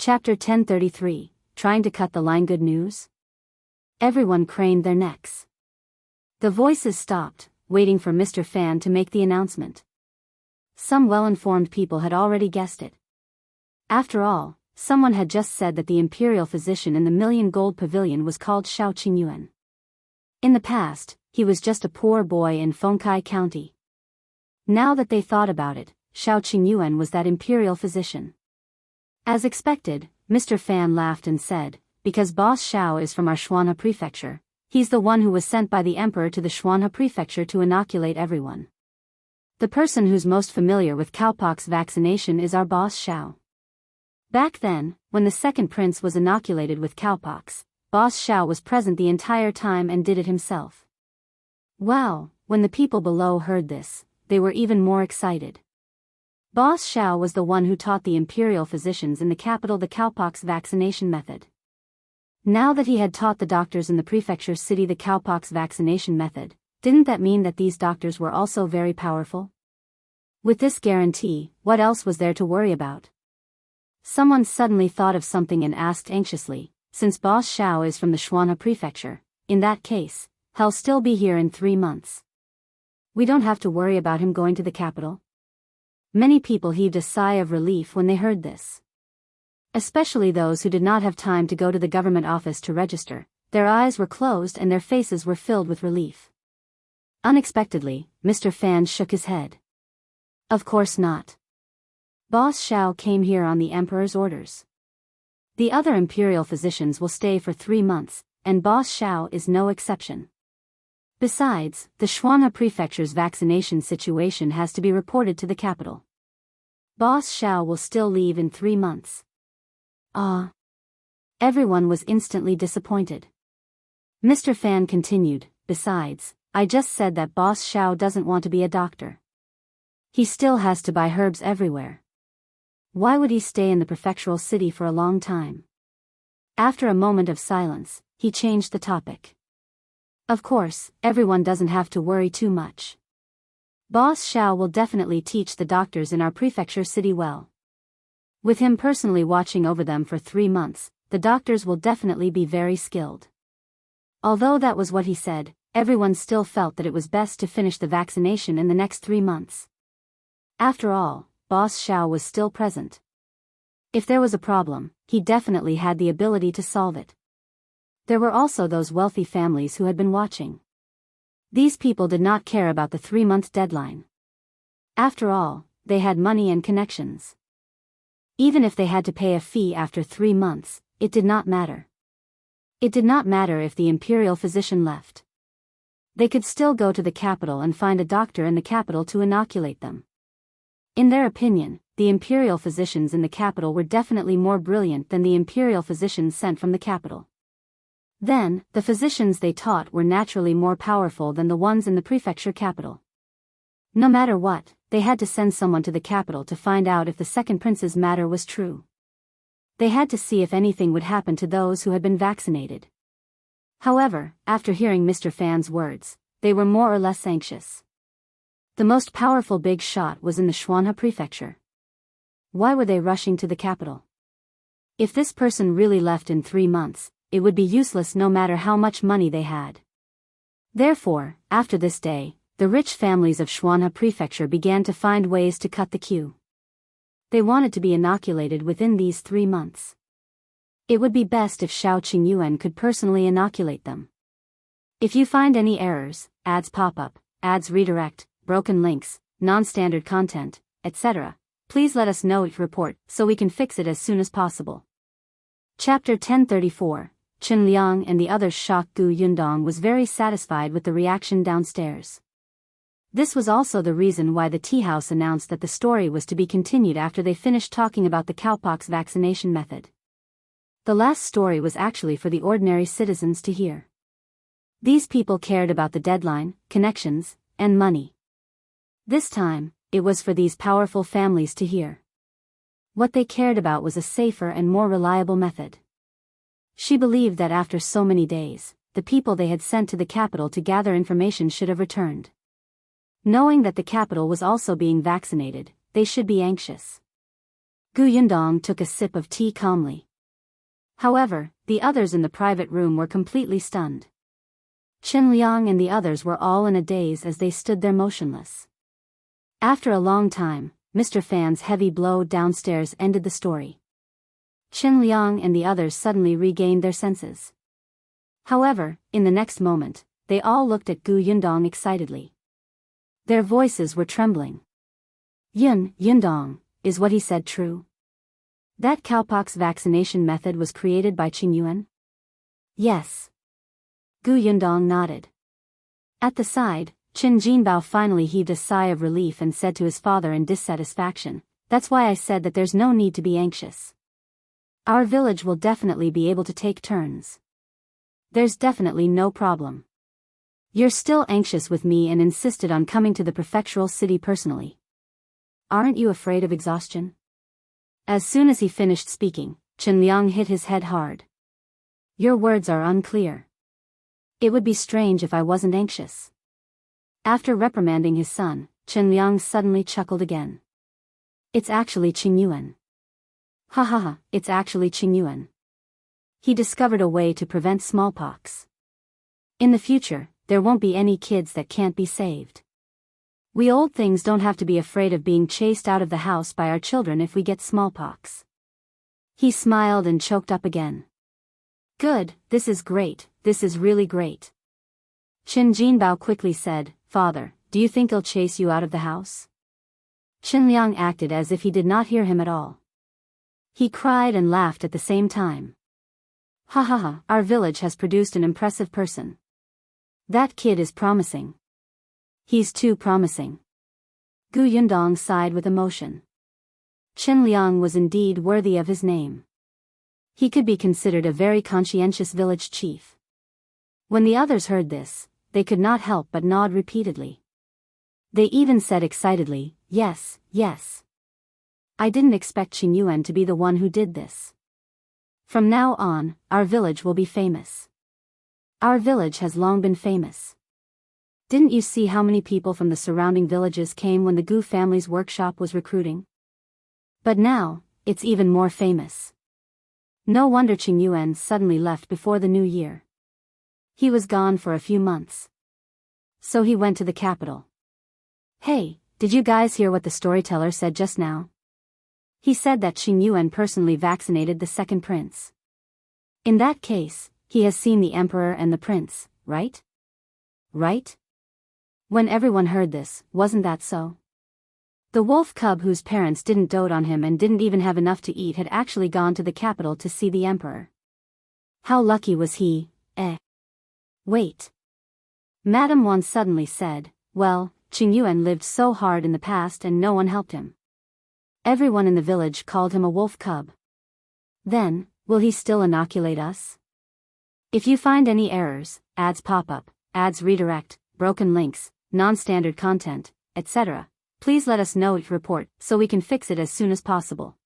Chapter 1033, Trying to cut the line. Good news? Everyone craned their necks. The voices stopped, waiting for Mr. Fan to make the announcement. Some well-informed people had already guessed it. After all, someone had just said that the imperial physician in the million-gold pavilion was called Shao Qingyuan. In the past, he was just a poor boy in Fengkai County. Now that they thought about it, Shao Qingyuan was that imperial physician. As expected, Mr. Fan laughed and said, because Boss Shao is from our Xianxia Prefecture, he's the one who was sent by the Emperor to the Xianxia Prefecture to inoculate everyone. The person who's most familiar with cowpox vaccination is our Boss Shao. Back then, when the second prince was inoculated with cowpox, Boss Shao was present the entire time and did it himself. Wow, when the people below heard this, they were even more excited. Boss Shao was the one who taught the imperial physicians in the capital the cowpox vaccination method. Now that he had taught the doctors in the prefecture city the cowpox vaccination method, didn't that mean that these doctors were also very powerful? With this guarantee, what else was there to worry about? Someone suddenly thought of something and asked anxiously, since Boss Shao is from the Xianxia Prefecture, in that case, he'll still be here in 3 months. We don't have to worry about him going to the capital? Many people heaved a sigh of relief when they heard this. Especially those who did not have time to go to the government office to register, their eyes were closed and their faces were filled with relief. Unexpectedly, Mr. Fan shook his head. Of course not. Boss Shao came here on the Emperor's orders. The other imperial physicians will stay for 3 months, and Boss Shao is no exception. Besides, the Xianxia Prefecture's vaccination situation has to be reported to the capital. Boss Shao will still leave in 3 months. Everyone was instantly disappointed. Mr. Fan continued, besides, I just said that Boss Shao doesn't want to be a doctor. He still has to buy herbs everywhere. Why would he stay in the prefectural city for a long time? After a moment of silence, he changed the topic. Of course, everyone doesn't have to worry too much. Boss Shao will definitely teach the doctors in our prefecture city well. With him personally watching over them for 3 months, the doctors will definitely be very skilled. Although that was what he said, everyone still felt that it was best to finish the vaccination in the next 3 months. After all, Boss Shao was still present. If there was a problem, he definitely had the ability to solve it. There were also those wealthy families who had been watching. These people did not care about the 3-month deadline. After all, they had money and connections. Even if they had to pay a fee after 3 months, it did not matter. It did not matter if the imperial physician left. They could still go to the capital and find a doctor in the capital to inoculate them. In their opinion, the imperial physicians in the capital were definitely more brilliant than the imperial physicians sent from the capital. Then, the physicians they taught were naturally more powerful than the ones in the prefecture capital. No matter what, they had to send someone to the capital to find out if the second prince's matter was true. They had to see if anything would happen to those who had been vaccinated. However, after hearing Mr. Fan's words, they were more or less anxious. The most powerful big shot was in the Xianxia Prefecture. Why were they rushing to the capital? If this person really left in 3 months, it would be useless no matter how much money they had. Therefore, after this day, the rich families of Xianxia Prefecture began to find ways to cut the queue. They wanted to be inoculated within these 3 months. It would be best if Shao Qingyuan could personally inoculate them. If you find any errors, ads pop up, ads redirect, broken links, non-standard content, etc., please let us know each report so we can fix it as soon as possible. Chapter 1034, Chen Liang and the others shocked. Yundong was very satisfied with the reaction downstairs. This was also the reason why the tea house announced that the story was to be continued after they finished talking about the cowpox vaccination method. The last story was actually for the ordinary citizens to hear. These people cared about the deadline, connections, and money. This time, it was for these powerful families to hear. What they cared about was a safer and more reliable method. She believed that after so many days, the people they had sent to the capital to gather information should have returned. Knowing that the capital was also being vaccinated, they should be anxious. Gu Yundong took a sip of tea calmly. However, the others in the private room were completely stunned. Liang and the others were all in a daze as they stood there motionless. After a long time, Mr. Fan's heavy blow downstairs ended the story. Liang and the others suddenly regained their senses. However, in the next moment, they all looked at Gu Yundong excitedly. Their voices were trembling. Yundong, is what he said true? That cowpox vaccination method was created by Qingyuan? Yes. Gu Yundong nodded. At the side, Chen Jinbao finally heaved a sigh of relief and said to his father in dissatisfaction, "That's why I said that there's no need to be anxious. Our village will definitely be able to take turns. There's definitely no problem. You're still anxious with me and insisted on coming to the prefectural city personally. Aren't you afraid of exhaustion?" As soon as he finished speaking, Liang hit his head hard. "Your words are unclear. It would be strange if I wasn't anxious." After reprimanding his son, Liang suddenly chuckled again. "It's actually Qingyuan. Ha ha ha, it's actually Qingyuan. He discovered a way to prevent smallpox. In the future, there won't be any kids that can't be saved. We old things don't have to be afraid of being chased out of the house by our children if we get smallpox." He smiled and choked up again. "Good, this is great, this is really great." Chen Jinbao quickly said, "Father, do you think he'll chase you out of the house?" Liang acted as if he did not hear him at all. He cried and laughed at the same time. "Ha ha ha, our village has produced an impressive person. That kid is promising. He's too promising." Gu Yundong sighed with emotion. Liang was indeed worthy of his name. He could be considered a very conscientious village chief. When the others heard this, they could not help but nod repeatedly. They even said excitedly, "Yes, yes. I didn't expect Qingyuan to be the one who did this. From now on, our village will be famous. Our village has long been famous. Didn't you see how many people from the surrounding villages came when the Gu family's workshop was recruiting? But now, it's even more famous. No wonder Qingyuan suddenly left before the new year. He was gone for a few months. So he went to the capital. Hey, did you guys hear what the storyteller said just now? He said that Qingyuan personally vaccinated the second prince. In that case, he has seen the emperor and the prince, right? Right? When everyone heard this, wasn't that so? The wolf cub whose parents didn't dote on him and didn't even have enough to eat had actually gone to the capital to see the emperor. How lucky was he, eh? Wait. Madame Wan suddenly said, "Well, Qingyuan lived so hard in the past and no one helped him. Everyone in the village called him a wolf cub. Then, will he still inoculate us? If you find any errors, ads pop up, ads redirect, broken links, non-standard content, etc., please let us know each report so we can fix it as soon as possible."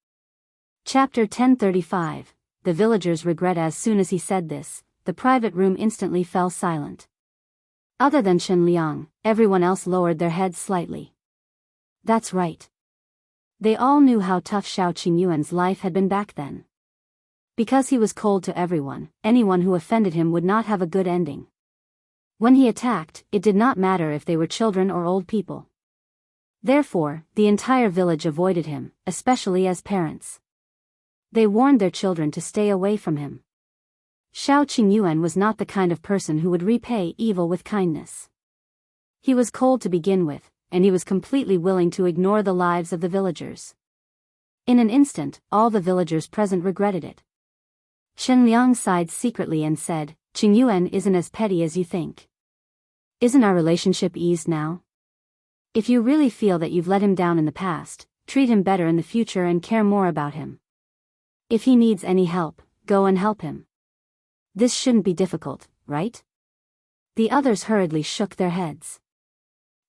Chapter 1035. The villagers regret. As soon as he said this, the private room instantly fell silent. Other than Liang, everyone else lowered their heads slightly. That's right. They all knew how tough Shao Qingyuan's life had been back then. Because he was cold to everyone, anyone who offended him would not have a good ending. When he attacked, it did not matter if they were children or old people. Therefore, the entire village avoided him, especially as parents. They warned their children to stay away from him. Shao Qingyuan was not the kind of person who would repay evil with kindness. He was cold to begin with, and he was completely willing to ignore the lives of the villagers. In an instant, all the villagers present regretted it. Liang sighed secretly and said, "Qingyuan isn't as petty as you think. Isn't our relationship eased now? If you really feel that you've let him down in the past, treat him better in the future and care more about him. If he needs any help, go and help him. This shouldn't be difficult, right?" The others hurriedly shook their heads.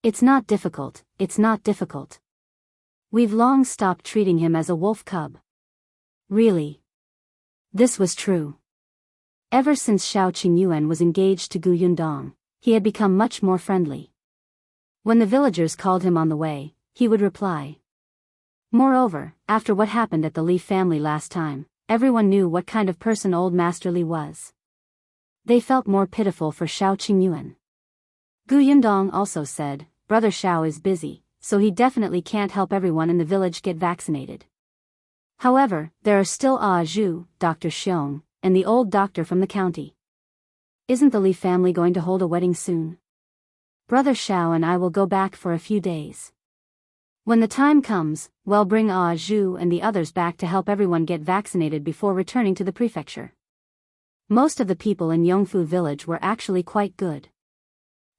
"It's not difficult, it's not difficult. We've long stopped treating him as a wolf cub." Really? This was true. Ever since Shao Qingyuan was engaged to Gu Yundong, he had become much more friendly. When the villagers called him on the way, he would reply. Moreover, after what happened at the Li family last time, everyone knew what kind of person old Master Li was. They felt more pitiful for Shao Qingyuan. Yundong also said, Brother Shao is busy, so he definitely can't help everyone in the village get vaccinated. However, there are still Ah Zhu, Dr. Xiong, and the old doctor from the county. Isn't the Li family going to hold a wedding soon? Brother Shao and I will go back for a few days. When the time comes, we'll bring Ah Zhu and the others back to help everyone get vaccinated before returning to the prefecture. Most of the people in Yongfu village were actually quite good.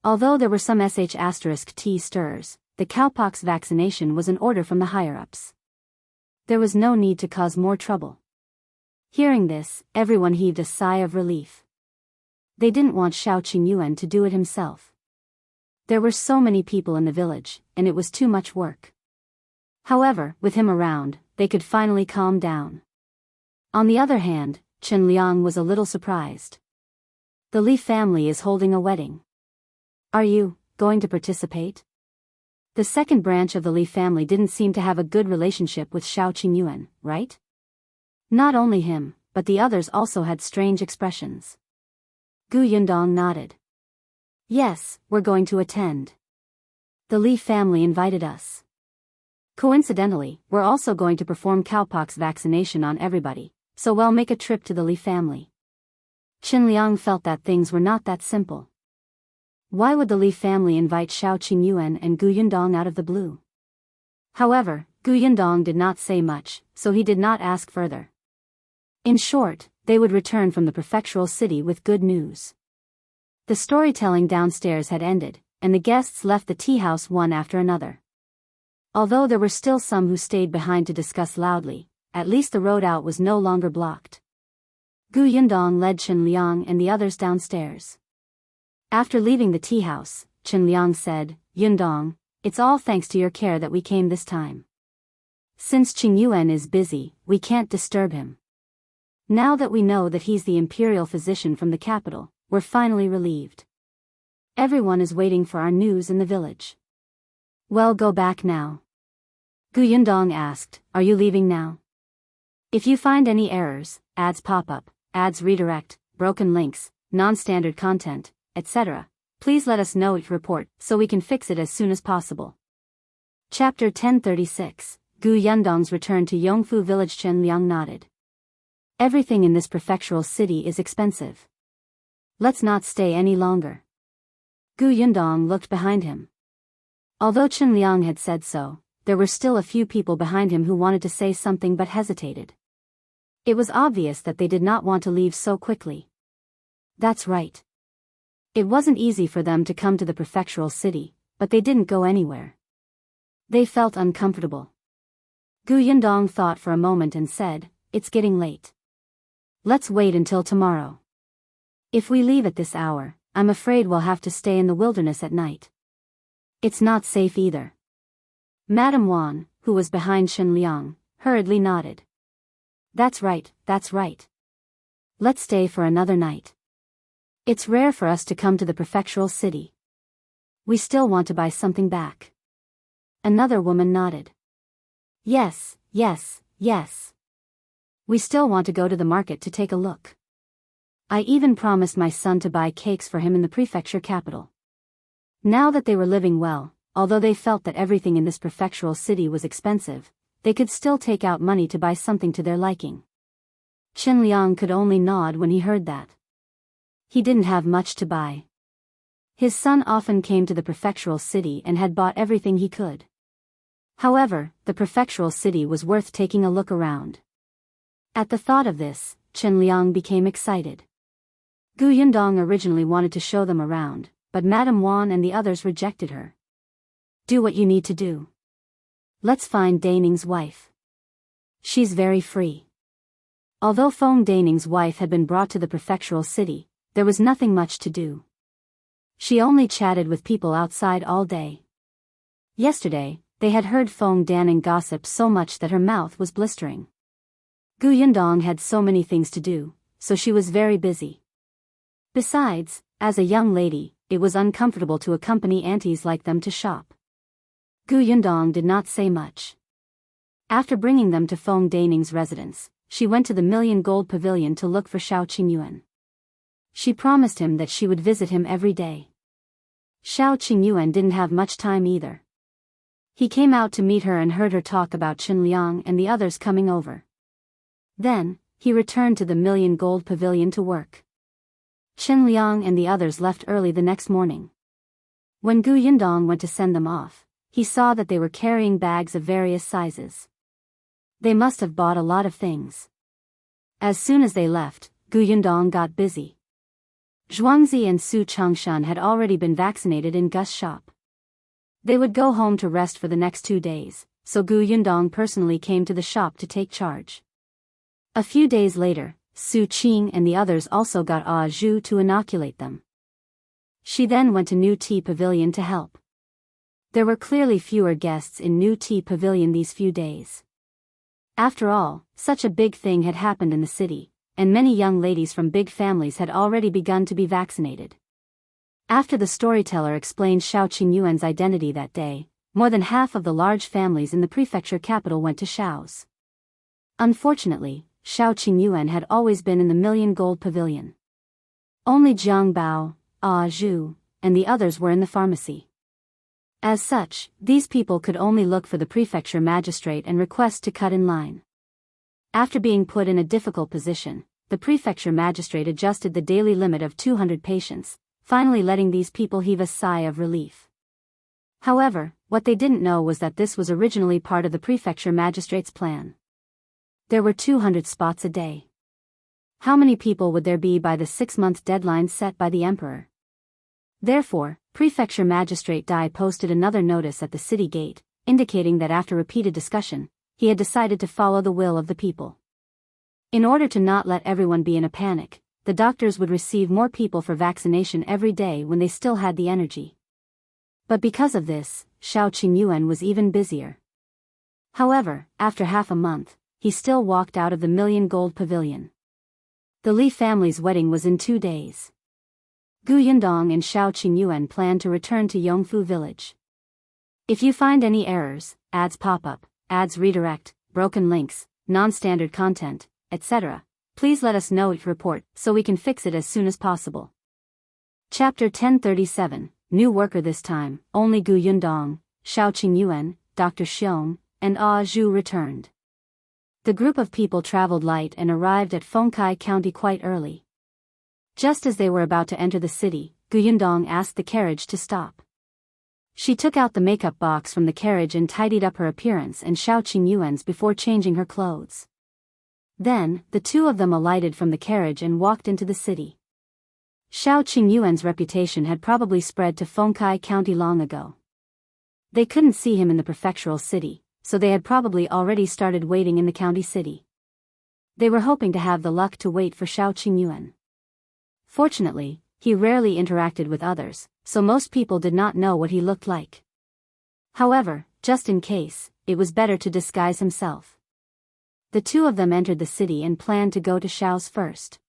Although there were some *T stirrers, the cowpox vaccination was an order from the higher-ups. There was no need to cause more trouble. Hearing this, everyone heaved a sigh of relief. They didn't want Shao Qingyuan to do it himself. There were so many people in the village, and it was too much work. However, with him around, they could finally calm down. On the other hand, Liang was a little surprised. The Li family is holding a wedding. Are you going to participate? The second branch of the Li family didn't seem to have a good relationship with Shao Qingyuan, right? Not only him, but the others also had strange expressions. Yundong nodded. Yes, we're going to attend. The Li family invited us. Coincidentally, we're also going to perform cowpox vaccination on everybody, so we'll make a trip to the Li family. Liang felt that things were not that simple. Why would the Li family invite Shao Qingyuan and Yundong out of the blue? However, Yundong did not say much, so he did not ask further. In short, they would return from the prefectural city with good news. The storytelling downstairs had ended, and the guests left the tea house one after another. Although there were still some who stayed behind to discuss loudly, at least the road out was no longer blocked. Yundong led Liang and the others downstairs. After leaving the tea house, Liang said, Yundong, it's all thanks to your care that we came this time. Since Qingyuan is busy, we can't disturb him. Now that we know that he's the imperial physician from the capital, we're finally relieved. Everyone is waiting for our news in the village. Well, go back now. Yundong asked, are you leaving now? If you find any errors, ads pop up, ads redirect, broken links, non-standard content, etc., please let us know it report so we can fix it as soon as possible. Chapter 1036, Yundong's return to Yongfu village. Liang nodded. Everything in this prefectural city is expensive. Let's not stay any longer. Yundong looked behind him. Although Liang had said so, there were still a few people behind him who wanted to say something but hesitated. It was obvious that they did not want to leave so quickly. That's right. It wasn't easy for them to come to the prefectural city, but they didn't go anywhere. They felt uncomfortable. Yundong thought for a moment and said, it's getting late. Let's wait until tomorrow. If we leave at this hour, I'm afraid we'll have to stay in the wilderness at night. It's not safe either. Madame Wan, who was behind Liang, hurriedly nodded. That's right, that's right. Let's stay for another night. It's rare for us to come to the prefectural city. We still want to buy something back. Another woman nodded. Yes, yes, yes. We still want to go to the market to take a look. I even promised my son to buy cakes for him in the prefecture capital. Now that they were living well, although they felt that everything in this prefectural city was expensive, they could still take out money to buy something to their liking. Liang could only nod when he heard that. He didn't have much to buy. His son often came to the prefectural city and had bought everything he could. However, the prefectural city was worth taking a look around. At the thought of this, Liang became excited. Yundong originally wanted to show them around, but Madame Wan and the others rejected her. Do what you need to do. Let's find Daning's wife. She's very free. Although Feng Daning's wife had been brought to the prefectural city, there was nothing much to do. She only chatted with people outside all day. Yesterday, they had heard Feng Daning gossip so much that her mouth was blistering. Yundong had so many things to do, so she was very busy. Besides, as a young lady, it was uncomfortable to accompany aunties like them to shop. Yundong did not say much. After bringing them to Feng Daning's residence, she went to the Million Gold Pavilion to look for Shao Qingyuan. She promised him that she would visit him every day. Shao Qingyuan didn't have much time either. He came out to meet her and heard her talk about Chen Liang and the others coming over. Then, he returned to the Million Gold Pavilion to work. Chen Liang and the others left early the next morning. When Yundong went to send them off, he saw that they were carrying bags of various sizes. They must have bought a lot of things. As soon as they left, Yundong got busy. Zhuangzi and Su Changshan had already been vaccinated in Gus' shop. They would go home to rest for the next 2 days, so Yundong personally came to the shop to take charge. A few days later, Su Qing and the others also got Ah Zhu to inoculate them. She then went to New Tea Pavilion to help. There were clearly fewer guests in New Tea Pavilion these few days. After all, such a big thing had happened in the city, and many young ladies from big families had already begun to be vaccinated. After the storyteller explained Shao Qingyuan's identity that day, more than half of the large families in the prefecture capital went to Shao's. Unfortunately, Shao Qingyuan had always been in the Million Gold Pavilion. Only Jiang Bao, Ah Zhu, and the others were in the pharmacy. As such, these people could only look for the prefecture magistrate and request to cut in line. After being put in a difficult position, the prefecture magistrate adjusted the daily limit of 200 patients, finally letting these people heave a sigh of relief. However, what they didn't know was that this was originally part of the prefecture magistrate's plan. There were 200 spots a day. How many people would there be by the 6-month deadline set by the emperor? Therefore, Prefecture Magistrate Dai posted another notice at the city gate, indicating that after repeated discussion, he had decided to follow the will of the people. In order to not let everyone be in a panic, the doctors would receive more people for vaccination every day when they still had the energy. But because of this, Shao Qingyuan was even busier. However, after half a month, he still walked out of the Million Gold Pavilion. The Li family's wedding was in 2 days. Yundong and Shao Qingyuan planned to return to Yongfu village. If you find any errors, ads pop up, ads redirect, broken links, non-standard content, etc., please let us know each report so we can fix it as soon as possible. Chapter 1037, New Worker this time, only Yundong, Shao Qingyuan, Dr. Xiong, and Ah Zhu returned. The group of people traveled light and arrived at Fengkai County quite early. Just as they were about to enter the city, Yundong asked the carriage to stop. She took out the makeup box from the carriage and tidied up her appearance and Shao Qingyuan's before changing her clothes. Then, the two of them alighted from the carriage and walked into the city. Shao Qingyuan's reputation had probably spread to Fengkai County long ago. They couldn't see him in the prefectural city, so they had probably already started waiting in the county city. They were hoping to have the luck to wait for Shao Qingyuan. Fortunately, he rarely interacted with others, so most people did not know what he looked like. However, just in case, it was better to disguise himself. The two of them entered the city and planned to go to Shao's first.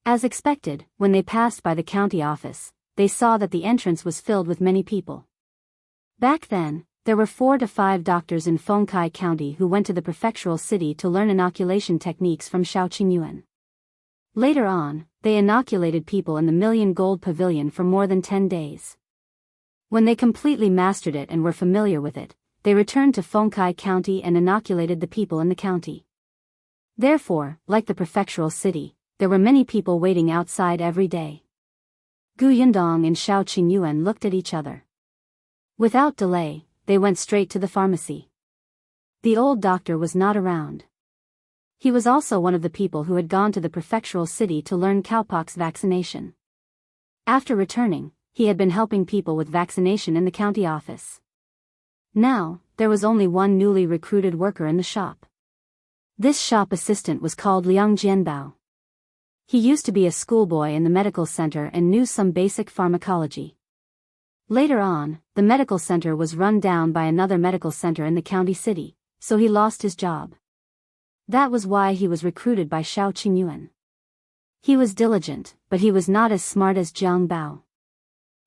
As expected, when they passed by the county office, they saw that the entrance was filled with many people. Back then, there were 4 to 5 doctors in Fengkai County who went to the prefectural city to learn inoculation techniques from Shao Qingyuan. Later on, they inoculated people in the Million Gold Pavilion for more than 10 days. When they completely mastered it and were familiar with it, they returned to Fengkai County and inoculated the people in the county. Therefore, like the prefectural city, there were many people waiting outside every day. Yundong and Shao Qingyuan looked at each other. Without delay, they went straight to the pharmacy. The old doctor was not around. He was also one of the people who had gone to the prefectural city to learn cowpox vaccination. After returning, he had been helping people with vaccination in the county office. Now, there was only one newly recruited worker in the shop. This shop assistant was called Liang Jianbao. He used to be a schoolboy in the medical center and knew some basic pharmacology. Later on, the medical center was run down by another medical center in the county city, so he lost his job. That was why he was recruited by Shao Qingyuan. He was diligent, but he was not as smart as Jiang Bao.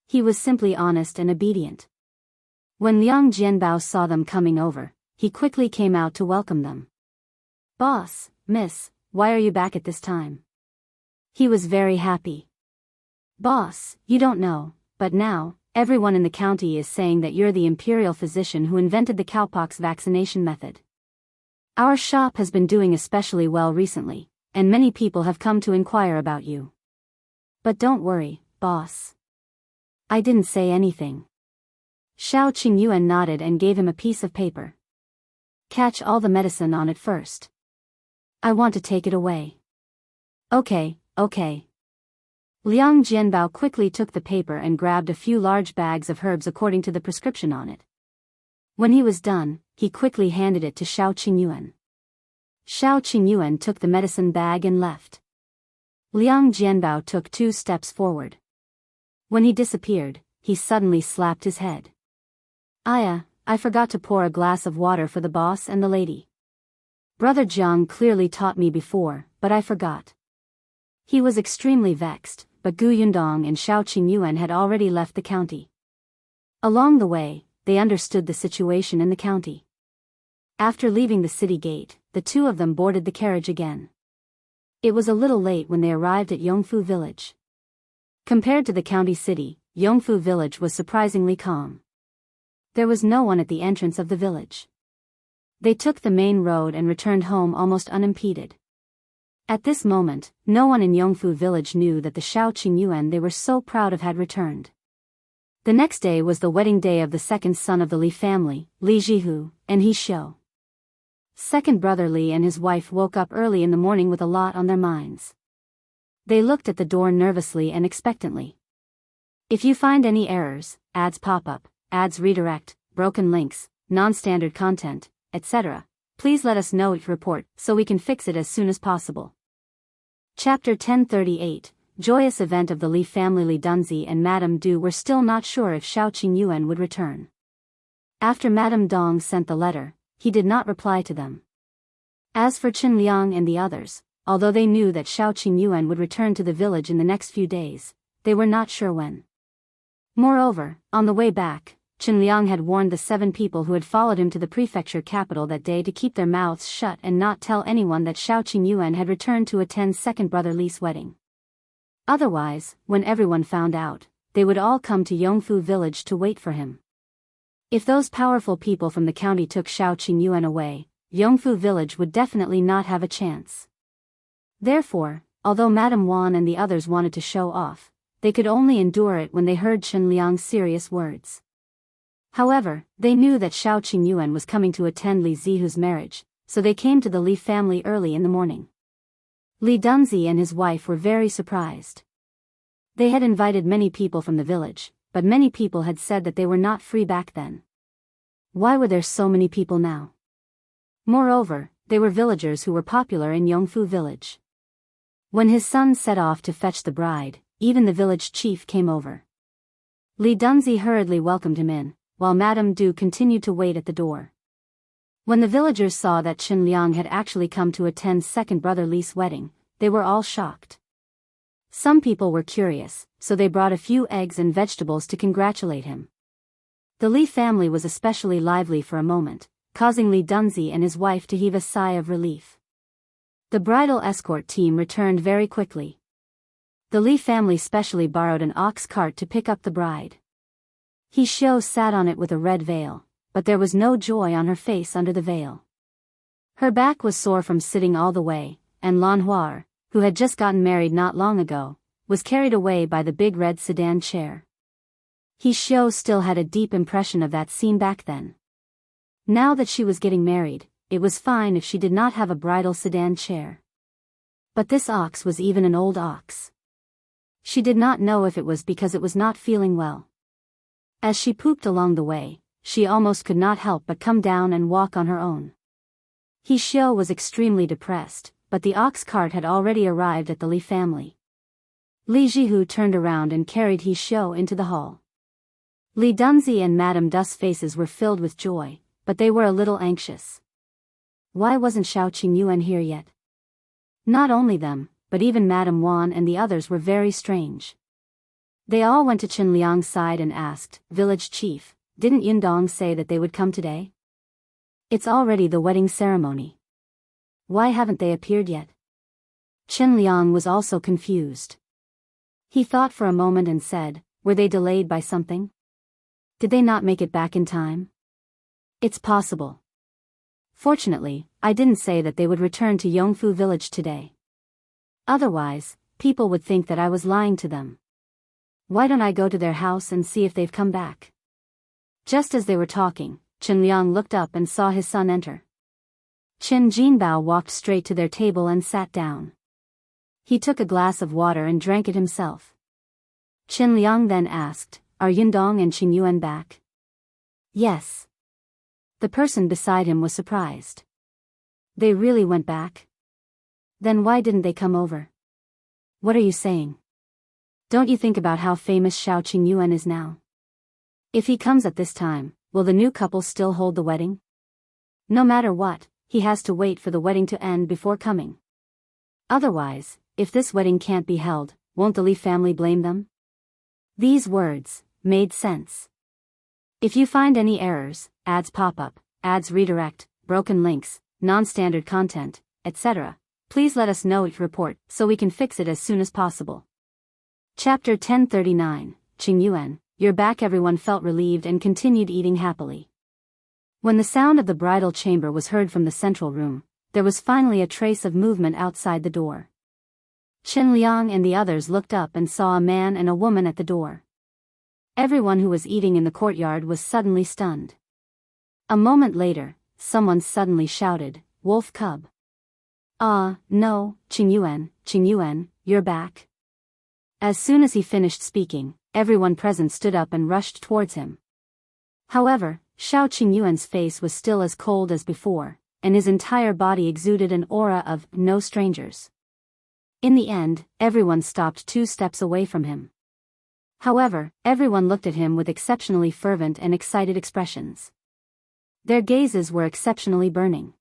He was simply honest and obedient. When Liang Jianbao saw them coming over, he quickly came out to welcome them. "Boss, miss, why are you back at this time?" He was very happy. "Boss, you don't know, but now, everyone in the county is saying that you're the imperial physician who invented the cowpox vaccination method. Our shop has been doing especially well recently, and many people have come to inquire about you. But don't worry, boss. I didn't say anything." Shao Qingyuan nodded and gave him a piece of paper. "Catch all the medicine on it first. I want to take it away." Okay. Liang Jianbao quickly took the paper and grabbed a few large bags of herbs according to the prescription on it. When he was done, he quickly handed it to Shao Qingyuan. Shao Qingyuan took the medicine bag and left. Liang Jianbao took 2 steps forward. When he disappeared, he suddenly slapped his head. I forgot to pour a glass of water for the boss and the lady. Brother Zhang clearly taught me before, but I forgot." He was extremely vexed, but Gu Yundong and Shao Qingyuan had already left the county. Along the way, they understood the situation in the county. After leaving the city gate, the 2 of them boarded the carriage again. It was a little late when they arrived at Yongfu village. Compared to the county city, Yongfu village was surprisingly calm. There was no one at the entrance of the village. They took the main road and returned home almost unimpeded. At this moment, no one in Yongfu village knew that the Shao Qingyuan they were so proud of had returned. The next day was the wedding day of the second son of the Li family, Li Zhihu, and He Shou. Second brother Li and his wife woke up early in the morning with a lot on their minds. They looked at the door nervously and expectantly. If you find any errors, ads pop up, ads redirect, broken links, non-standard content, etc., please let us know your report so we can fix it as soon as possible. Chapter 1038, Joyous event of the Li family. Li Dunzi and Madame Du were still not sure if Shao Qingyuan would return. After Madame Dong sent the letter, he did not reply to them. As for Chen Liang and the others, although they knew that Shao Qingyuan would return to the village in the next few days, they were not sure when. Moreover, on the way back, Chen Liang had warned the 7 people who had followed him to the prefecture capital that day to keep their mouths shut and not tell anyone that Shao Qingyuan had returned to attend second brother Li's wedding. Otherwise, when everyone found out, they would all come to Yongfu village to wait for him. If those powerful people from the county took Shao Qingyuan away, Yongfu village would definitely not have a chance. Therefore, although Madame Wan and the others wanted to show off, they could only endure it when they heard Chen Liang's serious words. However, they knew that Shao Qingyuan was coming to attend Li Zihu's marriage, so they came to the Li family early in the morning. Li Dunzi and his wife were very surprised. They had invited many people from the village, but many people had said that they were not free back then. Why were there so many people now? Moreover, they were villagers who were popular in Yongfu village. When his son set off to fetch the bride, even the village chief came over. Li Dunzi hurriedly welcomed him in, while Madame Du continued to wait at the door. When the villagers saw that Chen Liang had actually come to attend second brother Li's wedding, they were all shocked. Some people were curious, so they brought a few eggs and vegetables to congratulate him. The Li family was especially lively for a moment, causing Li Dunzi and his wife to heave a sigh of relief. The bridal escort team returned very quickly. The Li family specially borrowed an ox cart to pick up the bride. He Shou sat on it with a red veil, but there was no joy on her face under the veil. Her back was sore from sitting all the way, and Lan Huar, who had just gotten married not long ago, was carried away by the big red sedan chair. He Shou still had a deep impression of that scene back then. Now that she was getting married, it was fine if she did not have a bridal sedan chair. But this ox was even an old ox. She did not know if it was because it was not feeling well. As she pooped along the way, she almost could not help but come down and walk on her own. He Shou was extremely depressed, but the ox cart had already arrived at the Li family. Li Zhihu turned around and carried He Shou into the hall. Li Dunzi and Madame Du's faces were filled with joy, but they were a little anxious. Why wasn't Shao Qingyuan here yet? Not only them, but even Madame Wan and the others were very strange. They all went to Chen Liang's side and asked, "Village chief, didn't Yundong say that they would come today?" It's already the wedding ceremony. Why haven't they appeared yet? Chen Liang was also confused. He thought for a moment and said, were they delayed by something? Did they not make it back in time? It's possible. Fortunately, I didn't say that they would return to Yongfu village today. Otherwise, people would think that I was lying to them. Why don't I go to their house and see if they've come back? Just as they were talking, Chen Liang looked up and saw his son enter. Chen Jinbao walked straight to their table and sat down. He took a glass of water and drank it himself. Chen Liang then asked, are Yundong and Qingyuan back? Yes. The person beside him was surprised. They really went back? Then why didn't they come over? What are you saying? Don't you think about how famous Shao Qingyuan is now? If he comes at this time, will the new couple still hold the wedding? No matter what, he has to wait for the wedding to end before coming. Otherwise, if this wedding can't be held, won't the Li family blame them? These words made sense. If you find any errors, ads pop up, ads redirect, broken links, non-standard content, etc., please let us know each report so we can fix it as soon as possible. Chapter 1039, Qingyuan, you're back. Everyone felt relieved and continued eating happily. When the sound of the bridal chamber was heard from the central room, there was finally a trace of movement outside the door. Chen Liang and the others looked up and saw a man and a woman at the door. Everyone who was eating in the courtyard was suddenly stunned. A moment later, someone suddenly shouted, "Wolf cub!" No, Qingyuan, you're back. As soon as he finished speaking, everyone present stood up and rushed towards him. However, Shao Qingyuan's face was still as cold as before, and his entire body exuded an aura of no strangers. In the end, everyone stopped 2 steps away from him. However, everyone looked at him with exceptionally fervent and excited expressions. Their gazes were exceptionally burning.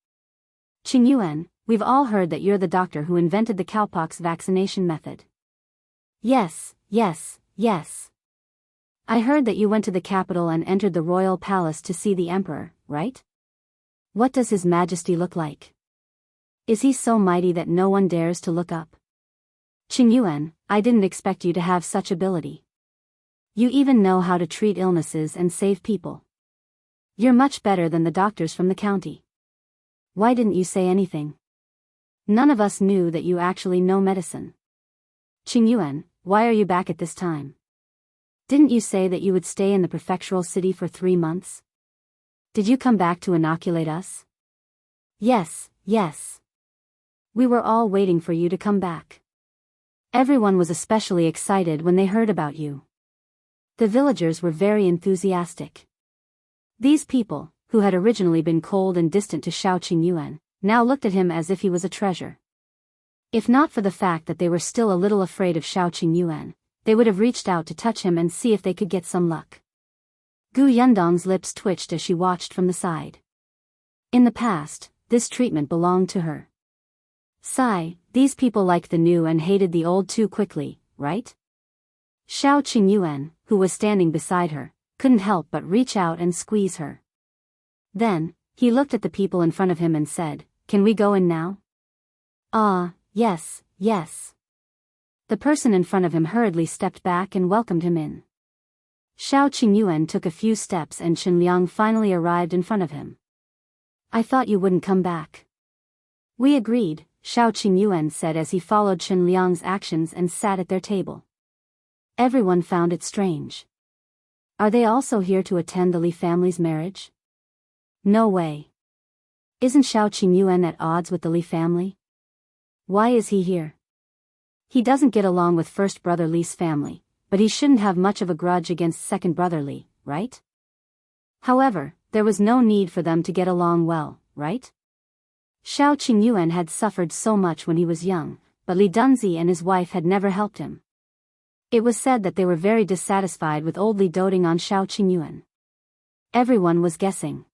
Qingyuan, we've all heard that you're the doctor who invented the cowpox vaccination method. Yes. I heard that you went to the capital and entered the royal palace to see the emperor, right? What does his majesty look like? Is he so mighty that no one dares to look up? Qingyuan, I didn't expect you to have such ability. You even know how to treat illnesses and save people. You're much better than the doctors from the county. Why didn't you say anything? None of us knew that you actually know medicine. Qingyuan, why are you back at this time? Didn't you say that you would stay in the prefectural city for 3 months? Did you come back to inoculate us? Yes. We were all waiting for you to come back. Everyone was especially excited when they heard about you. The villagers were very enthusiastic. These people, who had originally been cold and distant to Shao Qingyuan, now looked at him as if he was a treasure. If not for the fact that they were still a little afraid of Shao Qingyuan, they would have reached out to touch him and see if they could get some luck. Gu Yundong's lips twitched as she watched from the side. In the past, this treatment belonged to her. Sigh, these people liked the new and hated the old too quickly, right? Shao Qingyuan, who was standing beside her, couldn't help but reach out and squeeze her. Then, he looked at the people in front of him and said, "Can we go in now?" Yes. The person in front of him hurriedly stepped back and welcomed him in. Shao Qingyuan took a few steps and Chen Liang finally arrived in front of him. I thought you wouldn't come back. We agreed, Shao Qingyuan said as he followed Chen Liang's actions and sat at their table. Everyone found it strange. Are they also here to attend the Li family's marriage? No way. Isn't Shao Qingyuan at odds with the Li family? Why is he here? He doesn't get along with first brother Li's family, but he shouldn't have much of a grudge against second brother Li, right? However, there was no need for them to get along well, right? Shao Qingyuan had suffered so much when he was young, but Li Dunzi and his wife had never helped him. It was said that they were very dissatisfied with old Li doting on Shao Qingyuan. Everyone was guessing.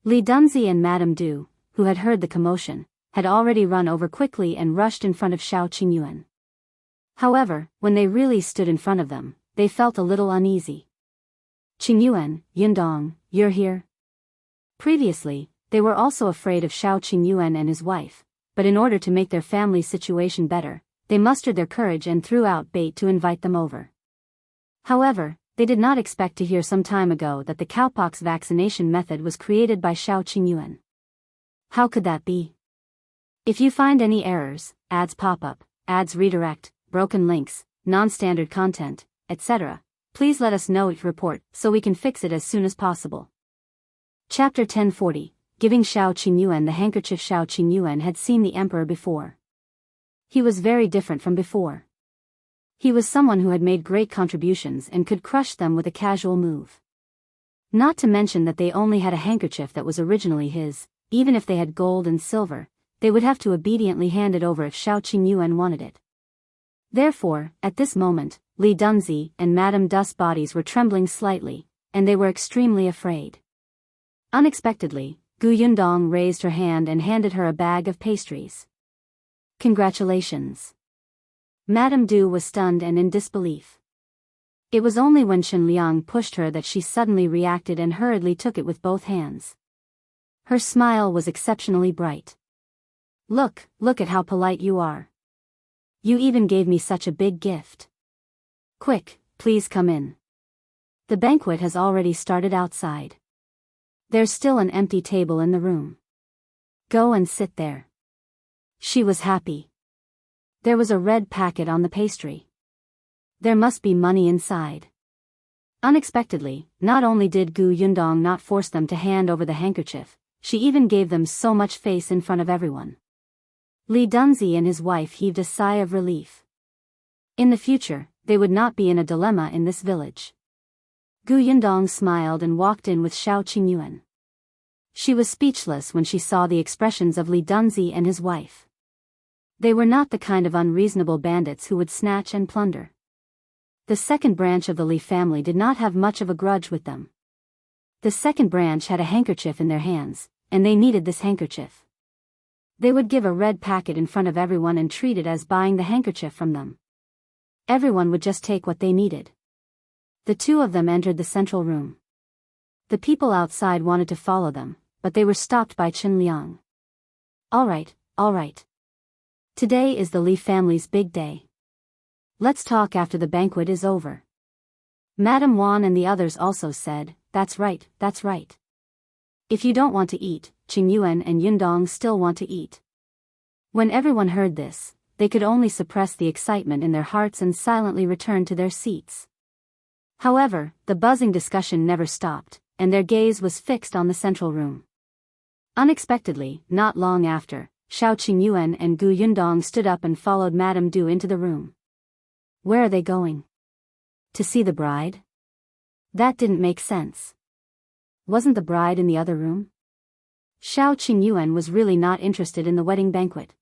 Li Dunzi and Madame Du, who had heard the commotion, had already run over quickly and rushed in front of Shao Qingyuan. However, when they really stood in front of them, they felt a little uneasy. Qingyuan, Yundong, you're here? Previously, they were also afraid of Qingyuan and his wife, but in order to make their family's situation better, they mustered their courage and threw out bait to invite them over. However, they did not expect to hear some time ago that the cowpox vaccination method was created by Qingyuan. How could that be? If you find any errors, ads pop up, ads redirect, broken links, non-standard content, etc., please let us know your report so we can fix it as soon as possible. Chapter 1040, Giving Qingyuan the Handkerchief. Qingyuan had seen the emperor before. He was very different from before. He was someone who had made great contributions and could crush them with a casual move. Not to mention that they only had a handkerchief that was originally his. Even if they had gold and silver, they would have to obediently hand it over if Qingyuan wanted it. Therefore, at this moment, Li Dunzi and Madame Dust's bodies were trembling slightly, and they were extremely afraid. Unexpectedly, Yundong raised her hand and handed her a bag of pastries. Congratulations. Madame Du was stunned and in disbelief. It was only when Liang pushed her that she suddenly reacted and hurriedly took it with both hands. Her smile was exceptionally bright. Look at how polite you are. You even gave me such a big gift. Quick, please come in. The banquet has already started outside. There's still an empty table in the room. Go and sit there. She was happy. There was a red packet on the pastry. There must be money inside. Unexpectedly, not only did Yundong not force them to hand over the handkerchief, she even gave them so much face in front of everyone. Li Dunzi and his wife heaved a sigh of relief. In the future, they would not be in a dilemma in this village. Yundong smiled and walked in with Qingyuan. She was speechless when she saw the expressions of Li Dunzi and his wife. They were not the kind of unreasonable bandits who would snatch and plunder. The second branch of the Li family did not have much of a grudge with them. The second branch had a handkerchief in their hands, and they needed this handkerchief. They would give a red packet in front of everyone and treat it as buying the handkerchief from them. Everyone would just take what they needed. The two of them entered the central room. The people outside wanted to follow them, but they were stopped by Liang. All right. Today is the Li family's big day. Let's talk after the banquet is over. Madame Wan and the others also said, That's right. If you don't want to eat, Qingyuan and Yundong still want to eat. When everyone heard this, they could only suppress the excitement in their hearts and silently return to their seats. However, the buzzing discussion never stopped, and their gaze was fixed on the central room. Unexpectedly, not long after, Qingyuan and Yundong stood up and followed Madame Du into the room. Where are they going? To see the bride? That didn't make sense. Wasn't the bride in the other room? Qingyuan was really not interested in the wedding banquet.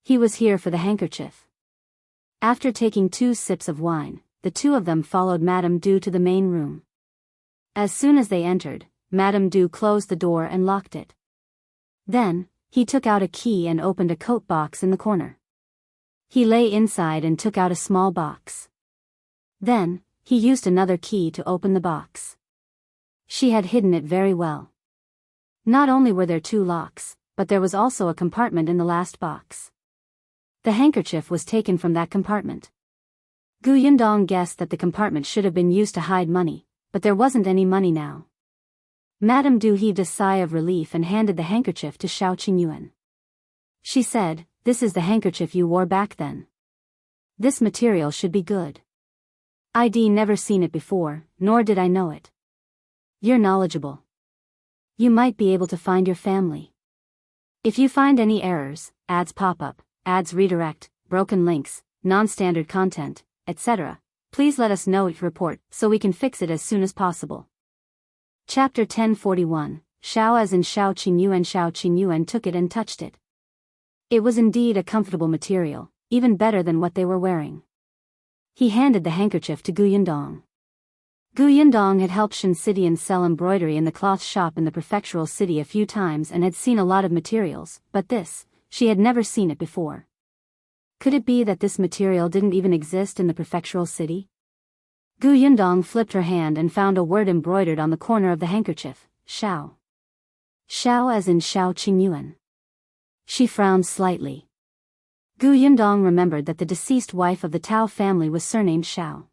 He was here for the handkerchief. After taking 2 sips of wine, the two of them followed Madame Du to the main room. As soon as they entered, Madame Du closed the door and locked it. Then, he took out a key and opened a coat box in the corner. He lay inside and took out a small box. Then, he used another key to open the box. She had hidden it very well. Not only were there 2 locks, but there was also a compartment in the last box. The handkerchief was taken from that compartment. Yundong guessed that the compartment should have been used to hide money, but there wasn't any money now. Madame Du heaved a sigh of relief and handed the handkerchief to Qingyuan. She said, This is the handkerchief you wore back then. This material should be good. I'd never seen it before, nor did I know it. You're knowledgeable. You might be able to find your family. If you find any errors, ads pop up, ads redirect, broken links, non-standard content, etc., please let us know your report so we can fix it as soon as possible. Chapter 1041, Shao as in Qingyuan took it and touched it. It was indeed a comfortable material, even better than what they were wearing. He handed the handkerchief to Yundong. Yundong had helped Shinsidian sell embroidery in the cloth shop in the Prefectural city a few times and had seen a lot of materials, but this, she had never seen it before. Could it be that this material didn't even exist in the Prefectural city? Yundong flipped her hand and found a word embroidered on the corner of the handkerchief, Shao. Shao as in Shao Qingyuan. She frowned slightly. Yundong remembered that the deceased wife of the Tao family was surnamed Shao.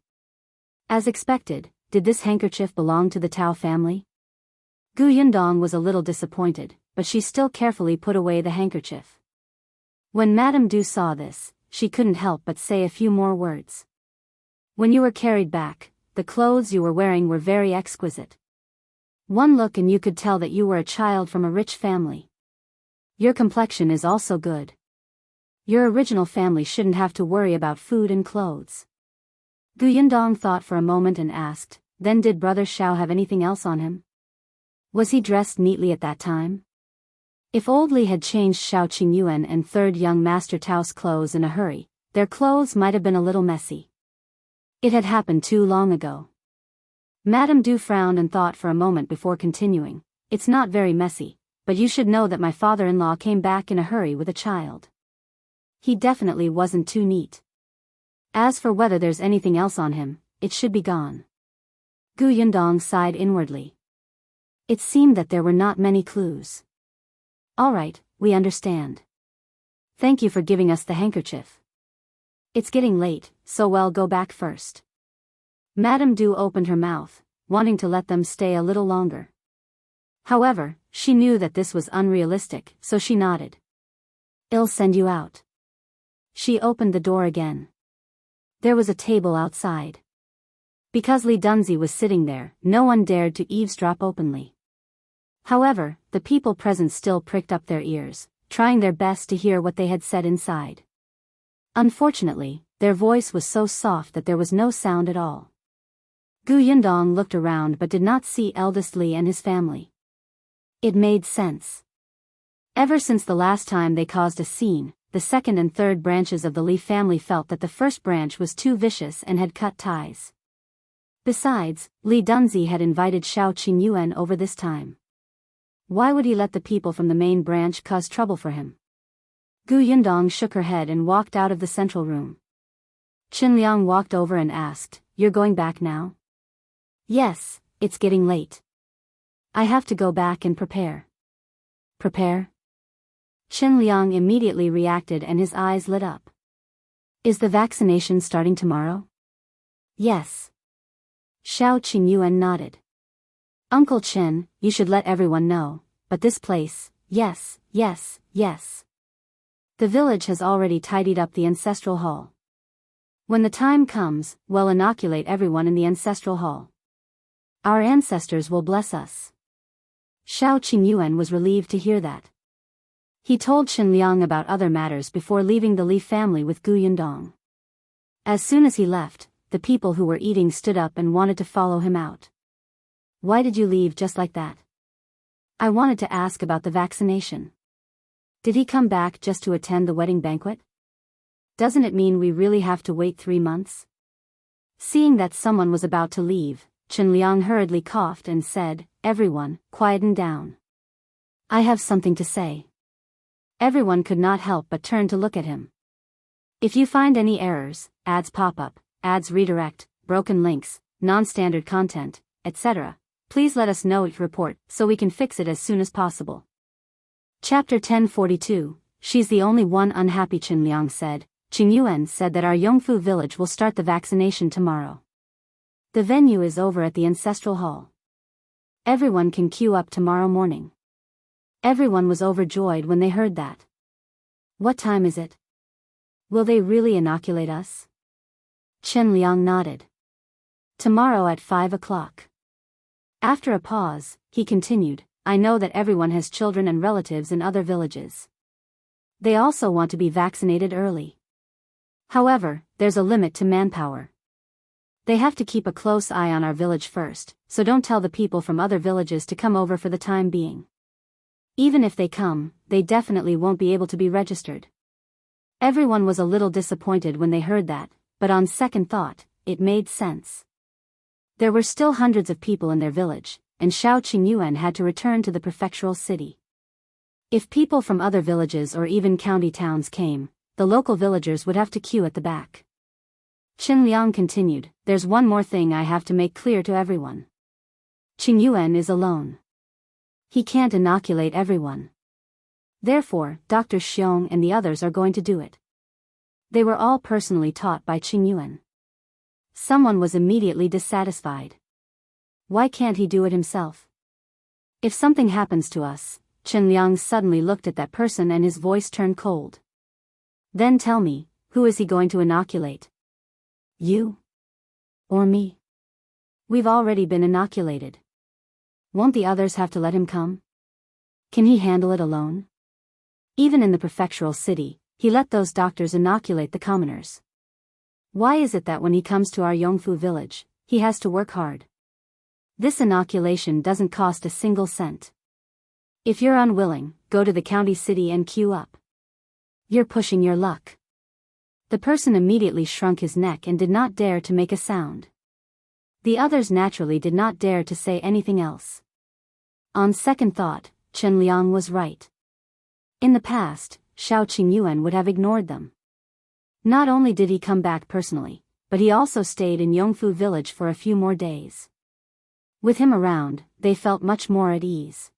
As expected, did this handkerchief belong to the Tao family? Yundong was a little disappointed, but she still carefully put away the handkerchief. When Madame Du saw this, she couldn't help but say a few more words. When you were carried back, the clothes you were wearing were very exquisite. One look and you could tell that you were a child from a rich family. Your complexion is also good. Your original family shouldn't have to worry about food and clothes. Yundong thought for a moment and asked, then did Brother Shao have anything else on him? Was he dressed neatly at that time? If Old Li had changed Shao Qingyuan and third young Master Tao's clothes in a hurry, their clothes might have been a little messy. It had happened too long ago. Madame Du frowned and thought for a moment before continuing, it's not very messy, but you should know that my father-in-law came back in a hurry with a child. He definitely wasn't too neat. As for whether there's anything else on him, it should be gone. Yundong sighed inwardly. It seemed that there were not many clues. All right, we understand. Thank you for giving us the handkerchief. It's getting late, so we'll go back first. Madame Du opened her mouth, wanting to let them stay a little longer. However, she knew that this was unrealistic, so she nodded. I'll send you out. She opened the door again. There was a table outside. Because Li Dunzi was sitting there, no one dared to eavesdrop openly. However, the people present still pricked up their ears, trying their best to hear what they had said inside. Unfortunately, their voice was so soft that there was no sound at all. Yundong looked around but did not see Eldest Li and his family. It made sense. Ever since the last time they caused a scene, the second and third branches of the Li family felt that the first branch was too vicious and had cut ties. Besides, Li Dunzi had invited Shao Qingyuan over this time. Why would he let the people from the main branch cause trouble for him? Yundong shook her head and walked out of the central room. Liang walked over and asked, "You're going back now?" "Yes, it's getting late. I have to go back and prepare." "Prepare?" Liang immediately reacted and his eyes lit up. "Is the vaccination starting tomorrow?" "Yes." Shao Qingyuan nodded. "Uncle Chen, you should let everyone know, but this place, yes. The village has already tidied up the ancestral hall. When the time comes, we'll inoculate everyone in the ancestral hall. Our ancestors will bless us." Shao Qingyuan was relieved to hear that. He told Liang about other matters before leaving the Li family with Yundong. As soon as he left, the people who were eating stood up and wanted to follow him out. "Why did you leave just like that?" "I wanted to ask about the vaccination." "Did he come back just to attend the wedding banquet? Doesn't it mean we really have to wait 3 months?" Seeing that someone was about to leave, Liang hurriedly coughed and said, "Everyone, quieten down. I have something to say." Everyone could not help but turn to look at him. "If you find any errors, ads pop up, ads redirect, broken links, non-standard content, etc., please let us know it report so we can fix it as soon as possible." Chapter 1042, She's the only one unhappy. Liang said. Qingyuan said that our Yongfu village will start the vaccination tomorrow. The venue is over at the ancestral hall. Everyone can queue up tomorrow morning. Everyone was overjoyed when they heard that. "What time is it? Will they really inoculate us?" Liang nodded. "Tomorrow at 5 o'clock. After a pause, he continued, "I know that everyone has children and relatives in other villages. They also want to be vaccinated early. However, there's a limit to manpower. They have to keep a close eye on our village first, so don't tell the people from other villages to come over for the time being. Even if they come, they definitely won't be able to be registered." Everyone was a little disappointed when they heard that, but on second thought, it made sense. There were still hundreds of people in their village, and Shao Qingyuan had to return to the prefectural city. If people from other villages or even county towns came, the local villagers would have to queue at the back. Liang continued, "There's one more thing I have to make clear to everyone. Qingyuan is alone. He can't inoculate everyone. Therefore, Dr. Xiong and the others are going to do it. They were all personally taught by Qingyuan. Someone was immediately dissatisfied. Why can't he do it himself? If something happens to us, Chen Liang suddenly looked at that person and his voice turned cold. Then tell me, who is he going to inoculate? You? Or me? We've already been inoculated. Won't the others have to let him come? Can he handle it alone? Even in the prefectural city, he let those doctors inoculate the commoners. Why is it that when he comes to our Yongfu village, he has to work hard? This inoculation doesn't cost a single cent. If you're unwilling, go to the county city and queue up. You're pushing your luck. The person immediately shrunk his neck and did not dare to make a sound. The others naturally did not dare to say anything else. On second thought, Chen Liang was right. In the past, Shao Qingyuan would have ignored them. Not only did he come back personally, but he also stayed in Yongfu village for a few more days. With him around, they felt much more at ease.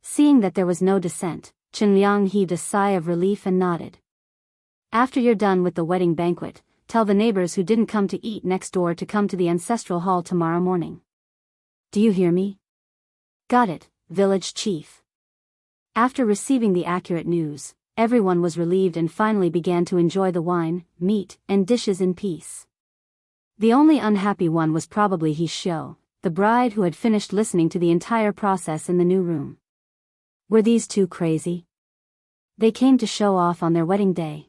Seeing that there was no dissent, Chen Liang heaved a sigh of relief and nodded. After you're done with the wedding banquet, tell the neighbors who didn't come to eat next door to come to the ancestral hall tomorrow morning. Do you hear me? Got it, village chief. After receiving the accurate news, everyone was relieved and finally began to enjoy the wine, meat, and dishes in peace. The only unhappy one was probably Xiao, the bride who had finished listening to the entire process in the new room. Were these two crazy? They came to show off on their wedding day.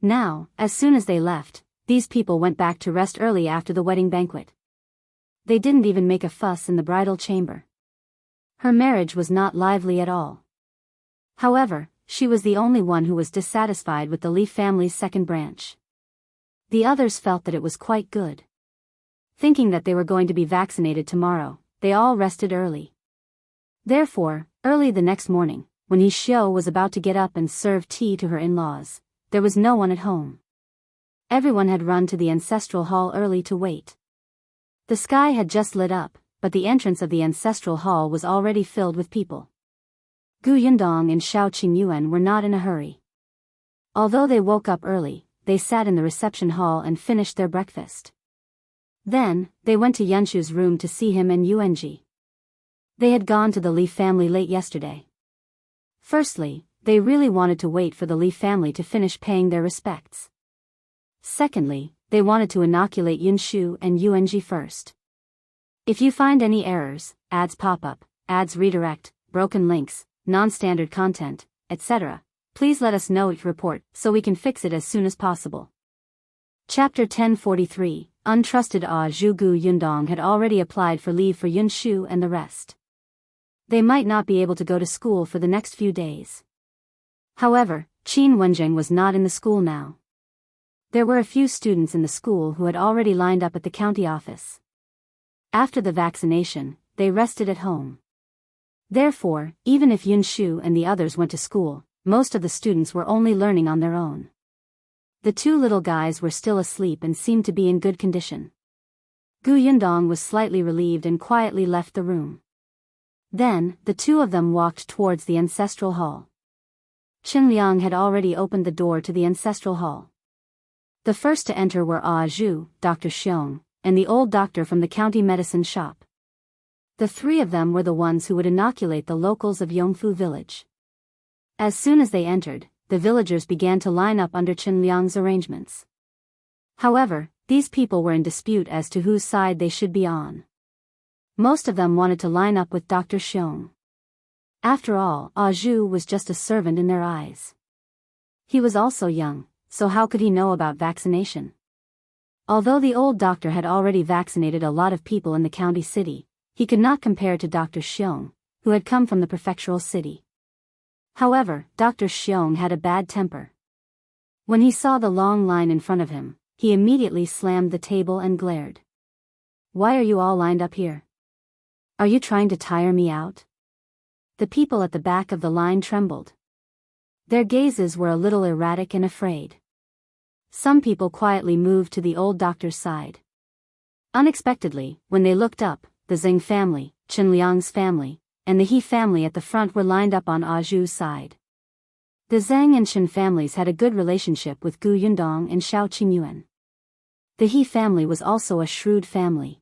Now, as soon as they left, these people went back to rest early after the wedding banquet. They didn't even make a fuss in the bridal chamber. Her marriage was not lively at all. However, she was the only one who was dissatisfied with the Li family's second branch. The others felt that it was quite good. Thinking that they were going to be vaccinated tomorrow, they all rested early. Therefore, early the next morning, when Xiao was about to get up and serve tea to her in-laws, there was no one at home. Everyone had run to the ancestral hall early to wait. The sky had just lit up, but the entrance of the ancestral hall was already filled with people. Yundong and Shao Qingyuan were not in a hurry. Although they woke up early, they sat in the reception hall and finished their breakfast. Then, they went to Yunshu's room to see him and Yuanji. They had gone to the Li family late yesterday. Firstly, they really wanted to wait for the Li family to finish paying their respects. Secondly, they wanted to inoculate Yunshu and Yuanji first. If you find any errors, ads pop up, ads redirect, broken links, non-standard content, etc., please let us know your report so we can fix it as soon as possible. Chapter 1043, Untrusted Ah Zhu. Yundong had already applied for leave for Yunshu and the rest. They might not be able to go to school for the next few days. However, Qin Wenjing was not in the school now. There were a few students in the school who had already lined up at the county office. After the vaccination, they rested at home. Therefore, even if Yunshu and the others went to school, most of the students were only learning on their own. The two little guys were still asleep and seemed to be in good condition. Yundong was slightly relieved and quietly left the room. Then, the two of them walked towards the ancestral hall. Chen Liang had already opened the door to the ancestral hall. The first to enter were Ah Zhu, Dr. Xiong, and the old doctor from the county medicine shop. The three of them were the ones who would inoculate the locals of Yongfu village. As soon as they entered, the villagers began to line up under Chen Liang's arrangements. However, these people were in dispute as to whose side they should be on. Most of them wanted to line up with Dr. Xiong. After all, Ah Zhu was just a servant in their eyes. He was also young, so how could he know about vaccination? Although the old doctor had already vaccinated a lot of people in the county city, he could not compare to Dr. Xiong, who had come from the prefectural city. However, Dr. Xiong had a bad temper. When he saw the long line in front of him, he immediately slammed the table and glared. Why are you all lined up here? Are you trying to tire me out? The people at the back of the line trembled. Their gazes were a little erratic and afraid. Some people quietly moved to the old doctor's side. Unexpectedly, when they looked up, the Zhang family, Chen Liang's family, and the He family at the front were lined up on Ah Zhu's side. The Zhang and Chen families had a good relationship with Gu Yundong and Shao Qingyuan. The He family was also a shrewd family.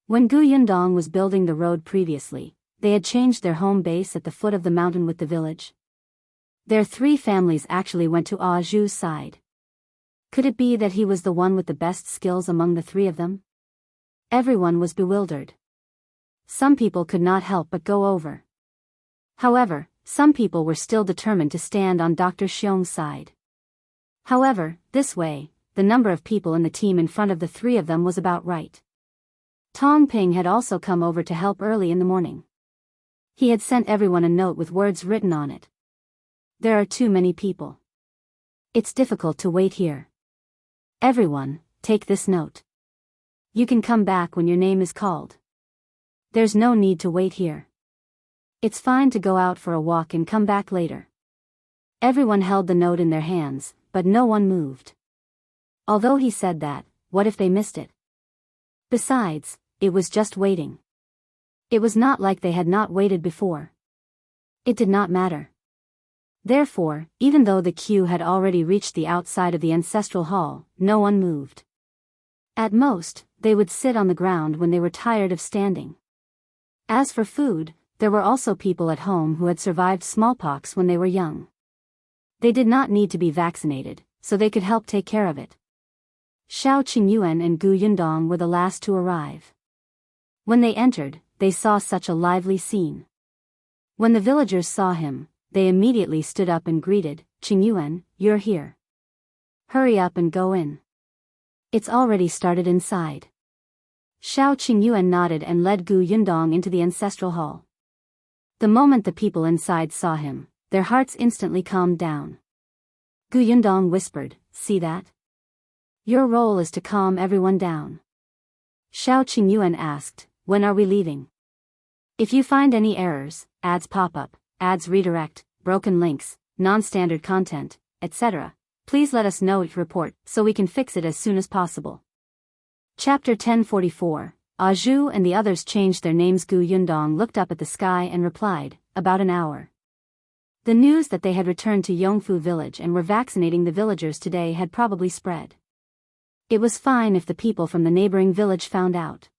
When Gu Yundong was building the road previously, they had changed their home base at the foot of the mountain with the village. Their three families actually went to Ah Zhu's side. Could it be that he was the one with the best skills among the three of them? Everyone was bewildered. Some people could not help but go over. However, some people were still determined to stand on Dr. Xiong's side. However, this way, the number of people in the team in front of the three of them was about right. Tong Ping had also come over to help early in the morning. He had sent everyone a note with words written on it. There are too many people. It's difficult to wait here. Everyone, take this note. You can come back when your name is called. There's no need to wait here. It's fine to go out for a walk and come back later. Everyone held the note in their hands, but no one moved. Although he said that, what if they missed it? Besides, it was just waiting. It was not like they had not waited before. It did not matter. Therefore, even though the queue had already reached the outside of the ancestral hall, no one moved. At most, they would sit on the ground when they were tired of standing. As for food, there were also people at home who had survived smallpox when they were young. They did not need to be vaccinated, so they could help take care of it. Shao Qingyuan and Gu Yundong were the last to arrive. When they entered, they saw such a lively scene. When the villagers saw him, they immediately stood up and greeted, "Qingyuan, you're here. Hurry up and go in. It's already started inside." Shao Qingyuan nodded and led Gu Yundong into the ancestral hall. The moment the people inside saw him, their hearts instantly calmed down. Gu Yundong whispered, "See that? Your role is to calm everyone down." Shao Qingyuan asked, "When are we leaving? If you find any errors, ads pop up, ads redirect, broken links, non-standard content, etc., please let us know each report so we can fix it as soon as possible." Chapter 1044, Ah Zhu and the others changed their names. Gu Yundong looked up at the sky and replied, "About an hour." The news that they had returned to Yongfu village and were vaccinating the villagers today had probably spread. It was fine if the people from the neighboring village found out.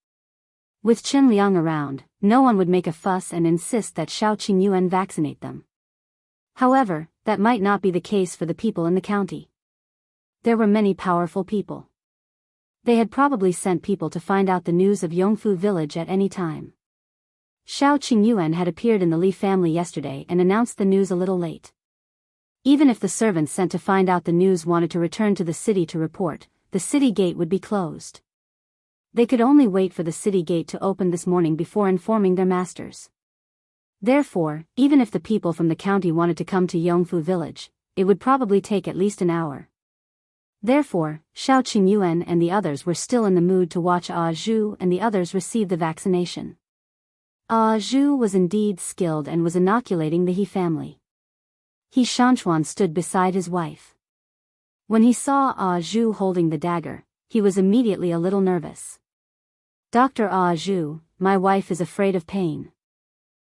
With Chen Liang around, no one would make a fuss and insist that Shao Qingyuan vaccinate them. However, that might not be the case for the people in the county. There were many powerful people. They had probably sent people to find out the news of Yongfu village at any time. Shao Qingyuan had appeared in the Li family yesterday and announced the news a little late. Even if the servants sent to find out the news wanted to return to the city to report, the city gate would be closed. They could only wait for the city gate to open this morning before informing their masters. Therefore, even if the people from the county wanted to come to Yongfu village, it would probably take at least an hour. Therefore, Shao Qingyuan and the others were still in the mood to watch Ah Zhu and the others receive the vaccination. Ah Zhu was indeed skilled and was inoculating the He family. Xianxia stood beside his wife. When he saw Ah Zhu holding the dagger, he was immediately a little nervous. "Dr. Ah Zhu, my wife is afraid of pain."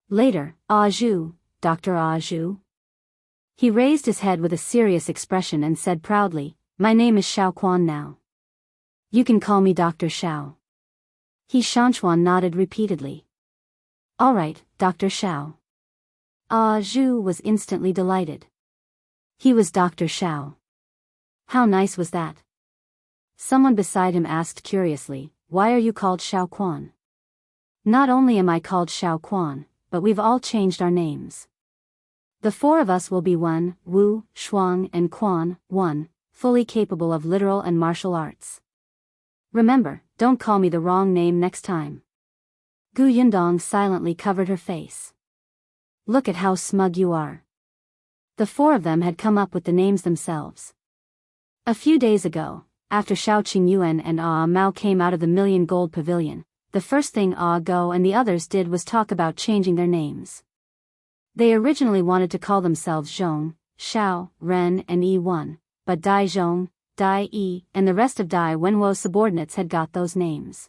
Later, "Ah Zhu, Dr. Ah Zhu." He raised his head with a serious expression and said proudly, "My name is Shao Quan now. You can call me Dr. Shao." Xianxia nodded repeatedly. "All right, Dr. Shao." Ah Zhu was instantly delighted. He was Dr. Shao. How nice was that? Someone beside him asked curiously, "Why are you called Shao Quan?" "Not only am I called Shao Quan, but we've all changed our names. The four of us will be one, Wu, Shuang and Quan, one, fully capable of literal and martial arts. Remember, don't call me the wrong name next time." Gu Yundong silently covered her face. "Look at how smug you are." The four of them had come up with the names themselves. A few days ago, after Shao Qingyuan and Ah Mao came out of the Million Gold Pavilion, the first thing Ah Go and the others did was talk about changing their names. They originally wanted to call themselves Zhong, Shao, Ren and Yi1, but Dai Zhong, Dai Yi, and the rest of Dai Wenwo's subordinates had got those names.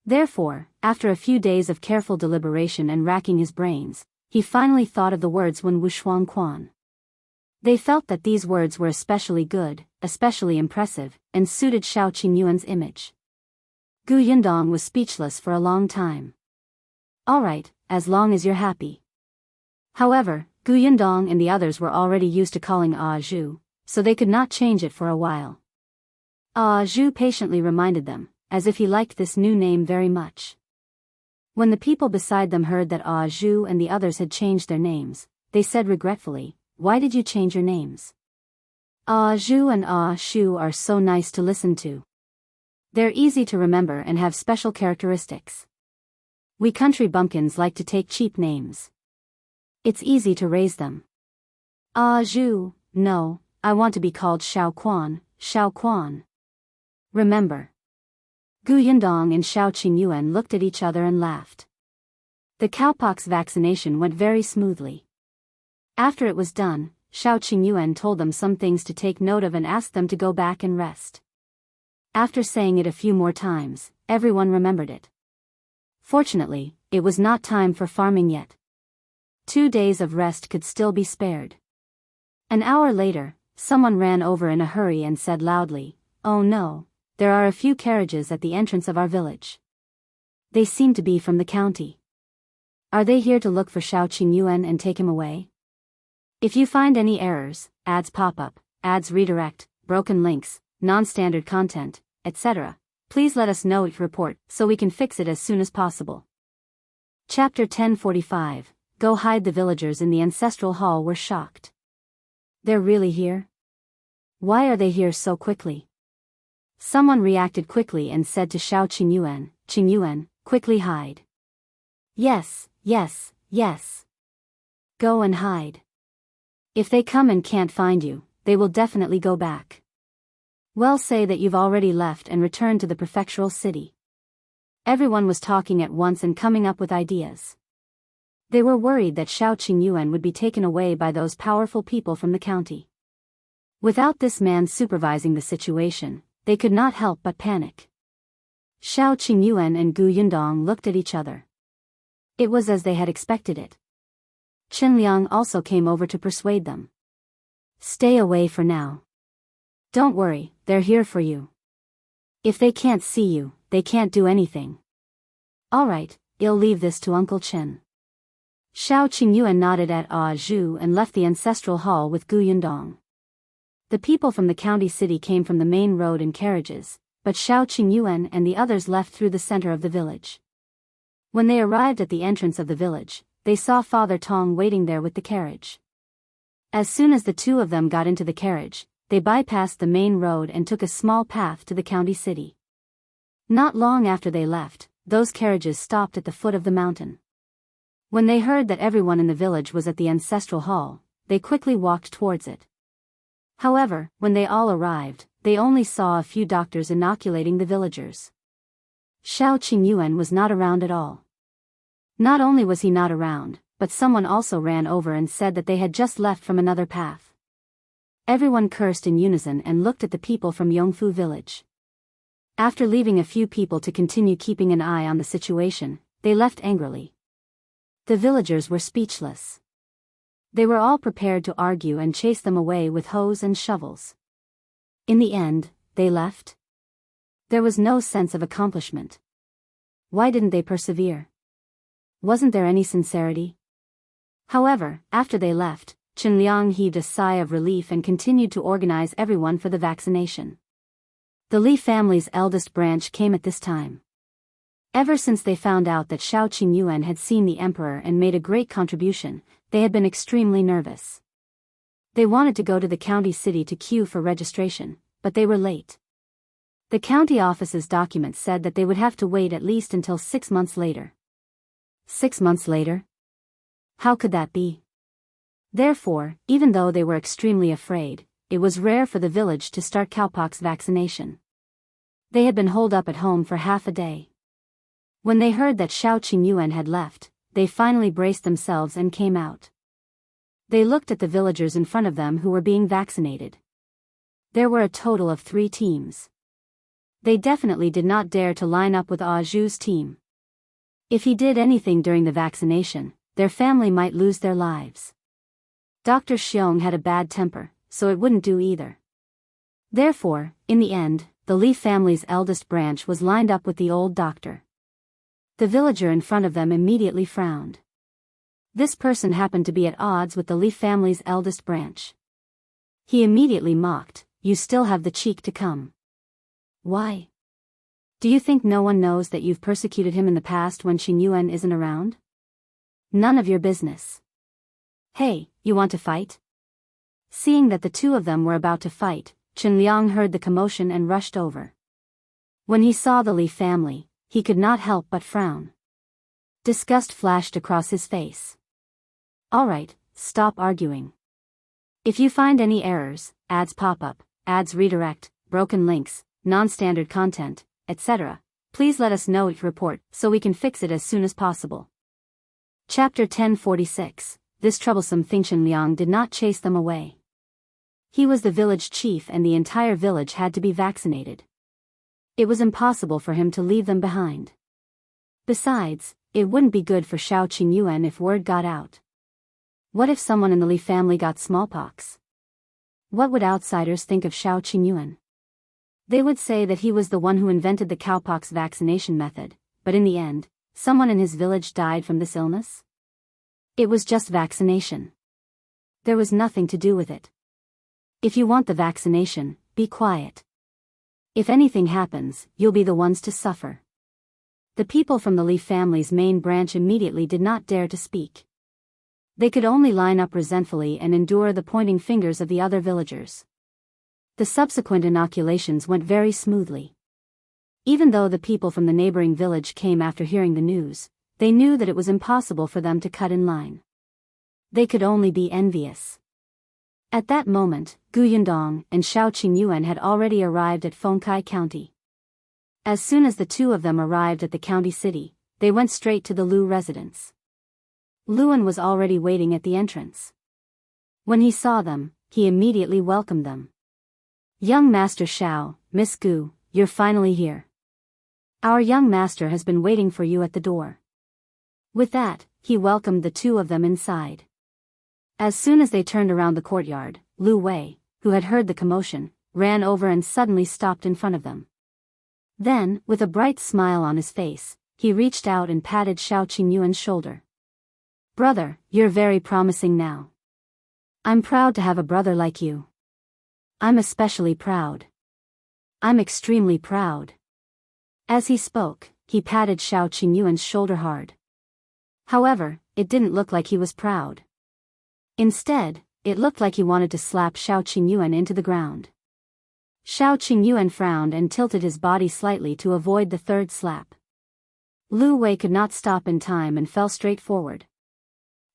Therefore, after a few days of careful deliberation and racking his brains, he finally thought of the words Wen Wushuang Quan. They felt that these words were especially good, especially impressive, and suited Shao Qingyuan's image. Gu Yundong was speechless for a long time. All right, as long as you're happy. However, Gu Yundong and the others were already used to calling Ah Zhu, so they could not change it for a while. Ah Zhu patiently reminded them, as if he liked this new name very much. When the people beside them heard that Ah Zhu and the others had changed their names, they said regretfully, "Why did you change your names? Ah Zhu and Ah Shu are so nice to listen to. They're easy to remember and have special characteristics. We country bumpkins like to take cheap names. It's easy to raise them." Ah Zhu, no, I want to be called Shao Quan, Shao Quan. Remember. Gu Yundong and Shao Qingyuan looked at each other and laughed. The cowpox vaccination went very smoothly. After it was done, Shao Qingyuan told them some things to take note of and asked them to go back and rest. After saying it a few more times, everyone remembered it. Fortunately, it was not time for farming yet. 2 days of rest could still be spared. An hour later, someone ran over in a hurry and said loudly, "Oh no, there are a few carriages at the entrance of our village. They seem to be from the county. Are they here to look for Shao Qingyuan and take him away? If you find any errors, ads pop up, ads redirect, broken links, non-standard content, etc., please let us know each report so we can fix it as soon as possible." Chapter 1045. Go hide. The villagers in the ancestral hall were shocked. They're really here? Why are they here so quickly? Someone reacted quickly and said to Shao Qingyuan, "Qingyuan, quickly hide." Yes, yes, yes. Go and hide. If they come and can't find you, they will definitely go back. Well, say that you've already left and returned to the prefectural city. Everyone was talking at once and coming up with ideas. They were worried that Shao Qingyuan would be taken away by those powerful people from the county. Without this man supervising the situation, they could not help but panic. Shao Qingyuan and Gu Yundong looked at each other. It was as they had expected it. Liang also came over to persuade them. Stay away for now. Don't worry, they're here for you. If they can't see you, they can't do anything. Alright, I'll leave this to Uncle Chen. Shao Qingyuan nodded at Ah Zhu and left the ancestral hall with Gu Yundong. The people from the county city came from the main road in carriages, but Shao Qingyuan and the others left through the center of the village. When they arrived at the entrance of the village, they saw Father Tong waiting there with the carriage. As soon as the two of them got into the carriage, they bypassed the main road and took a small path to the county city. Not long after they left, those carriages stopped at the foot of the mountain. When they heard that everyone in the village was at the ancestral hall, they quickly walked towards it. However, when they all arrived, they only saw a few doctors inoculating the villagers. Shao Qingyuan was not around at all. Not only was he not around, but someone also ran over and said that they had just left from another path. Everyone cursed in unison and looked at the people from Yongfu village. After leaving a few people to continue keeping an eye on the situation, they left angrily. The villagers were speechless. They were all prepared to argue and chase them away with hoes and shovels. In the end, they left. There was no sense of accomplishment. Why didn't they persevere? Wasn't there any sincerity? However, after they left, Liang heaved a sigh of relief and continued to organize everyone for the vaccination. The Li family's eldest branch came at this time. Ever since they found out that Shao Qingyuan had seen the emperor and made a great contribution, they had been extremely nervous. They wanted to go to the county city to queue for registration, but they were late. The county office's documents said that they would have to wait at least until 6 months later. 6 months later? How could that be? Therefore, even though they were extremely afraid, it was rare for the village to start cowpox vaccination. They had been holed up at home for half a day. When they heard that Shao Qingyuan had left, they finally braced themselves and came out. They looked at the villagers in front of them who were being vaccinated. There were a total of 3 teams. They definitely did not dare to line up with Ah Zhu's team. If he did anything during the vaccination, their family might lose their lives. Dr. Xiong had a bad temper, so it wouldn't do either. Therefore, in the end, the Li family's eldest branch was lined up with the old doctor. The villager in front of them immediately frowned. This person happened to be at odds with the Li family's eldest branch. He immediately mocked, "You still have the cheek to come. Why? Do you think no one knows that you've persecuted him in the past when Qingyuan isn't around? None of your business. Hey, you want to fight?" Seeing that the two of them were about to fight, Liang heard the commotion and rushed over. When he saw the Li family, he could not help but frown. Disgust flashed across his face. "Alright, stop arguing. If you find any errors, ads pop up, ads redirect, broken links, non-standard content, etc., please let us know your report so we can fix it as soon as possible." Chapter 1046. This troublesome thing. Liang did not chase them away. He was the village chief and the entire village had to be vaccinated. It was impossible for him to leave them behind. Besides, it wouldn't be good for Shao Qingyuan if word got out. What if someone in the Li family got smallpox? What would outsiders think of Shao Qingyuan? They would say that he was the one who invented the cowpox vaccination method, but in the end, someone in his village died from this illness? It was just vaccination. There was nothing to do with it. If you want the vaccination, be quiet. If anything happens, you'll be the ones to suffer. The people from the Li family's main branch immediately did not dare to speak. They could only line up resentfully and endure the pointing fingers of the other villagers. The subsequent inoculations went very smoothly. Even though the people from the neighboring village came after hearing the news, they knew that it was impossible for them to cut in line. They could only be envious. At that moment, Yundong and Shao Qingyuan had already arrived at Fengkai County. As soon as the two of them arrived at the county city, they went straight to the Liu residence. Luan was already waiting at the entrance. When he saw them, he immediately welcomed them. "Young Master Shao, Miss Gu, you're finally here. Our young master has been waiting for you at the door." With that, he welcomed the two of them inside. As soon as they turned around the courtyard, Liu Wei, who had heard the commotion, ran over and suddenly stopped in front of them. Then, with a bright smile on his face, he reached out and patted Shao Qingyuan's shoulder. "Brother, you're very promising now. I'm proud to have a brother like you. I'm especially proud. I'm extremely proud." As he spoke, he patted Shao Qingyuan's shoulder hard. However, it didn't look like he was proud. Instead, it looked like he wanted to slap Shao Qingyuan into the ground. Shao Qingyuan frowned and tilted his body slightly to avoid the third slap. Liu Wei could not stop in time and fell straight forward.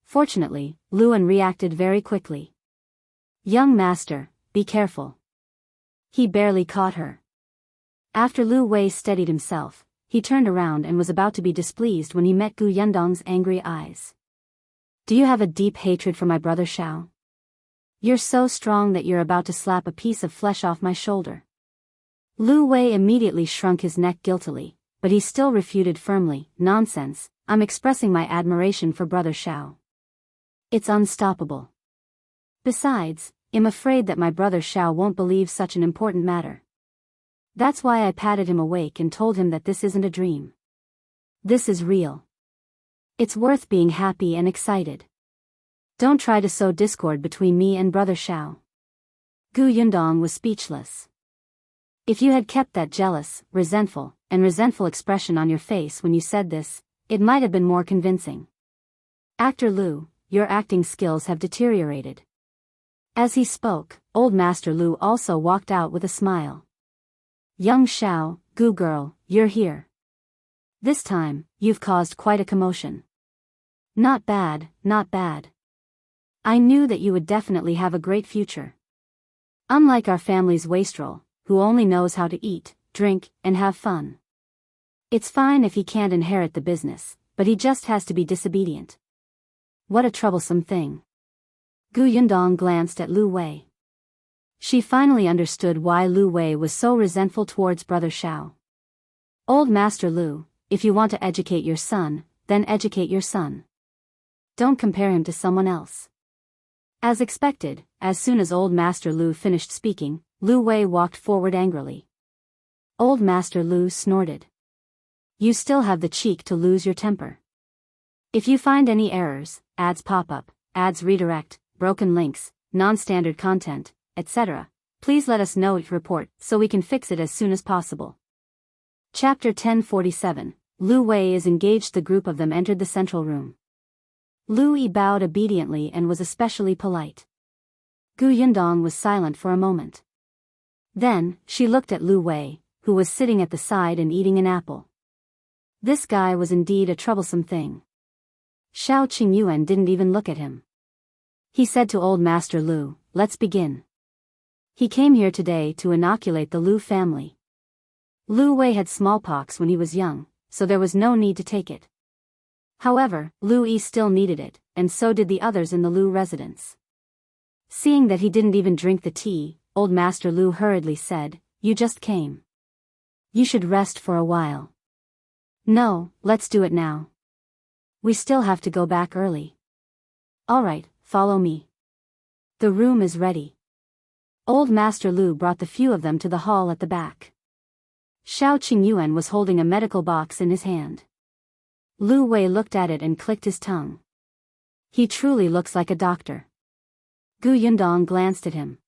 Fortunately, Luan reacted very quickly. "Young master, be careful." He barely caught her. After Liu Wei steadied himself, he turned around and was about to be displeased when he met Yundong's angry eyes. "Do you have a deep hatred for my brother Shao? You're so strong that you're about to slap a piece of flesh off my shoulder." Liu Wei immediately shrunk his neck guiltily, but he still refuted firmly, "Nonsense, I'm expressing my admiration for brother Shao. It's unstoppable. Besides, I'm afraid that my brother Shao won't believe such an important matter. That's why I patted him awake and told him that this isn't a dream. This is real. It's worth being happy and excited. Don't try to sow discord between me and brother Shao." Yundong was speechless. If you had kept that jealous, resentful expression on your face when you said this, it might have been more convincing. "Actor Liu, your acting skills have deteriorated." As he spoke, Old Master Liu also walked out with a smile. "Young Shao, Gu girl, you're here. This time, you've caused quite a commotion. Not bad, not bad. I knew that you would definitely have a great future. Unlike our family's wastrel, who only knows how to eat, drink, and have fun. It's fine if he can't inherit the business, but he just has to be disobedient. What a troublesome thing." Yundong glanced at Liu Wei. She finally understood why Liu Wei was so resentful towards brother Shao. Old Master Liu, if you want to educate your son, then educate your son. Don't compare him to someone else. As expected, as soon as Old Master Liu finished speaking, Liu Wei walked forward angrily. Old Master Liu snorted. You still have the cheek to lose your temper. If you find any errors, ads pop up, ads redirect, broken links, non-standard content, etc., please let us know report so we can fix it as soon as possible. Chapter 1047, Liu Wei Is Engaged. The group of them entered the central room. Liu Yi bowed obediently and was especially polite. Yundong was silent for a moment. Then, she looked at Liu Wei, who was sitting at the side and eating an apple. This guy was indeed a troublesome thing. Qingyuan didn't even look at him. He said to Old Master Liu, let's begin. He came here today to inoculate the Liu family. Liu Wei had smallpox when he was young, so there was no need to take it. However, Liu Yi still needed it, and so did the others in the Liu residence. Seeing that he didn't even drink the tea, Old Master Liu hurriedly said, you just came. You should rest for a while. No, let's do it now. We still have to go back early. Alright, follow me. The room is ready. Old Master Liu brought the few of them to the hall at the back. Qingyuan was holding a medical box in his hand. Liu Wei looked at it and clicked his tongue. He truly looks like a doctor. Yundong glanced at him.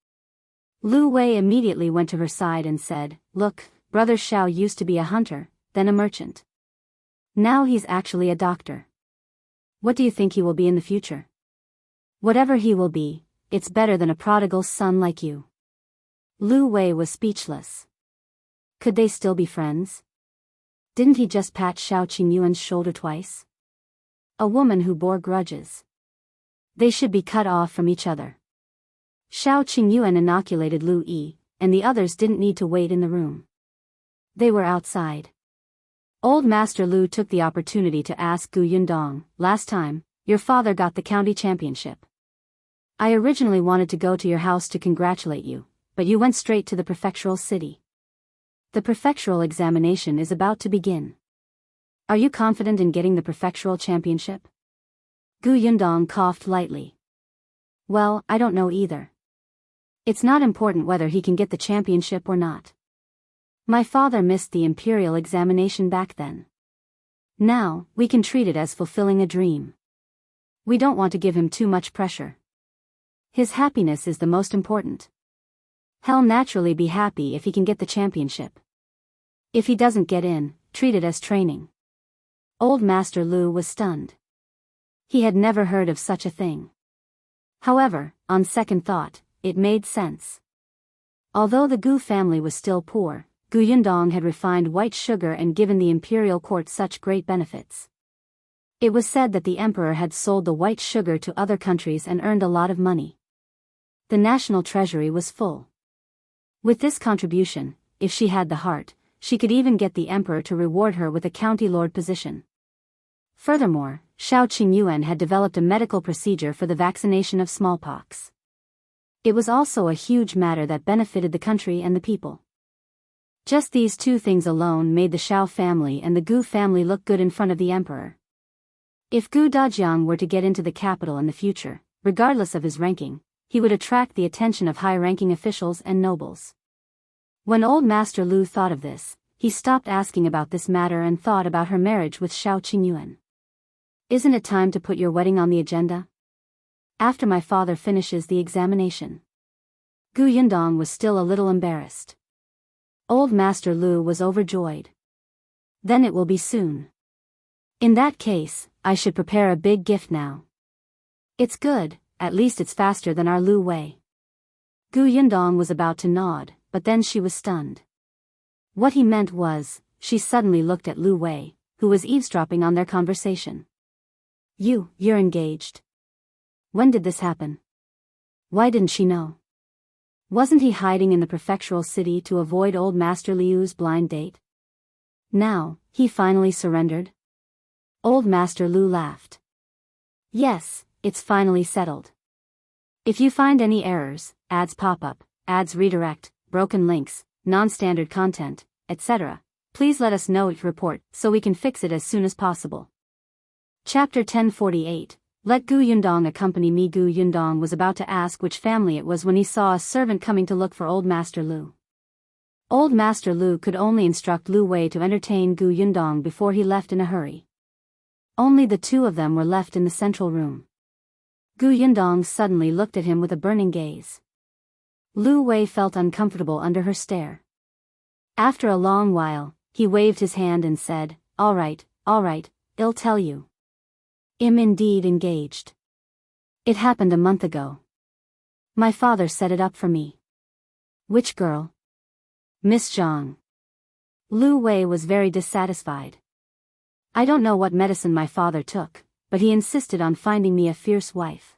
Liu Wei immediately went to her side and said, look, brother Shao used to be a hunter, then a merchant. Now he's actually a doctor. What do you think he will be in the future? Whatever he will be, it's better than a prodigal son like you. Liu Wei was speechless. Could they still be friends? Didn't he just pat Qingyuan's shoulder twice? A woman who bore grudges. They should be cut off from each other. Qingyuan inoculated Liu Yi, and the others didn't need to wait in the room. They were outside. Old Master Liu took the opportunity to ask Yundong, last time, your father got the county championship. I originally wanted to go to your house to congratulate you, but you went straight to the prefectural city. The prefectural examination is about to begin. Are you confident in getting the prefectural championship? Yundong coughed lightly. Well, I don't know either. It's not important whether he can get the championship or not. My father missed the imperial examination back then. Now, we can treat it as fulfilling a dream. We don't want to give him too much pressure. His happiness is the most important. He'll naturally be happy if he can get the championship. If he doesn't get in, treat it as training. Old Master Liu was stunned. He had never heard of such a thing. However, on second thought, it made sense. Although the Gu family was still poor, Yundong had refined white sugar and given the imperial court such great benefits. It was said that the emperor had sold the white sugar to other countries and earned a lot of money. The national treasury was full. With this contribution, if she had the heart, she could even get the emperor to reward her with a county lord position. Furthermore, Qingyuan had developed a medical procedure for the vaccination of smallpox. It was also a huge matter that benefited the country and the people. Just these two things alone made the Shao family and the Gu family look good in front of the emperor. If Gu Dajiang were to get into the capital in the future, regardless of his ranking, he would attract the attention of high-ranking officials and nobles. When Old Master Liu thought of this, he stopped asking about this matter and thought about her marriage with Qingyuan. Isn't it time to put your wedding on the agenda? After my father finishes the examination. Yundong was still a little embarrassed. Old Master Liu was overjoyed. Then it will be soon. In that case, I should prepare a big gift now. It's good, at least it's faster than our Liu Wei. Yundong was about to nod, but then she was stunned. What he meant was, she suddenly looked at Liu Wei, who was eavesdropping on their conversation. You're engaged. When did this happen? Why didn't she know? Wasn't he hiding in the prefectural city to avoid Old Master Liu's blind date? Now, he finally surrendered? Old Master Liu laughed. Yes, it's finally settled. If you find any errors, ads pop up, ads redirect, broken links, non-standard content, etc. Please let us know each report so we can fix it as soon as possible. Chapter 1048. Let Gu Yundong accompany me. Gu Yundong was about to ask which family it was when he saw a servant coming to look for Old Master Liu. Old Master Liu could only instruct Liu Wei to entertain Gu Yundong before he left in a hurry. Only the two of them were left in the central room. Gu Yundong suddenly looked at him with a burning gaze. Liu Wei felt uncomfortable under her stare. After a long while, he waved his hand and said, all right, I'll tell you. I'm indeed engaged. It happened a month ago. My father set it up for me. Which girl? Miss Zhang. Liu Wei was very dissatisfied. I don't know what medicine my father took, but he insisted on finding me a fierce wife.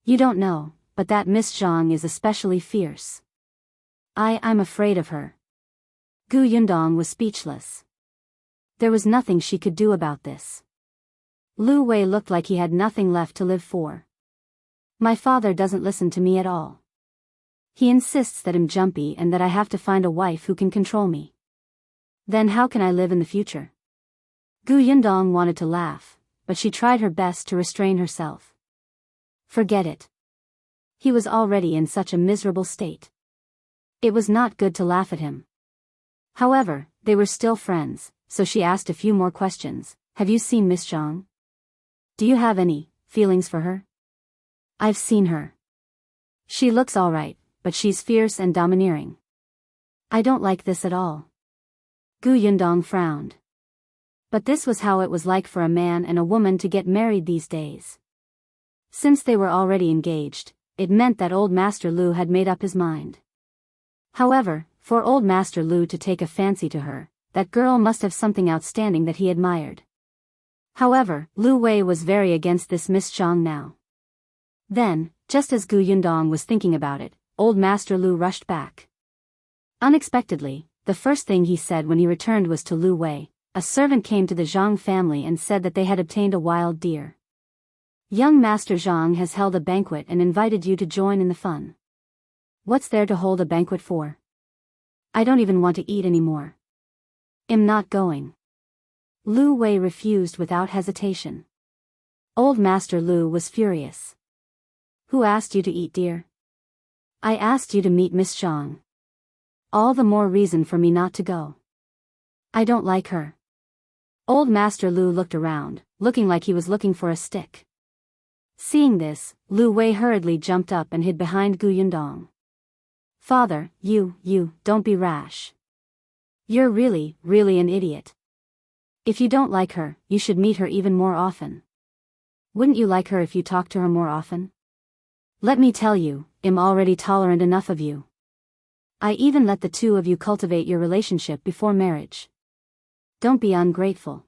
You don't know, but that Miss Zhang is especially fierce. I'm afraid of her. Gu Yundong was speechless. There was nothing she could do about this. Liu Wei looked like he had nothing left to live for. My father doesn't listen to me at all. He insists that I'm jumpy and that I have to find a wife who can control me. Then how can I live in the future? Gu Yundong wanted to laugh, but she tried her best to restrain herself. Forget it. He was already in such a miserable state. It was not good to laugh at him. However, they were still friends, so she asked a few more questions. Have you seen Miss Zhang? Do you have any feelings for her? I've seen her. She looks all right, but she's fierce and domineering. I don't like this at all. Gu Yundong frowned. But this was how it was like for a man and a woman to get married these days. Since they were already engaged, it meant that Old Master Liu had made up his mind. However, for Old Master Liu to take a fancy to her, that girl must have something outstanding that he admired. However, Liu Wei was very against this Miss Zhang now. Then, just as Gu Yundong was thinking about it, Old Master Liu rushed back. Unexpectedly, the first thing he said when he returned was to Liu Wei. A servant came to the Zhang family and said that they had obtained a wild deer. Young Master Zhang has held a banquet and invited you to join in the fun. What's there to hold a banquet for? I don't even want to eat anymore. I'm not going. Liu Wei refused without hesitation. Old Master Liu was furious. Who asked you to eat deer? I asked you to meet Miss Zhang. All the more reason for me not to go. I don't like her. Old Master Liu looked around, looking like he was looking for a stick. Seeing this, Liu Wei hurriedly jumped up and hid behind Gu Yundong. Father, you, don't be rash. You're really an idiot. If you don't like her, you should meet her even more often. Wouldn't you like her if you talked to her more often? Let me tell you, I'm already tolerant enough of you. I even let the two of you cultivate your relationship before marriage. Don't be ungrateful.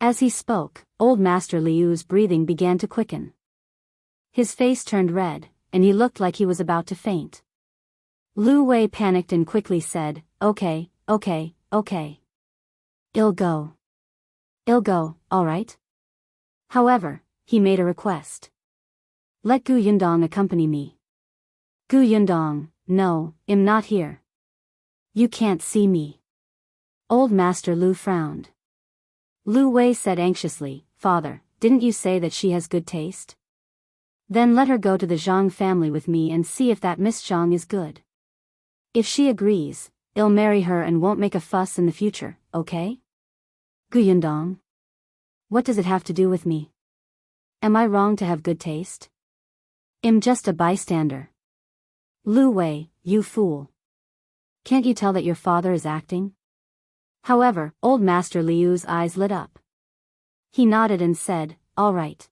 As he spoke, Old Master Liu's breathing began to quicken. His face turned red, and he looked like he was about to faint. Liu Wei panicked and quickly said, Okay. I'll go, all right? However, he made a request. Let Gu Yundong accompany me. Gu Yundong, no, I'm not here. You can't see me. Old Master Liu frowned. Liu Wei said anxiously, Father, didn't you say that she has good taste? Then let her go to the Zhang family with me and see if that Miss Zhang is good. If she agrees, I'll marry her and won't make a fuss in the future, okay? Gu Yundong? What does it have to do with me? Am I wrong to have good taste? I'm just a bystander. Liu Wei, you fool. Can't you tell that your father is acting? However, Old Master Liu's eyes lit up. He nodded and said, All right.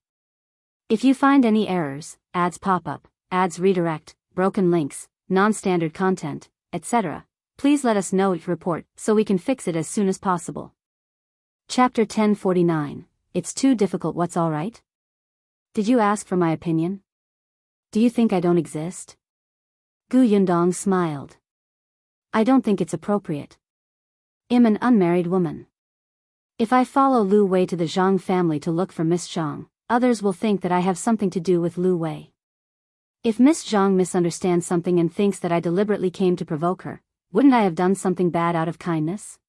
If you find any errors, ads pop up, ads redirect, broken links, non-standard content, etc., please let us know each report so we can fix it as soon as possible. Chapter 1049. It's too difficult. What's all right? Did you ask for my opinion? Do you think I don't exist? Gu Yundong smiled. I don't think it's appropriate. I'm an unmarried woman. If I follow Liu Wei to the Zhang family to look for Miss Zhang, others will think that I have something to do with Liu Wei. If Miss Zhang misunderstands something and thinks that I deliberately came to provoke her, wouldn't I have done something bad out of kindness?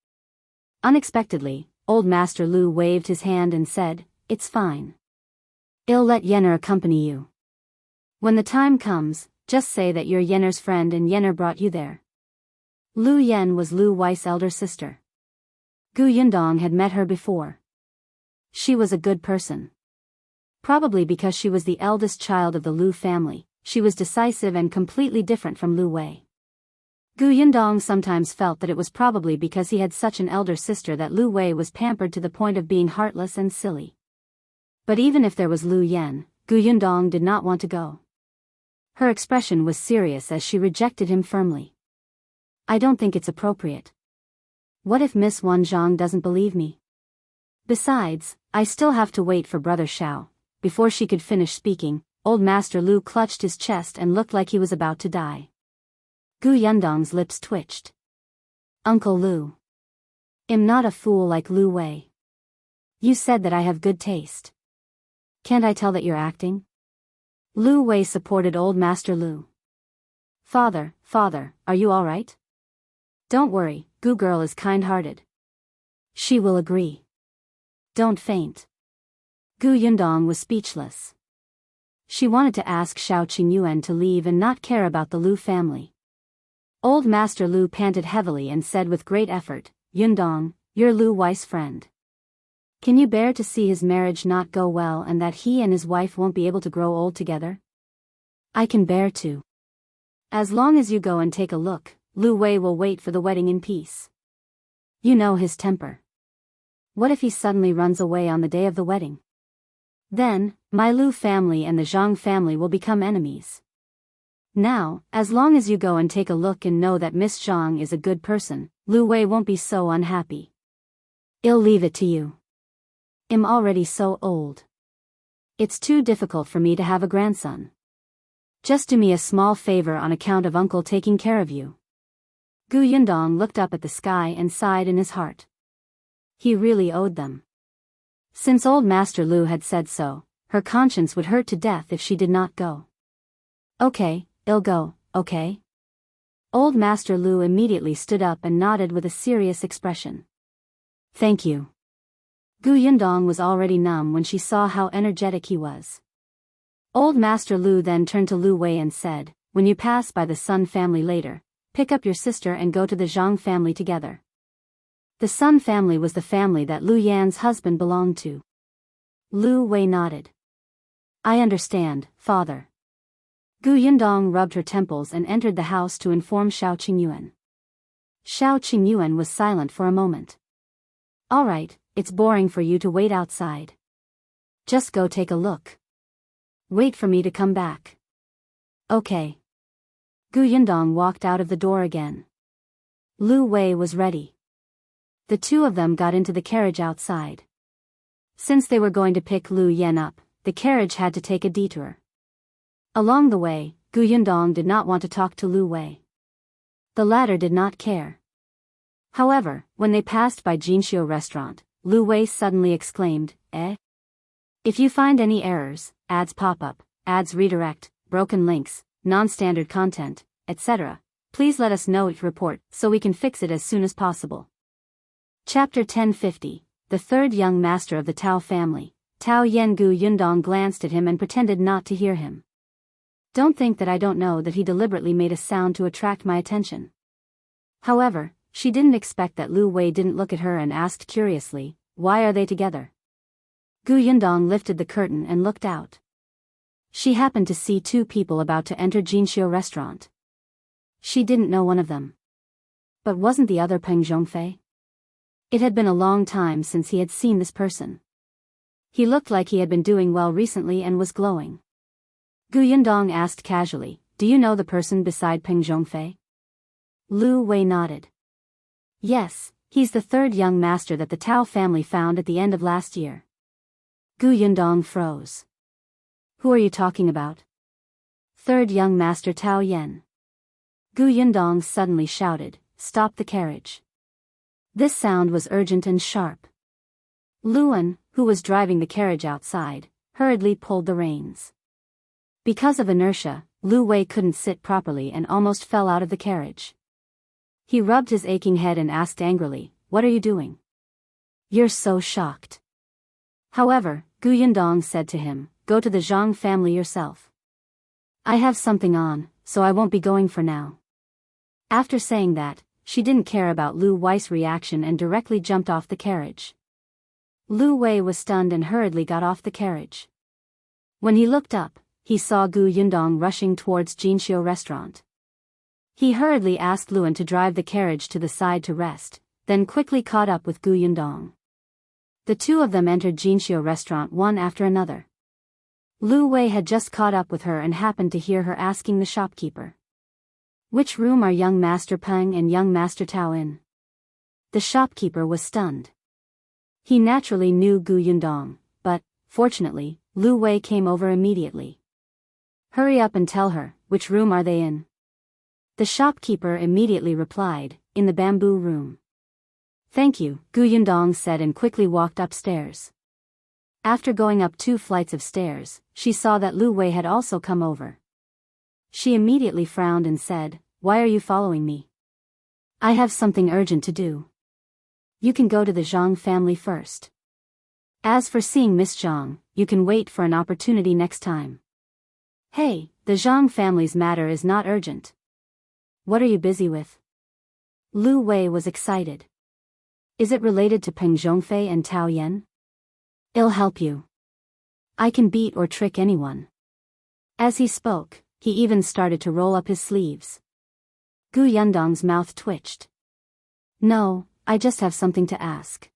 Unexpectedly, Old Master Lu waved his hand and said, "It's fine. I'll let Yenner accompany you. When the time comes, just say that you're Yenner's friend and Yenner brought you there." Lu Yen was Liu Wei's elder sister. Gu Yundong had met her before. She was a good person. Probably because she was the eldest child of the Liu family, she was decisive and completely different from Liu Wei. Gu Yundong sometimes felt that it was probably because he had such an elder sister that Liu Wei was pampered to the point of being heartless and silly. But even if there was Liu Yen, Gu Yundong did not want to go. Her expression was serious as she rejected him firmly. "I don't think it's appropriate. What if Miss Wanzhang doesn't believe me? Besides, I still have to wait for Brother Shao." Before she could finish speaking, Old Master Lu clutched his chest and looked like he was about to die. Gu Yundong's lips twitched. "Uncle Lu. I'm not a fool like Liu Wei. You said that I have good taste. Can't I tell that you're acting?" Liu Wei supported Old Master Lu. Father, are you all right? Don't worry, Gu girl is kind-hearted. She will agree. Don't faint." Gu Yundong was speechless. She wanted to ask Shao Qingyuan to leave and not care about the Liu family. Old Master Lu panted heavily and said with great effort, "Yundong, you're Liu Wei's friend. Can you bear to see his marriage not go well and that he and his wife won't be able to grow old together?" "I can bear to. As long as you go and take a look, Liu Wei will wait for the wedding in peace. You know his temper. What if he suddenly runs away on the day of the wedding? Then, my Liu family and the Zhang family will become enemies. Now, as long as you go and take a look and know that Miss Zhang is a good person, Liu Wei won't be so unhappy. I'll leave it to you. I'm already so old. It's too difficult for me to have a grandson. Just do me a small favor on account of Uncle taking care of you." Gu Yundong looked up at the sky and sighed in his heart. He really owed them. Since Old Master Lu had said so, her conscience would hurt to death if she did not go. "Okay, I'll go, okay?" Old Master Lu immediately stood up and nodded with a serious expression. "Thank you." Gu Yundong was already numb when she saw how energetic he was. Old Master Lu then turned to Liu Wei and said, "When you pass by the Sun family later, pick up your sister and go to the Zhang family together." The Sun family was the family that Liu Yan's husband belonged to. Liu Wei nodded. "I understand, father." Gu Yundong rubbed her temples and entered the house to inform Shao Qingyuan. Shao Qingyuan was silent for a moment. "All right, it's boring for you to wait outside. Just go take a look. Wait for me to come back." "Okay." Gu Yundong walked out of the door again. Liu Wei was ready. The two of them got into the carriage outside. Since they were going to pick Liu Yan up, the carriage had to take a detour. Along the way, Gu Yundong did not want to talk to Liu Wei. The latter did not care. However, when they passed by Jianghu restaurant, Liu Wei suddenly exclaimed, "Eh? If you find any errors, ads pop up, ads redirect, broken links, non-standard content, etc., please let us know it report so we can fix it as soon as possible." Chapter 1050, The Third Young Master of the Tao Family. Tao Yen. Gu Yundong glanced at him and pretended not to hear him. "Don't think that I don't know that he deliberately made a sound to attract my attention." However, she didn't expect that Liu Wei didn't look at her and asked curiously, "Why are they together?" Gu Yundong lifted the curtain and looked out. She happened to see two people about to enter Jianghu restaurant. She didn't know one of them. But wasn't the other Peng Zhongfei? It had been a long time since he had seen this person. He looked like he had been doing well recently and was glowing. Gu Yundong asked casually, "Do you know the person beside Peng Zhongfei?" Liu Wei nodded. "Yes, he's the third young master that the Tao family found at the end of last year." Gu Yundong froze. "Who are you talking about?" "Third young master Tao Yen." Gu Yundong suddenly shouted, "Stop the carriage." This sound was urgent and sharp. Luan, who was driving the carriage outside, hurriedly pulled the reins. Because of inertia, Liu Wei couldn't sit properly and almost fell out of the carriage. He rubbed his aching head and asked angrily, "What are you doing? You're so shocked." However, Yundong said to him, "Go to the Zhang family yourself. I have something on, so I won't be going for now." After saying that, she didn't care about Liu Wei's reaction and directly jumped off the carriage. Liu Wei was stunned and hurriedly got off the carriage. When he looked up, he saw Yundong rushing towards Jianghu restaurant. He hurriedly asked Luan to drive the carriage to the side to rest, then quickly caught up with Yundong. The two of them entered Jianghu restaurant one after another. Liu Wei had just caught up with her and happened to hear her asking the shopkeeper, "Which room are young Master Peng and young Master Tao in?" The shopkeeper was stunned. He naturally knew Yundong, but, fortunately, Liu Wei came over immediately. "Hurry up and tell her, which room are they in?" The shopkeeper immediately replied, "In the bamboo room." "Thank you," Yundong said and quickly walked upstairs. After going up 2 flights of stairs, she saw that Liu Wei had also come over. She immediately frowned and said, "Why are you following me? I have something urgent to do. You can go to the Zhang family first. As for seeing Miss Zhang, you can wait for an opportunity next time." "Hey, the Zhang family's matter is not urgent. What are you busy with?" Liu Wei was excited. "Is it related to Peng Zhongfei and Tao Yan? I'll help you. I can beat or trick anyone." As he spoke, he even started to roll up his sleeves. Yundong's mouth twitched. "No, I just have something to ask.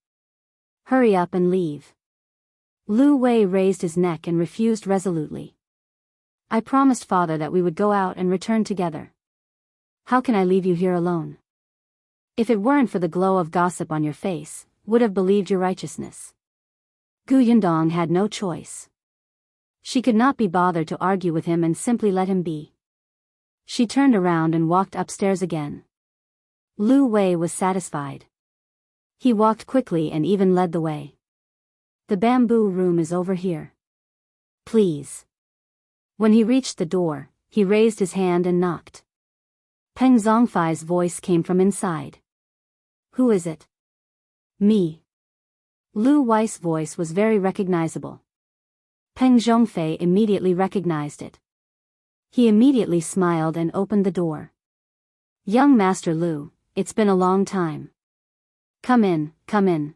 Hurry up and leave." Liu Wei raised his neck and refused resolutely. "I promised father that we would go out and return together. How can I leave you here alone? If it weren't for the glow of gossip on your face, would have believed your righteousness." Yundong had no choice. She could not be bothered to argue with him and simply let him be. She turned around and walked upstairs again. Liu Wei was satisfied. He walked quickly and even led the way. "The bamboo room is over here. Please." When he reached the door, he raised his hand and knocked. Peng Zhongfei's voice came from inside. "Who is it?" "Me." Liu Wei's voice was very recognizable. Peng Zhongfei immediately recognized it. He immediately smiled and opened the door. "Young Master Liu, it's been a long time. Come in, come in."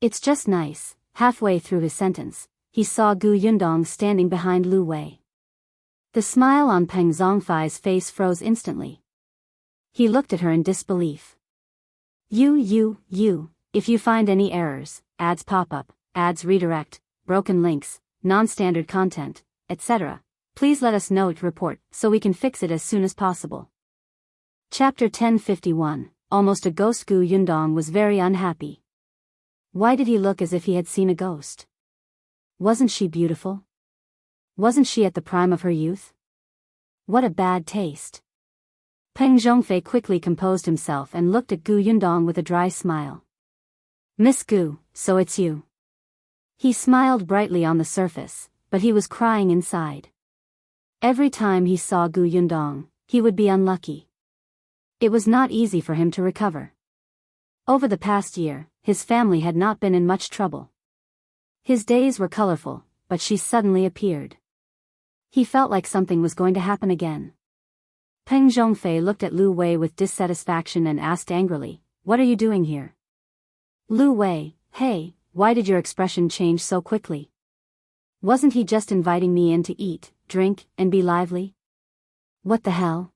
"It's just nice." Halfway through his sentence, he saw Yundong standing behind Liu Wei. The smile on Peng Zhongfei's face froze instantly. He looked at her in disbelief. You, if you find any errors, ads pop up, ads redirect, broken links, non-standard content, etc., please let us know to report so we can fix it as soon as possible." Chapter 1051, Almost a Ghost. Yundong was very unhappy. Why did he look as if he had seen a ghost? Wasn't she beautiful? Wasn't she at the prime of her youth? What a bad taste. Peng Zhongfei quickly composed himself and looked at Yundong with a dry smile. "Miss Gu, so it's you." He smiled brightly on the surface, but he was crying inside. Every time he saw Yundong, he would be unlucky. It was not easy for him to recover. Over the past year, his family had not been in much trouble. His days were colorful, but she suddenly appeared. He felt like something was going to happen again. Peng Zhongfei looked at Liu Wei with dissatisfaction and asked angrily, "What are you doing here?" "Liu Wei, hey, why did your expression change so quickly? Wasn't he just inviting me in to eat, drink, and be lively? What the hell?"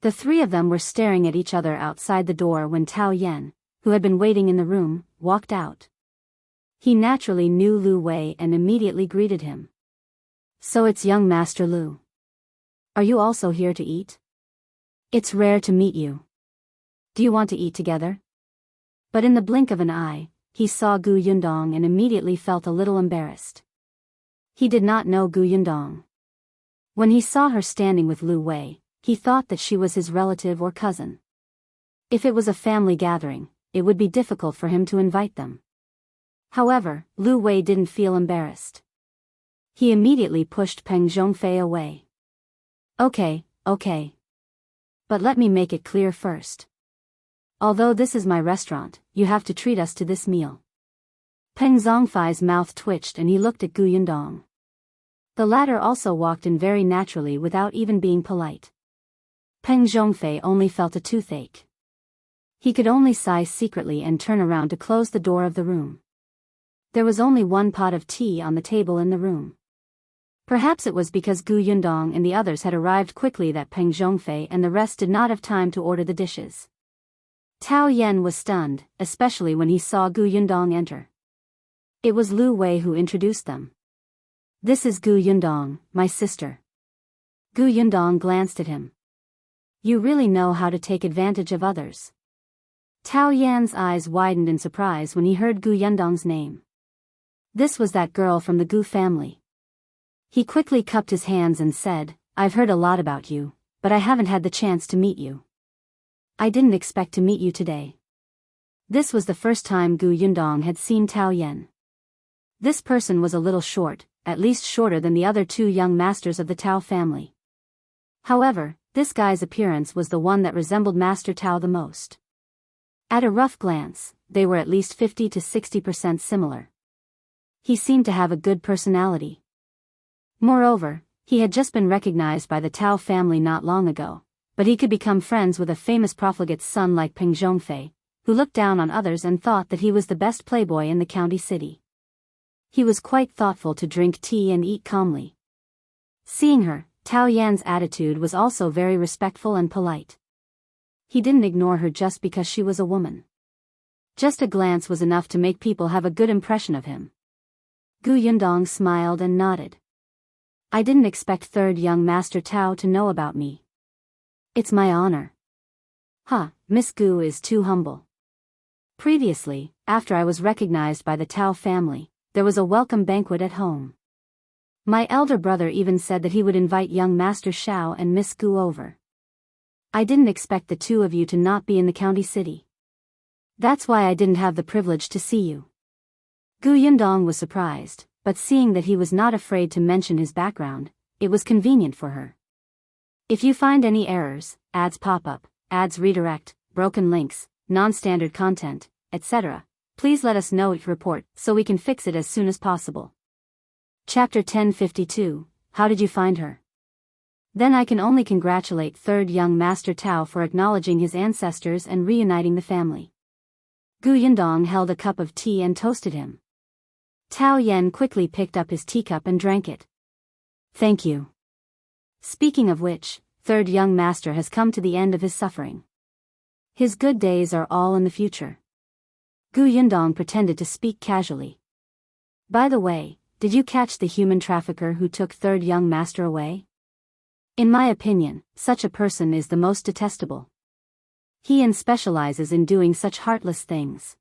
The three of them were staring at each other outside the door when Tao Yan, who had been waiting in the room, walked out. He naturally knew Liu Wei and immediately greeted him. "So it's young Master Liu. Are you also here to eat? It's rare to meet you. Do you want to eat together?" But in the blink of an eye, he saw Yundong and immediately felt a little embarrassed. He did not know Yundong. When he saw her standing with Liu Wei, he thought that she was his relative or cousin. If it was a family gathering, it would be difficult for him to invite them. However, Liu Wei didn't feel embarrassed. He immediately pushed Peng Zhongfei away. Okay, okay. But let me make it clear first. Although this is my restaurant, you have to treat us to this meal. Peng Zhongfei's mouth twitched and he looked at Gu Yundong. The latter also walked in very naturally without even being polite. Peng Zhongfei only felt a toothache. He could only sigh secretly and turn around to close the door of the room. There was only one pot of tea on the table in the room. Perhaps it was because Gu Yundong and the others had arrived quickly that Peng Zhongfei and the rest did not have time to order the dishes. Tao Yan was stunned, especially when he saw Gu Yundong enter. It was Liu Wei who introduced them. This is Gu Yundong, my sister. Gu Yundong glanced at him. You really know how to take advantage of others. Tao Yan's eyes widened in surprise when he heard Gu Yundong's name. This was that girl from the Gu family. He quickly cupped his hands and said, I've heard a lot about you, but I haven't had the chance to meet you. I didn't expect to meet you today. This was the first time Gu Yundong had seen Tao Yan. This person was a little short, at least shorter than the other two young masters of the Tao family. However, this guy's appearance was the one that resembled Master Tao the most. At a rough glance, they were at least 50 to 60% similar. He seemed to have a good personality. Moreover, he had just been recognized by the Tao family not long ago, but he could become friends with a famous profligate's son like Peng Zhongfei, who looked down on others and thought that he was the best playboy in the county city. He was quite thoughtful to drink tea and eat calmly. Seeing her, Tao Yan's attitude was also very respectful and polite. He didn't ignore her just because she was a woman. Just a glance was enough to make people have a good impression of him. Gu Yundong smiled and nodded. I didn't expect third young Master Tao to know about me. It's my honor. Miss Gu is too humble. Previously, after I was recognized by the Tao family, there was a welcome banquet at home. My elder brother even said that he would invite young Master Shao and Miss Gu over. I didn't expect the two of you to not be in the county city. That's why I didn't have the privilege to see you. Gu Yundong was surprised, but seeing that he was not afraid to mention his background, it was convenient for her. If you find any errors, ads pop up, ads redirect, broken links, non-standard content, etc., please let us know your report so we can fix it as soon as possible. Chapter 1052, How did you find her? Then I can only congratulate third young Master Tao for acknowledging his ancestors and reuniting the family. Gu Yundong held a cup of tea and toasted him. Tao Yan quickly picked up his teacup and drank it. Thank you. Speaking of which, third young master has come to the end of his suffering. His good days are all in the future. Gu Yundong pretended to speak casually. By the way, did you catch the human trafficker who took third young master away? In my opinion, such a person is the most detestable. He specializes in doing such heartless things.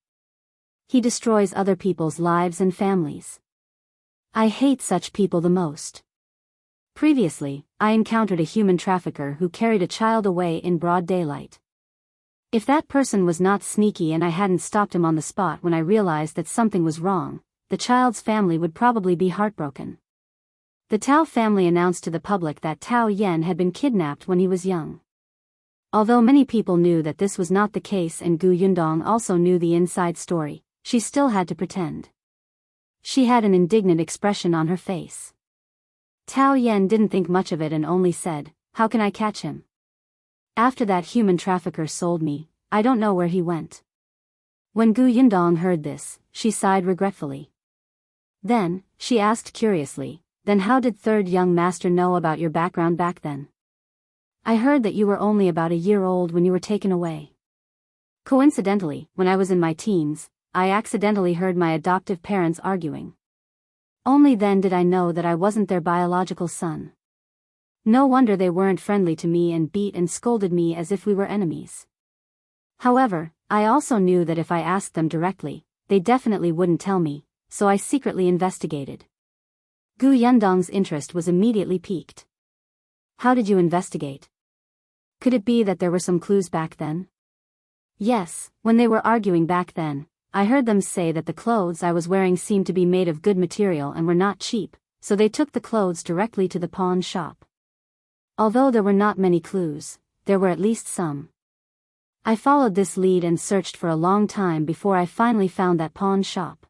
He destroys other people's lives and families. I hate such people the most. Previously, I encountered a human trafficker who carried a child away in broad daylight. If that person was not sneaky and I hadn't stopped him on the spot when I realized that something was wrong, the child's family would probably be heartbroken. The Tao family announced to the public that Tao Yan had been kidnapped when he was young. Although many people knew that this was not the case and Gu Yundong also knew the inside story, she still had to pretend. She had an indignant expression on her face. Tao Yan didn't think much of it and only said, "How can I catch him? After that human trafficker sold me, I don't know where he went." When Gu Yundong heard this, she sighed regretfully. Then, she asked curiously, "Then how did third young master know about your background back then? I heard that you were only about a year old when you were taken away." Coincidentally, when I was in my teens, I accidentally heard my adoptive parents arguing. Only then did I know that I wasn't their biological son. No wonder they weren't friendly to me and beat and scolded me as if we were enemies. However, I also knew that if I asked them directly, they definitely wouldn't tell me, so I secretly investigated. Gu Yundong's interest was immediately piqued. How did you investigate? Could it be that there were some clues back then? Yes, when they were arguing back then, I heard them say that the clothes I was wearing seemed to be made of good material and were not cheap, so they took the clothes directly to the pawn shop. Although there were not many clues, there were at least some. I followed this lead and searched for a long time before I finally found that pawn shop.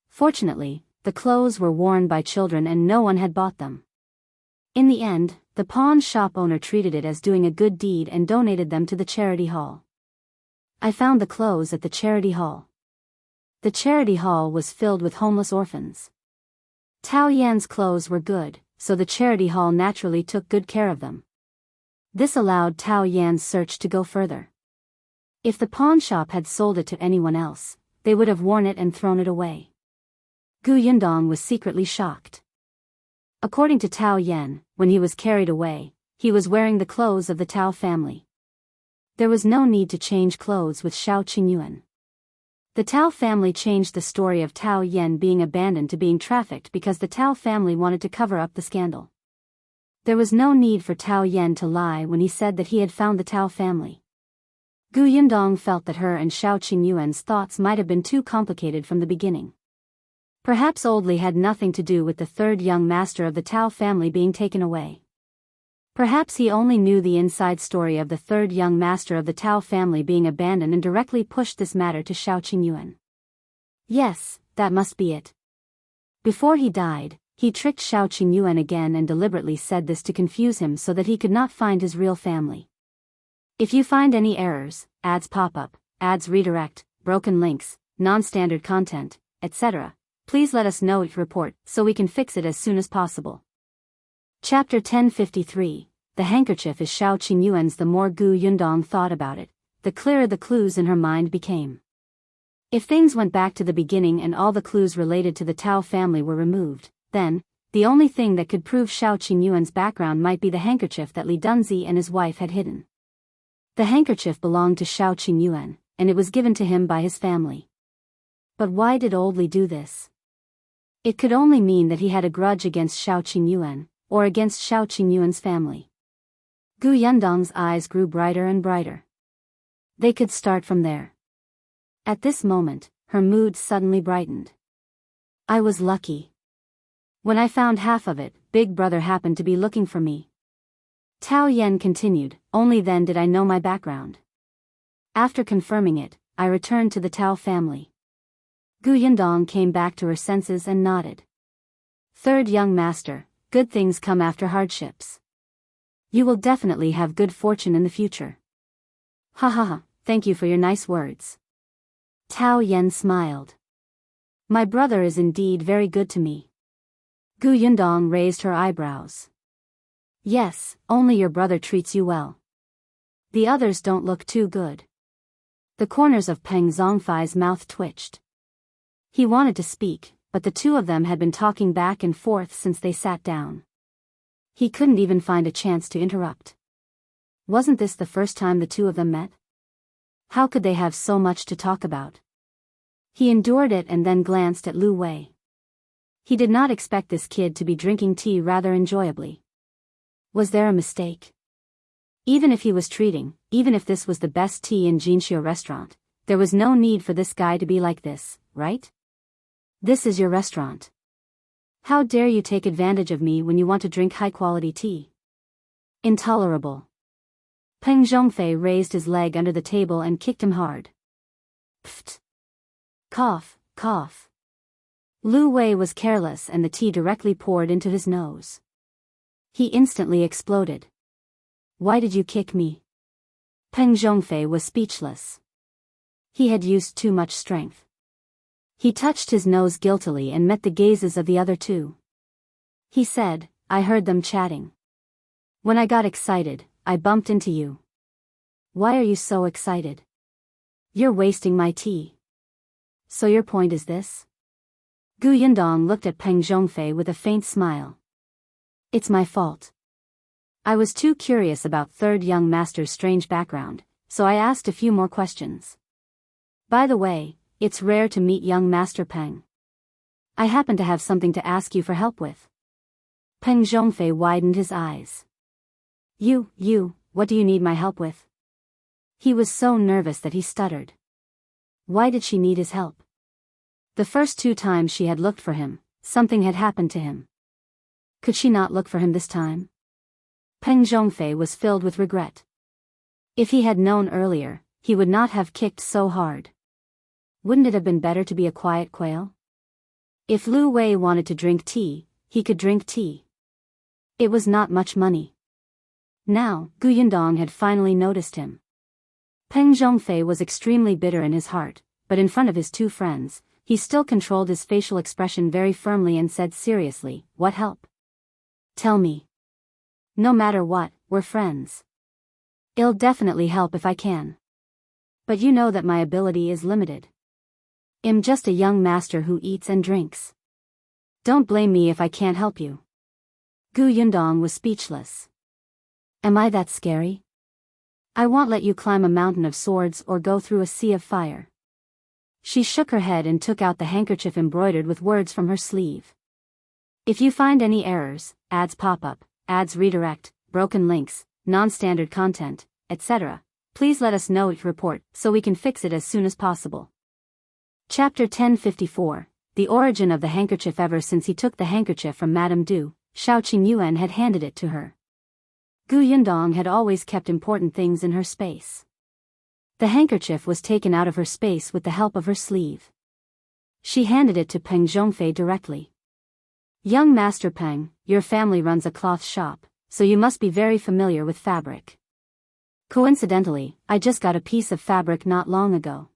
Fortunately, the clothes were worn by children and no one had bought them. In the end, the pawn shop owner treated it as doing a good deed and donated them to the charity hall. I found the clothes at the charity hall. The charity hall was filled with homeless orphans. Tao Yan's clothes were good, so the charity hall naturally took good care of them. This allowed Tao Yan's search to go further. If the pawn shop had sold it to anyone else, they would have worn it and thrown it away. Yundong was secretly shocked. According to Tao Yan, when he was carried away, he was wearing the clothes of the Tao family. There was no need to change clothes with Shao Qingyuan. The Tao family changed the story of Tao Yan being abandoned to being trafficked because the Tao family wanted to cover up the scandal. There was no need for Tao Yan to lie when he said that he had found the Tao family. Yundong felt that her and Shao Qingyuan's thoughts might have been too complicated from the beginning. Perhaps Old Li had nothing to do with the third young master of the Tao family being taken away. Perhaps he only knew the inside story of the third young master of the Tao family being abandoned and directly pushed this matter to Shao Qingyuan. Yes, that must be it. Before he died, he tricked Shao Qingyuan again and deliberately said this to confuse him so that he could not find his real family. If you find any errors, ads pop up, ads redirect, broken links, non-standard content, etc., please let us know it report so we can fix it as soon as possible. Chapter 1053, The Handkerchief is Shao Qingyuan's. The more Yundong thought about it, the clearer the clues in her mind became. If things went back to the beginning and all the clues related to the Tao family were removed, then, the only thing that could prove Shao Qingyuan's background might be the handkerchief that Li Dunzi and his wife had hidden. The handkerchief belonged to Shao Qingyuan, and it was given to him by his family. But why did Old Li do this? It could only mean that he had a grudge against Shao Qingyuan, or against Shao Qingyuan's family. Yundong's eyes grew brighter and brighter. They could start from there. At this moment, her mood suddenly brightened. I was lucky. When I found half of it, Big Brother happened to be looking for me. Tao Yan continued, only then did I know my background. After confirming it, I returned to the Tao family. Yundong came back to her senses and nodded. Third young master, good things come after hardships. You will definitely have good fortune in the future. Ha ha ha, thank you for your nice words. Tao Yan smiled. My brother is indeed very good to me. Yundong raised her eyebrows. Yes, only your brother treats you well. The others don't look too good. The corners of Peng Zhongfei's mouth twitched. He wanted to speak, but the two of them had been talking back and forth since they sat down. He couldn't even find a chance to interrupt. Wasn't this the first time the two of them met? How could they have so much to talk about? He endured it and then glanced at Liu Wei. He did not expect this kid to be drinking tea rather enjoyably. Was there a mistake? Even if he was treating, even if this was the best tea in Xianxia restaurant, there was no need for this guy to be like this, right? This is your restaurant. How dare you take advantage of me when you want to drink high-quality tea? Intolerable. Peng Zhongfei raised his leg under the table and kicked him hard. Pfft. Cough, cough. Liu Wei was careless and the tea directly poured into his nose. He instantly exploded. Why did you kick me? Peng Zhongfei was speechless. He had used too much strength. He touched his nose guiltily and met the gazes of the other two. He said, I heard them chatting. When I got excited, I bumped into you. Why are you so excited? You're wasting my tea. So your point is this? Yundong looked at Peng Zhongfei with a faint smile. It's my fault. I was too curious about third young master's strange background, so I asked a few more questions. By the way, it's rare to meet young Master Peng. I happen to have something to ask you for help with. Peng Zhongfei widened his eyes. What do you need my help with? He was so nervous that he stuttered. Why did she need his help? The first 2 times she had looked for him, something had happened to him. Could she not look for him this time? Peng Zhongfei was filled with regret. If he had known earlier, he would not have kicked so hard. Wouldn't it have been better to be a quiet quail? If Liu Wei wanted to drink tea, he could drink tea. It was not much money. Now, Yundong had finally noticed him. Peng Zhongfei was extremely bitter in his heart, but in front of his two friends, he still controlled his facial expression very firmly and said seriously, "What help? Tell me. No matter what, we're friends. It'll definitely help if I can. But you know that my ability is limited. I'm just a young master who eats and drinks. Don't blame me if I can't help you." Yundong was speechless. Am I that scary? I won't let you climb a mountain of swords or go through a sea of fire. She shook her head and took out the handkerchief embroidered with words from her sleeve. If you find any errors, ads pop up, ads redirect, broken links, non-standard content, etc., please let us know each report so we can fix it as soon as possible. Chapter 1054, The Origin of the Handkerchief. Ever since he took the handkerchief from Madame Du, Shao Qingyuan had handed it to her. Yundong had always kept important things in her space. The handkerchief was taken out of her space with the help of her sleeve. She handed it to Peng Zhongfei directly. Young Master Peng, your family runs a cloth shop, so you must be very familiar with fabric. Coincidentally, I just got a piece of fabric not long ago.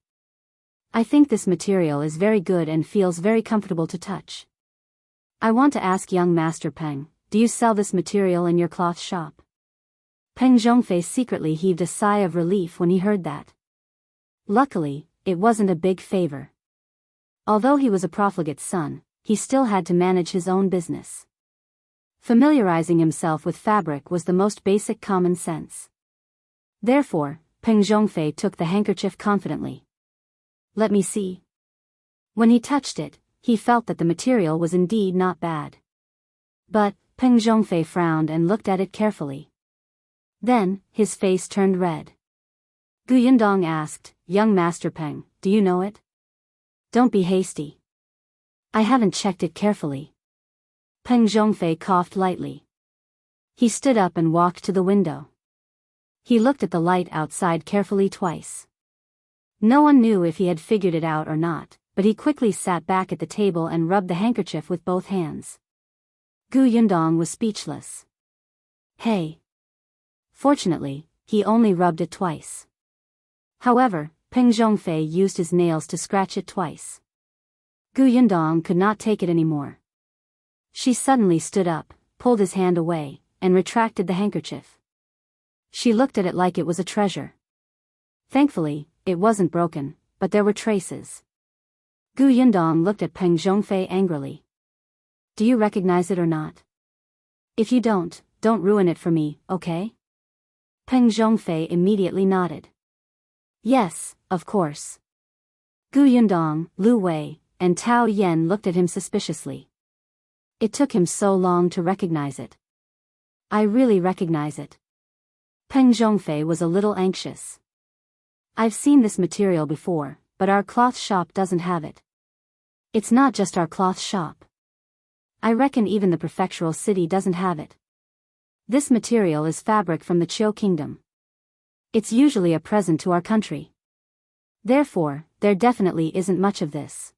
I think this material is very good and feels very comfortable to touch. I want to ask young Master Peng, do you sell this material in your cloth shop? Peng Zhongfei secretly heaved a sigh of relief when he heard that. Luckily, it wasn't a big favor. Although he was a profligate's son, he still had to manage his own business. Familiarizing himself with fabric was the most basic common sense. Therefore, Peng Zhongfei took the handkerchief confidently. Let me see. When he touched it, he felt that the material was indeed not bad. But, Peng Zhongfei frowned and looked at it carefully. Then, his face turned red. Yundong asked, Young Master Peng, do you know it? Don't be hasty. I haven't checked it carefully. Peng Zhongfei coughed lightly. He stood up and walked to the window. He looked at the light outside carefully twice. No one knew if he had figured it out or not, but he quickly sat back at the table and rubbed the handkerchief with both hands. Yundong was speechless. Hey. Fortunately, he only rubbed it twice. However, Peng Zhongfei used his nails to scratch it twice. Yundong could not take it anymore. She suddenly stood up, pulled his hand away, and retracted the handkerchief. She looked at it like it was a treasure. Thankfully, it wasn't broken, but there were traces. Yundong looked at Peng Zhongfei angrily. Do you recognize it or not? If you don't ruin it for me, okay? Peng Zhongfei immediately nodded. Yes, of course. Yundong, Liu Wei, and Tao Yan looked at him suspiciously. It took him so long to recognize it. I really recognize it. Peng Zhongfei was a little anxious. I've seen this material before, but our cloth shop doesn't have it. It's not just our cloth shop. I reckon even the prefectural city doesn't have it. This material is fabric from the Jiao kingdom. It's usually a present to our country. Therefore, there definitely isn't much of this.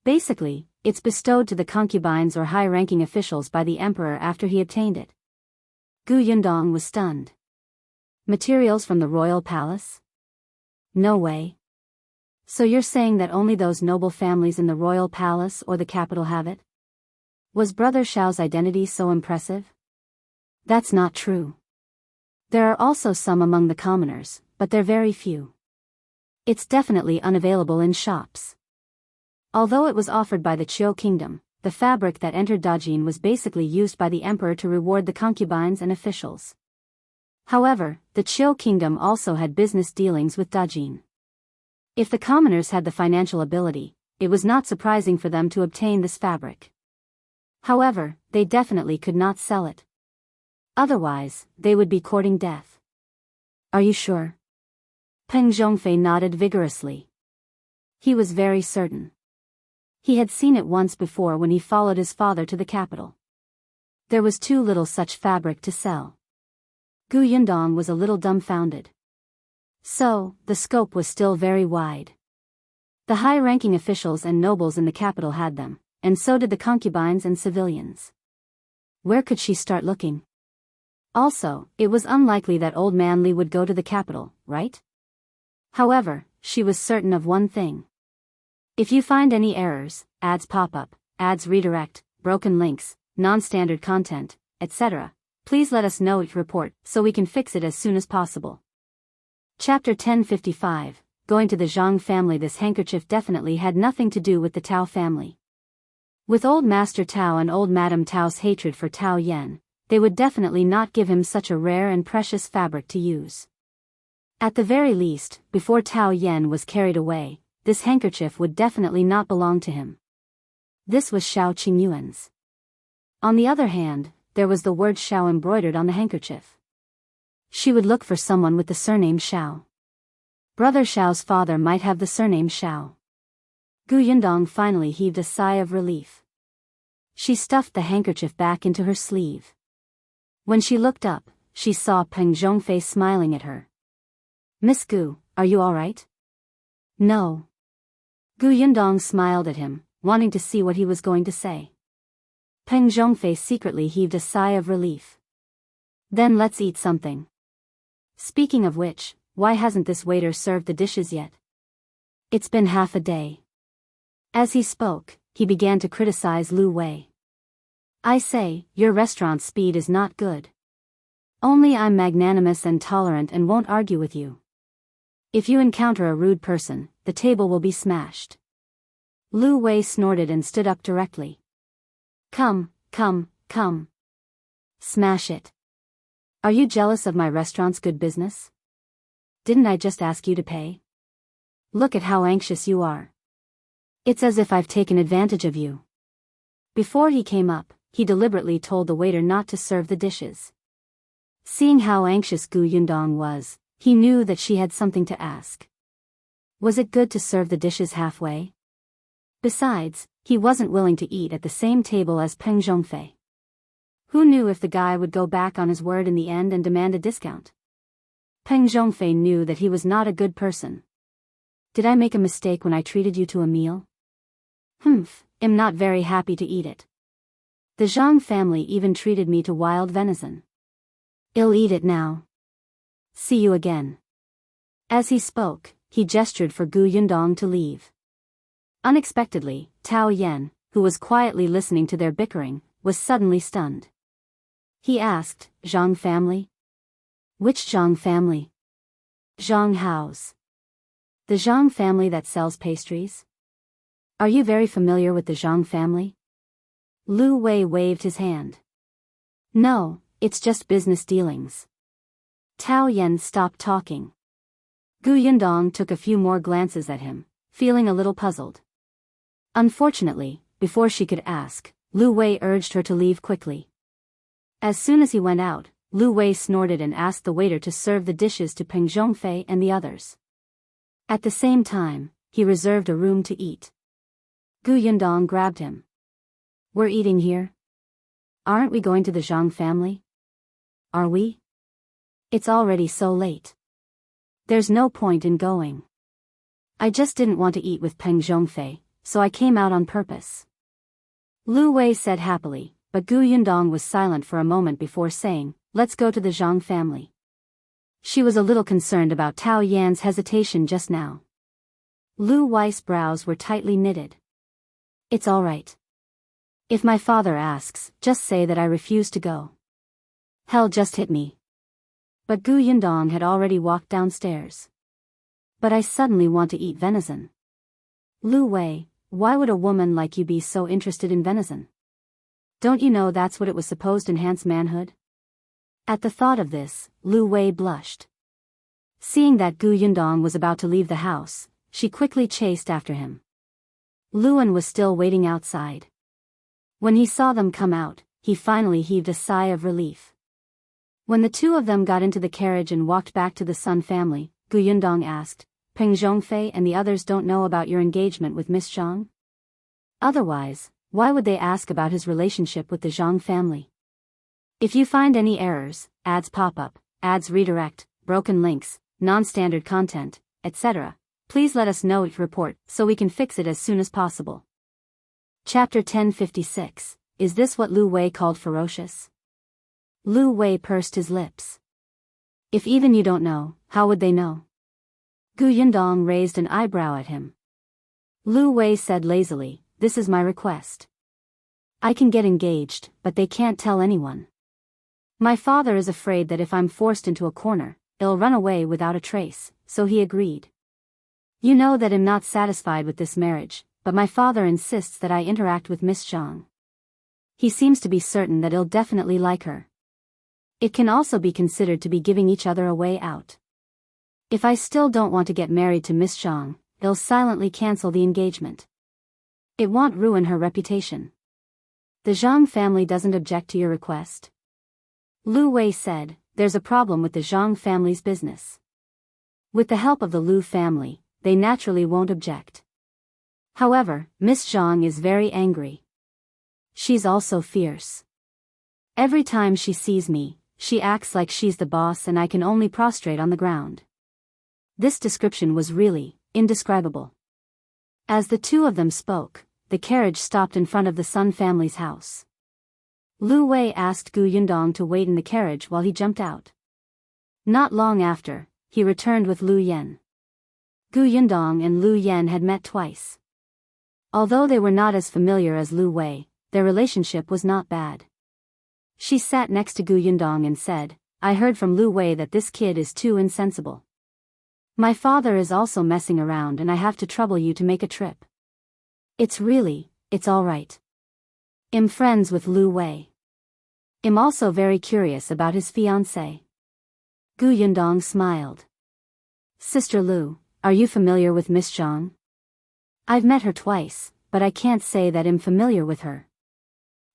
Basically, it's bestowed to the concubines or high-ranking officials by the emperor after he obtained it. Yundong was stunned. Materials from the royal palace? No way. So you're saying that only those noble families in the royal palace or the capital have it? Was Brother Shao's identity so impressive? That's not true. There are also some among the commoners, but they're very few. It's definitely unavailable in shops. Although it was offered by the Jiao kingdom, the fabric that entered Dajin was basically used by the emperor to reward the concubines and officials. However, the Jiao kingdom also had business dealings with Dajin. If the commoners had the financial ability, it was not surprising for them to obtain this fabric. However, they definitely could not sell it. Otherwise, they would be courting death. Are you sure? Peng Zhongfei nodded vigorously. He was very certain. He had seen it once before when he followed his father to the capital. There was too little such fabric to sell. Gu Yundong was a little dumbfounded. So, the scope was still very wide. The high-ranking officials and nobles in the capital had them, and so did the concubines and civilians. Where could she start looking? Also, it was unlikely that old man Li would go to the capital, right? However, she was certain of one thing. If you find any errors, ads pop up, ads redirect, broken links, non-standard content, etc., please let us know each report so we can fix it as soon as possible. Chapter 1055, Going to the Zhang family. This handkerchief definitely had nothing to do with the Tao family. With old Master Tao and old Madame Tao's hatred for Tao Yan, they would definitely not give him such a rare and precious fabric to use. At the very least, before Tao Yan was carried away, this handkerchief would definitely not belong to him. This was Shao Qingyuan's. On the other hand, there was the word Shao embroidered on the handkerchief. She would look for someone with the surname Shao. Brother Shao's father might have the surname Shao. Gu Yundong finally heaved a sigh of relief. She stuffed the handkerchief back into her sleeve. When she looked up, she saw Peng Zhongfei smiling at her. Miss Gu, are you alright? No. Gu Yundong smiled at him, wanting to see what he was going to say. Peng Zhongfei secretly heaved a sigh of relief. Then let's eat something. Speaking of which, why hasn't this waiter served the dishes yet? It's been half a day. As he spoke, he began to criticize Liu Wei. I say, your restaurant's speed is not good. Only I'm magnanimous and tolerant and won't argue with you. If you encounter a rude person, the table will be smashed. Liu Wei snorted and stood up directly. Come. Smash it. Are you jealous of my restaurant's good business? Didn't I just ask you to pay? Look at how anxious you are. It's as if I've taken advantage of you. Before he came up, he deliberately told the waiter not to serve the dishes. Seeing how anxious Gu Yundong was, he knew that she had something to ask. Was it good to serve the dishes halfway? Besides, he wasn't willing to eat at the same table as Peng Zhongfei. Who knew if the guy would go back on his word in the end and demand a discount? Peng Zhongfei knew that he was not a good person. Did I make a mistake when I treated you to a meal? Am not very happy to eat it. The Zhang family even treated me to wild venison. I'll eat it now. See you again. As he spoke, he gestured for Gu Yundong to leave. Unexpectedly, Tao Yan, who was quietly listening to their bickering, was suddenly stunned. He asked, Zhang family? Which Zhang family? Zhang House. The Zhang family that sells pastries? Are you very familiar with the Zhang family? Liu Wei waved his hand. No, it's just business dealings. Tao Yan stopped talking. Gu Yundong took a few more glances at him, feeling a little puzzled. Unfortunately, before she could ask, Liu Wei urged her to leave quickly. As soon as he went out, Liu Wei snorted and asked the waiter to serve the dishes to Peng Zhongfei and the others. At the same time, he reserved a room to eat. Gu Yundong grabbed him. We're eating here? Aren't we going to the Zhang family? Are we? It's already so late. There's no point in going. I just didn't want to eat with Peng Zhongfei, so I came out on purpose. Liu Wei said happily, but Gu Yundong was silent for a moment before saying, let's go to the Zhang family. She was a little concerned about Tao Yan's hesitation just now. Liu Wei's brows were tightly knitted. It's all right. If my father asks, just say that I refuse to go. Hell just hit me. But Gu Yundong had already walked downstairs. But I suddenly want to eat venison. Liu Wei, why would a woman like you be so interested in venison? Don't you know that's what it was supposed to enhance manhood? At the thought of this, Liu Wei blushed. Seeing that Gu Yundong was about to leave the house, she quickly chased after him. Luan was still waiting outside. When he saw them come out, he finally heaved a sigh of relief. When the two of them got into the carriage and walked back to the Sun family, Gu Yundong asked, Peng Zhongfei and the others don't know about your engagement with Miss Zhang? Otherwise, why would they ask about his relationship with the Zhang family? If you find any errors, ads pop up, ads redirect, broken links, non-standard content, etc. Please let us know your report so we can fix it as soon as possible. Chapter 1056. Is this what Liu Wei called ferocious? Liu Wei pursed his lips. If even you don't know, how would they know? Yundong raised an eyebrow at him. Liu Wei said lazily, this is my request. I can get engaged, but they can't tell anyone. My father is afraid that if I'm forced into a corner, it'll run away without a trace, so he agreed. You know that I'm not satisfied with this marriage, but my father insists that I interact with Miss Zhang. He seems to be certain that he'll definitely like her. It can also be considered to be giving each other a way out. If I still don't want to get married to Miss Zhang, he'll silently cancel the engagement. It won't ruin her reputation. The Zhang family doesn't object to your request? Liu Wei said, there's a problem with the Zhang family's business. With the help of the Liu family, they naturally won't object. However, Miss Zhang is very angry. She's also fierce. Every time she sees me, she acts like she's the boss and I can only prostrate on the ground. This description was really indescribable. As the two of them spoke, the carriage stopped in front of the Sun family's house. Liu Wei asked Yundong to wait in the carriage while he jumped out. Not long after, he returned with Liu Yan. Yundong and Liu Yan had met twice. Although they were not as familiar as Liu Wei, their relationship was not bad. She sat next to Yundong and said, I heard from Liu Wei that this kid is too insensible. My father is also messing around and I have to trouble you to make a trip. It's alright. I'm friends with Liu Wei. I'm also very curious about his fiancée. Yundong smiled. Sister Liu, are you familiar with Miss Zhang? I've met her twice, but I can't say that I'm familiar with her.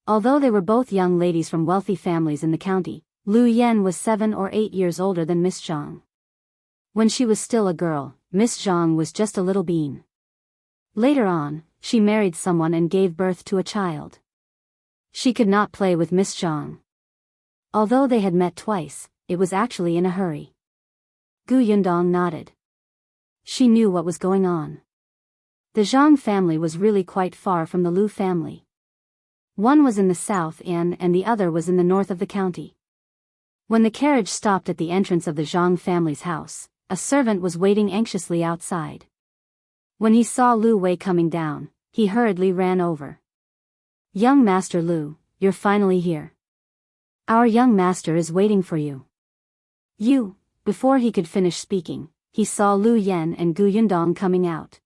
Although they were both young ladies from wealthy families in the county, Liu Yan was 7 or 8 years older than Miss Zhang. When she was still a girl, Miss Zhang was just a little bean. Later on, she married someone and gave birth to a child. She could not play with Miss Zhang. Although they had met twice, it was actually in a hurry. Yundong nodded. She knew what was going on. The Zhang family was really quite far from the Liu family. One was in the south and the other was in the north of the county. When the carriage stopped at the entrance of the Zhang family's house, a servant was waiting anxiously outside. When he saw Liu Wei coming down, he hurriedly ran over. Young Master Liu, you're finally here. Our young master is waiting for you. Before he could finish speaking, he saw Liu Yan and Yundong coming out.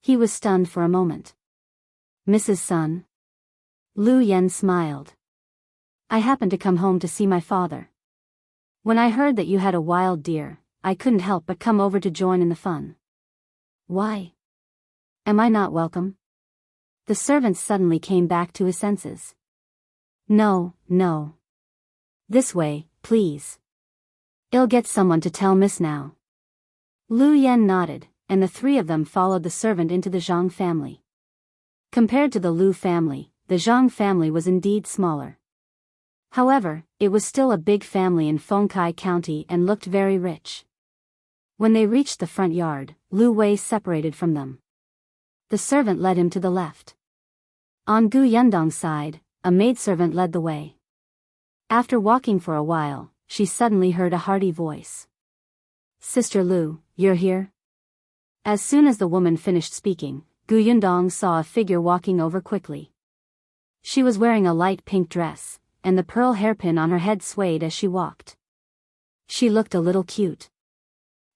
He was stunned for a moment. Mrs. Sun? Liu Yan smiled. I happened to come home to see my father. When I heard that you had a wild deer, I couldn't help but come over to join in the fun. Why? Am I not welcome? The servant suddenly came back to his senses. No. This way, please. I'll get someone to tell Miss now. Liu Yan nodded, and the three of them followed the servant into the Zhang family. Compared to the Liu family, the Zhang family was indeed smaller. However, it was still a big family in Fengkai County and looked very rich. When they reached the front yard, Liu Wei separated from them. The servant led him to the left. On Yundong's side, a maidservant led the way. After walking for a while, she suddenly heard a hearty voice. Sister Liu, you're here? As soon as the woman finished speaking, Yundong saw a figure walking over quickly. She was wearing a light pink dress, and the pearl hairpin on her head swayed as she walked. She looked a little cute.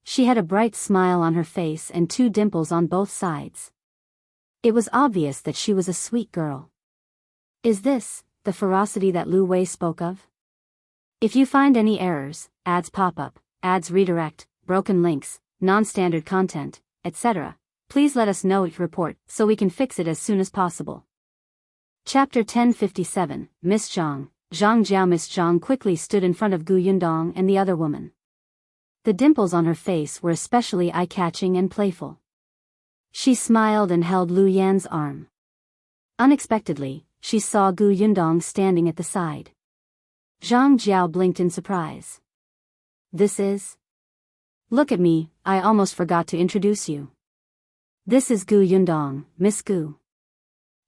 She had a bright smile on her face and 2 dimples on both sides. It was obvious that she was a sweet girl. Is this the ferocity that Liu Wei spoke of? If you find any errors, ads pop up, ads redirect, broken links, non-standard content, etc., please let us know your report so we can fix it as soon as possible. Chapter 1057, Miss Zhang. Zhang Jiao. Miss Zhang quickly stood in front of Yundong and the other woman. The dimples on her face were especially eye-catching and playful. She smiled and held Liu Yan's arm. Unexpectedly, she saw Yundong standing at the side. Zhang Jiao blinked in surprise. This is... Look at me, I almost forgot to introduce you. This is Gu Yundong, Miss Gu.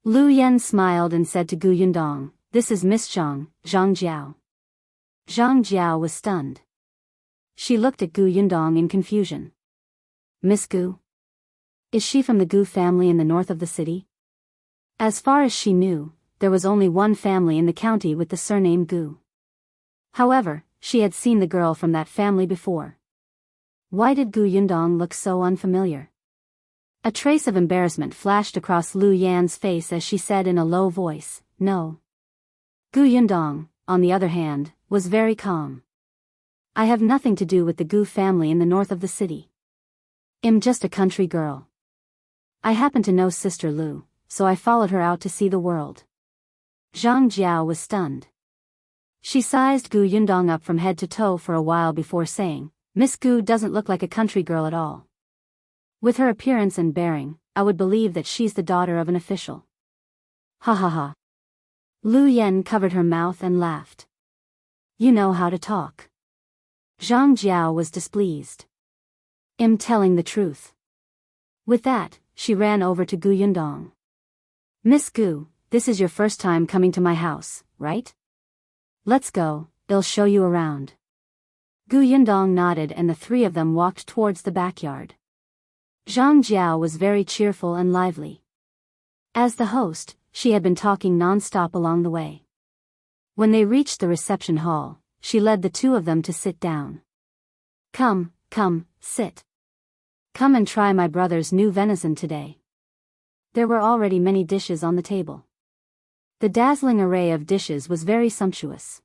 Lu Yan smiled and said to Gu Yundong, this is Miss Zhang, Zhang Jiao. Zhang Jiao was stunned. She looked at Gu Yundong in confusion. Miss Gu? Is she from the Gu family in the north of the city? As far as she knew, there was only one family in the county with the surname Gu. However, she had seen the girl from that family before. Why did Gu Yundong look so unfamiliar? A trace of embarrassment flashed across Lu Yan's face as she said in a low voice, no. Gu Yundong, on the other hand, was very calm. I have nothing to do with the Gu family in the north of the city. I'm just a country girl. I happen to know Sister Lu, so I followed her out to see the world. Zhang Jiao was stunned. She sized Gu Yundong up from head to toe for a while before saying, Miss Gu doesn't look like a country girl at all. With her appearance and bearing, I would believe that she's the daughter of an official. Ha ha ha. Lu Yan covered her mouth and laughed. You know how to talk. Zhang Jiao was displeased. I'm telling the truth. With that, she ran over to Gu Yundong. Miss Gu, this is your first time coming to my house, right? Let's go, I'll show you around. Gu Yundong nodded and the three of them walked towards the backyard. Zhang Jiao was very cheerful and lively. As the host, she had been talking non-stop along the way. When they reached the reception hall, she led the two of them to sit down. Come, sit. Come and try my brother's new venison today. There were already many dishes on the table. The dazzling array of dishes was very sumptuous.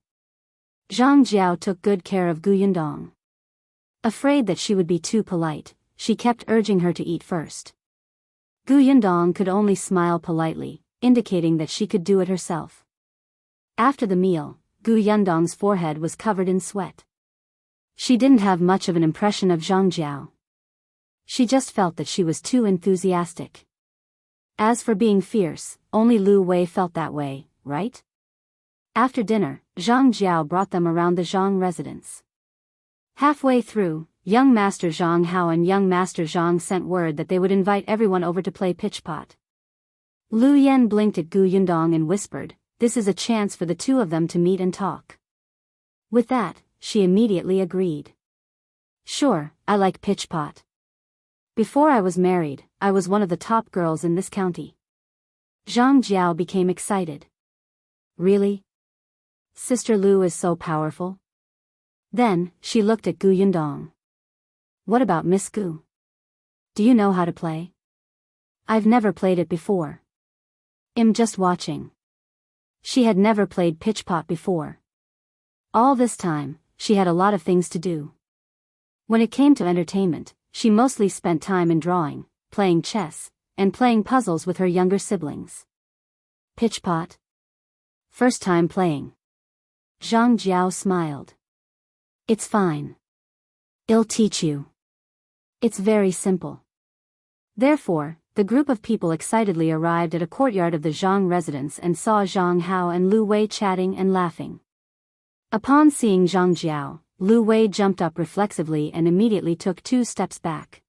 Zhang Jiao took good care of Gu Yundong. Afraid that she would be too polite, she kept urging her to eat first. Gu Yundong could only smile politely, indicating that she could do it herself. After the meal, Gu Yundong's forehead was covered in sweat. She didn't have much of an impression of Zhang Jiao. She just felt that she was too enthusiastic. As for being fierce, only Liu Wei felt that way, right? After dinner, Zhang Jiao brought them around the Zhang residence. Halfway through, young Master Zhang Hao and young Master Zhang sent word that they would invite everyone over to play pitch-pot. Lu Yan blinked at Gu Yundong and whispered, this is a chance for the two of them to meet and talk. With that, she immediately agreed. Sure, I like pitch-pot. Before I was married, I was one of the top girls in this county. Zhang Jiao became excited. Really? Sister Lu is so powerful? Then, she looked at Gu Yundong. What about Miss Gu? Do you know how to play? I've never played it before. I'm just watching. She had never played pitch-pot before. All this time, she had a lot of things to do. When it came to entertainment, she mostly spent time in drawing, playing chess, and playing puzzles with her younger siblings. Pitch-pot? First time playing. Zhang Jiao smiled. It's fine. I'll teach you. It's very simple. Therefore, the group of people excitedly arrived at a courtyard of the Zhang residence and saw Zhang Hao and Liu Wei chatting and laughing. Upon seeing Zhang Jiao, Liu Wei jumped up reflexively and immediately took 2 steps back.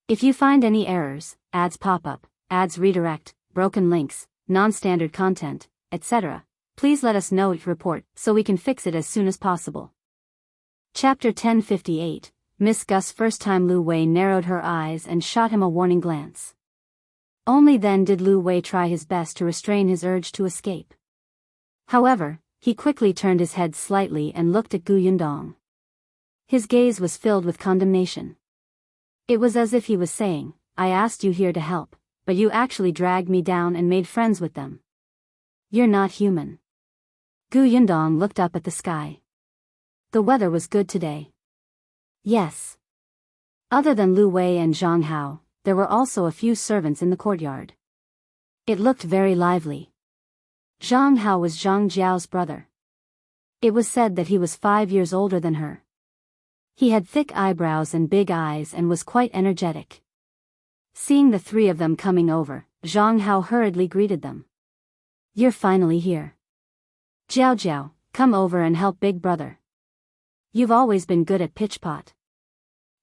If you find any errors, ads pop-up, ads redirect, broken links, non-standard content, etc., please let us know each report so we can fix it as soon as possible. Chapter 1058, Miss Gus. First time Liu Wei narrowed her eyes and shot him a warning glance. Only then did Liu Wei try his best to restrain his urge to escape. However, he quickly turned his head slightly and looked at Gu Yundong. His gaze was filled with condemnation. It was as if he was saying, I asked you here to help, but you actually dragged me down and made friends with them. You're not human. Gu Yundong looked up at the sky. The weather was good today. Yes. Other than Liu Wei and Zhang Hao, there were also a few servants in the courtyard. It looked very lively. Zhang Hao was Zhang Jiao's brother. It was said that he was 5 years older than her. He had thick eyebrows and big eyes and was quite energetic. Seeing the three of them coming over, Zhang Hao hurriedly greeted them. You're finally here. Jiao, come over and help big brother. You've always been good at pitchpot.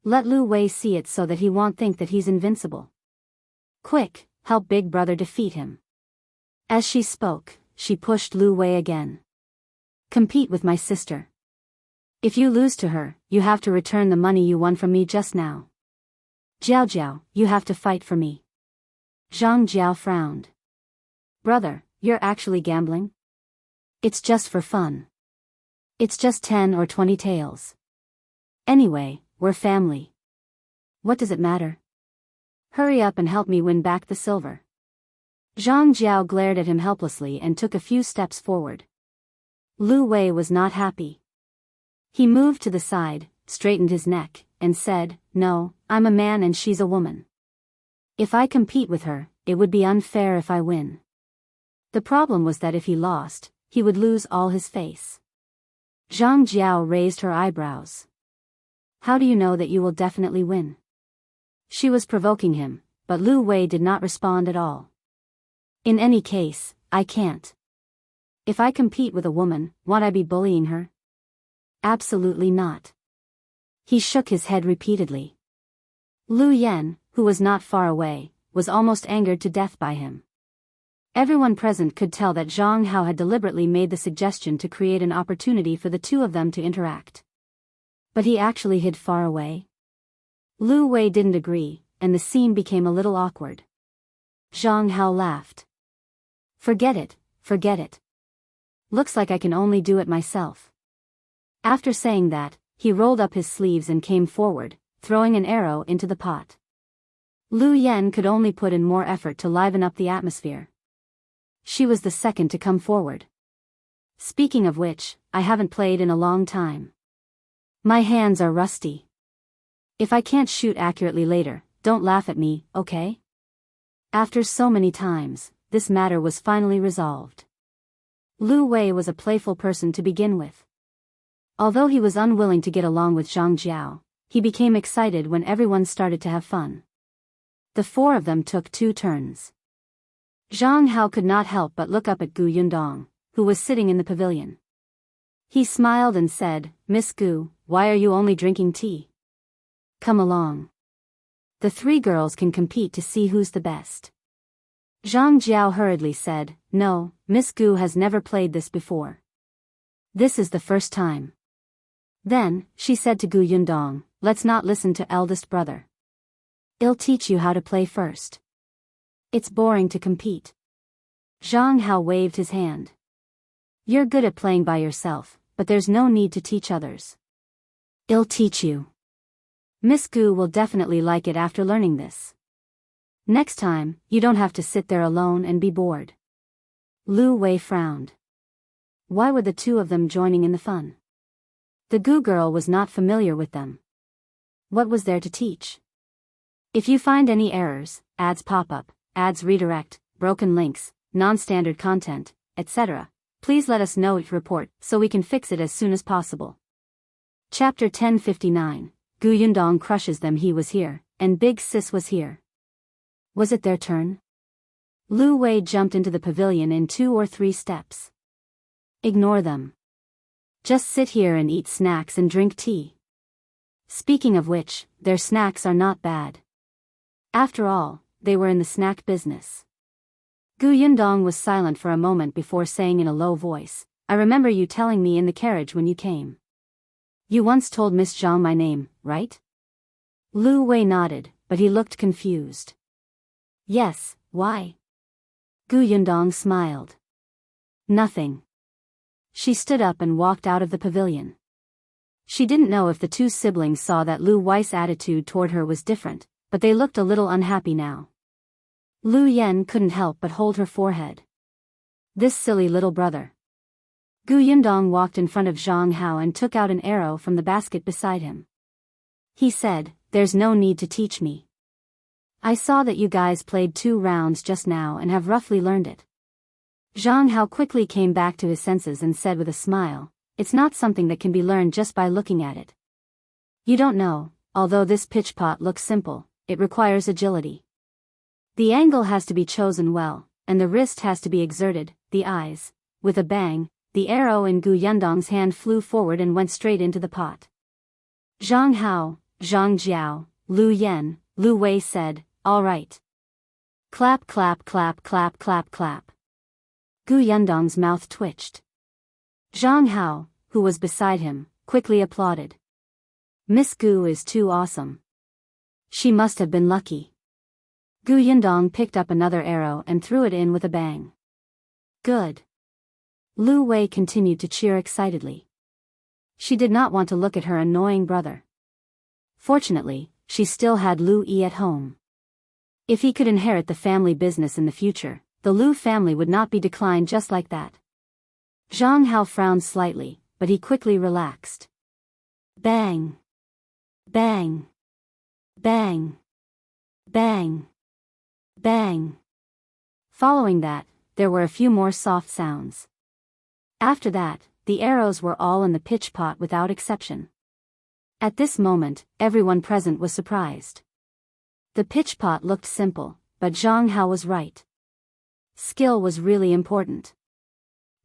Let Liu Wei see it so that he won't think that he's invincible. Quick, help big brother defeat him. As she spoke, she pushed Liu Wei again. Compete with my sister. If you lose to her, you have to return the money you won from me just now. Jiao, you have to fight for me. Jiao frowned. Brother, you're actually gambling? It's just for fun. It's just 10 or 20 taels. Anyway, we're family. What does it matter? Hurry up and help me win back the silver. Jiao glared at him helplessly and took a few steps forward. Liu Wei was not happy. He moved to the side, straightened his neck, and said, "No, I'm a man and she's a woman. If I compete with her, it would be unfair if I win." The problem was that if he lost, he would lose all his face. Jiao raised her eyebrows. How do you know that you will definitely win? She was provoking him, but Liu Wei did not respond at all. In any case, I can't. If I compete with a woman, won't I be bullying her? Absolutely not. He shook his head repeatedly. Liu Yan, who was not far away, was almost angered to death by him. Everyone present could tell that Zhang had deliberately made the suggestion to create an opportunity for the two of them to interact. But he actually hid far away. Liu Wei didn't agree, and the scene became a little awkward. Zhang laughed. Forget it. Looks like I can only do it myself. After saying that, he rolled up his sleeves and came forward, throwing an arrow into the pot. Liu Yan could only put in more effort to liven up the atmosphere. She was the second to come forward. Speaking of which, I haven't played in a long time. My hands are rusty. If I can't shoot accurately later, don't laugh at me, okay? After so many times, this matter was finally resolved. Liu Wei was a playful person to begin with. Although he was unwilling to get along with Zhang, he became excited when everyone started to have fun. The four of them took 2 turns. Zhang could not help but look up at Yundong, who was sitting in the pavilion. He smiled and said, "Miss Gu, why are you only drinking tea? Come along. The 3 girls can compete to see who's the best." Zhang hurriedly said, "No, Miss Gu has never played this before. This is the first time." Then, she said to Yundong, "Let's not listen to eldest brother. I'll teach you how to play first. It's boring to compete." Zhang waved his hand. "You're good at playing by yourself, but there's no need to teach others. I'll teach you. Miss Gu will definitely like it after learning this. Next time, you don't have to sit there alone and be bored." Liu Wei frowned. Why were the 2 of them joining in the fun? The Gu girl was not familiar with them. What was there to teach? If you find any errors, ads pop up, ads redirect, broken links, non-standard content, etc., please let us know each report so we can fix it as soon as possible. Chapter 1059, Yundong crushes them. He was here, and Big Sis was here. Was it their turn? Liu Wei jumped into the pavilion in 2 or 3 steps. Ignore them. Just sit here and eat snacks and drink tea. Speaking of which, their snacks are not bad. After all, they were in the snack business. Yundong was silent for a moment before saying in a low voice, "I remember you telling me in the carriage when you came. You once told Miss Zhang my name, right?" Liu Wei nodded, but he looked confused. "Yes, why?" Yundong smiled. "Nothing." She stood up and walked out of the pavilion. She didn't know if the 2 siblings saw that Liu Wei's attitude toward her was different, but they looked a little unhappy now. Liu Yan couldn't help but hold her forehead. This silly little brother. Yundong walked in front of Zhang and took out an arrow from the basket beside him. He said, "There's no need to teach me. I saw that you guys played 2 rounds just now and have roughly learned it." Zhang quickly came back to his senses and said with a smile, "It's not something that can be learned just by looking at it. You don't know, although this pitch pot looks simple, it requires agility. The angle has to be chosen well, and the wrist has to be exerted, the eyes, with a bang, the arrow in Gu Yundong's hand flew forward and went straight into the pot. Zhang Hao, Zhang Jiao, Lu Yan, Liu Wei said, "All right." Clap clap clap clap clap clap. Gu Yundong's mouth twitched. Zhang Hao, who was beside him, quickly applauded. "Miss Gu is too awesome. She must have been lucky." Gu Yundong picked up another arrow and threw it in with a bang. "Good." Liu Wei continued to cheer excitedly. She did not want to look at her annoying brother. Fortunately, she still had Liu Yi at home. If he could inherit the family business in the future, the Liu family would not be declined just like that. Zhang Hao frowned slightly, but he quickly relaxed. Bang! Bang! Bang! Bang! Bang! Following that, there were a few more soft sounds. After that, the arrows were all in the pitch pot without exception. At this moment, everyone present was surprised. The pitch pot looked simple, but Zhang Hao was right. Skill was really important.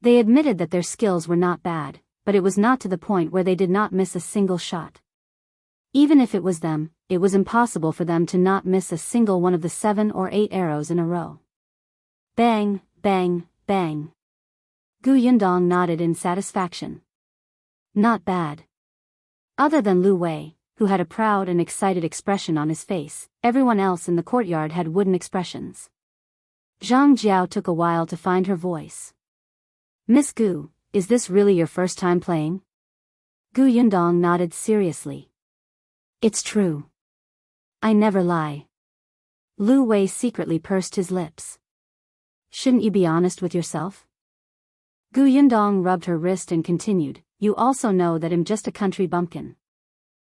They admitted that their skills were not bad, but it was not to the point where they did not miss a single shot. Even if it was them, it was impossible for them to not miss a single one of the 7 or 8 arrows in a row. Bang, bang, bang. Gu Yundong nodded in satisfaction. Not bad. Other than Liu Wei, who had a proud and excited expression on his face, everyone else in the courtyard had wooden expressions. Zhang Jiao took a while to find her voice. "Miss Gu, is this really your first time playing?" Gu Yundong nodded seriously. "It's true. I never lie." Liu Wei secretly pursed his lips. "Shouldn't you be honest with yourself?" Gu Yundong rubbed her wrist and continued, "You also know that I'm just a country bumpkin.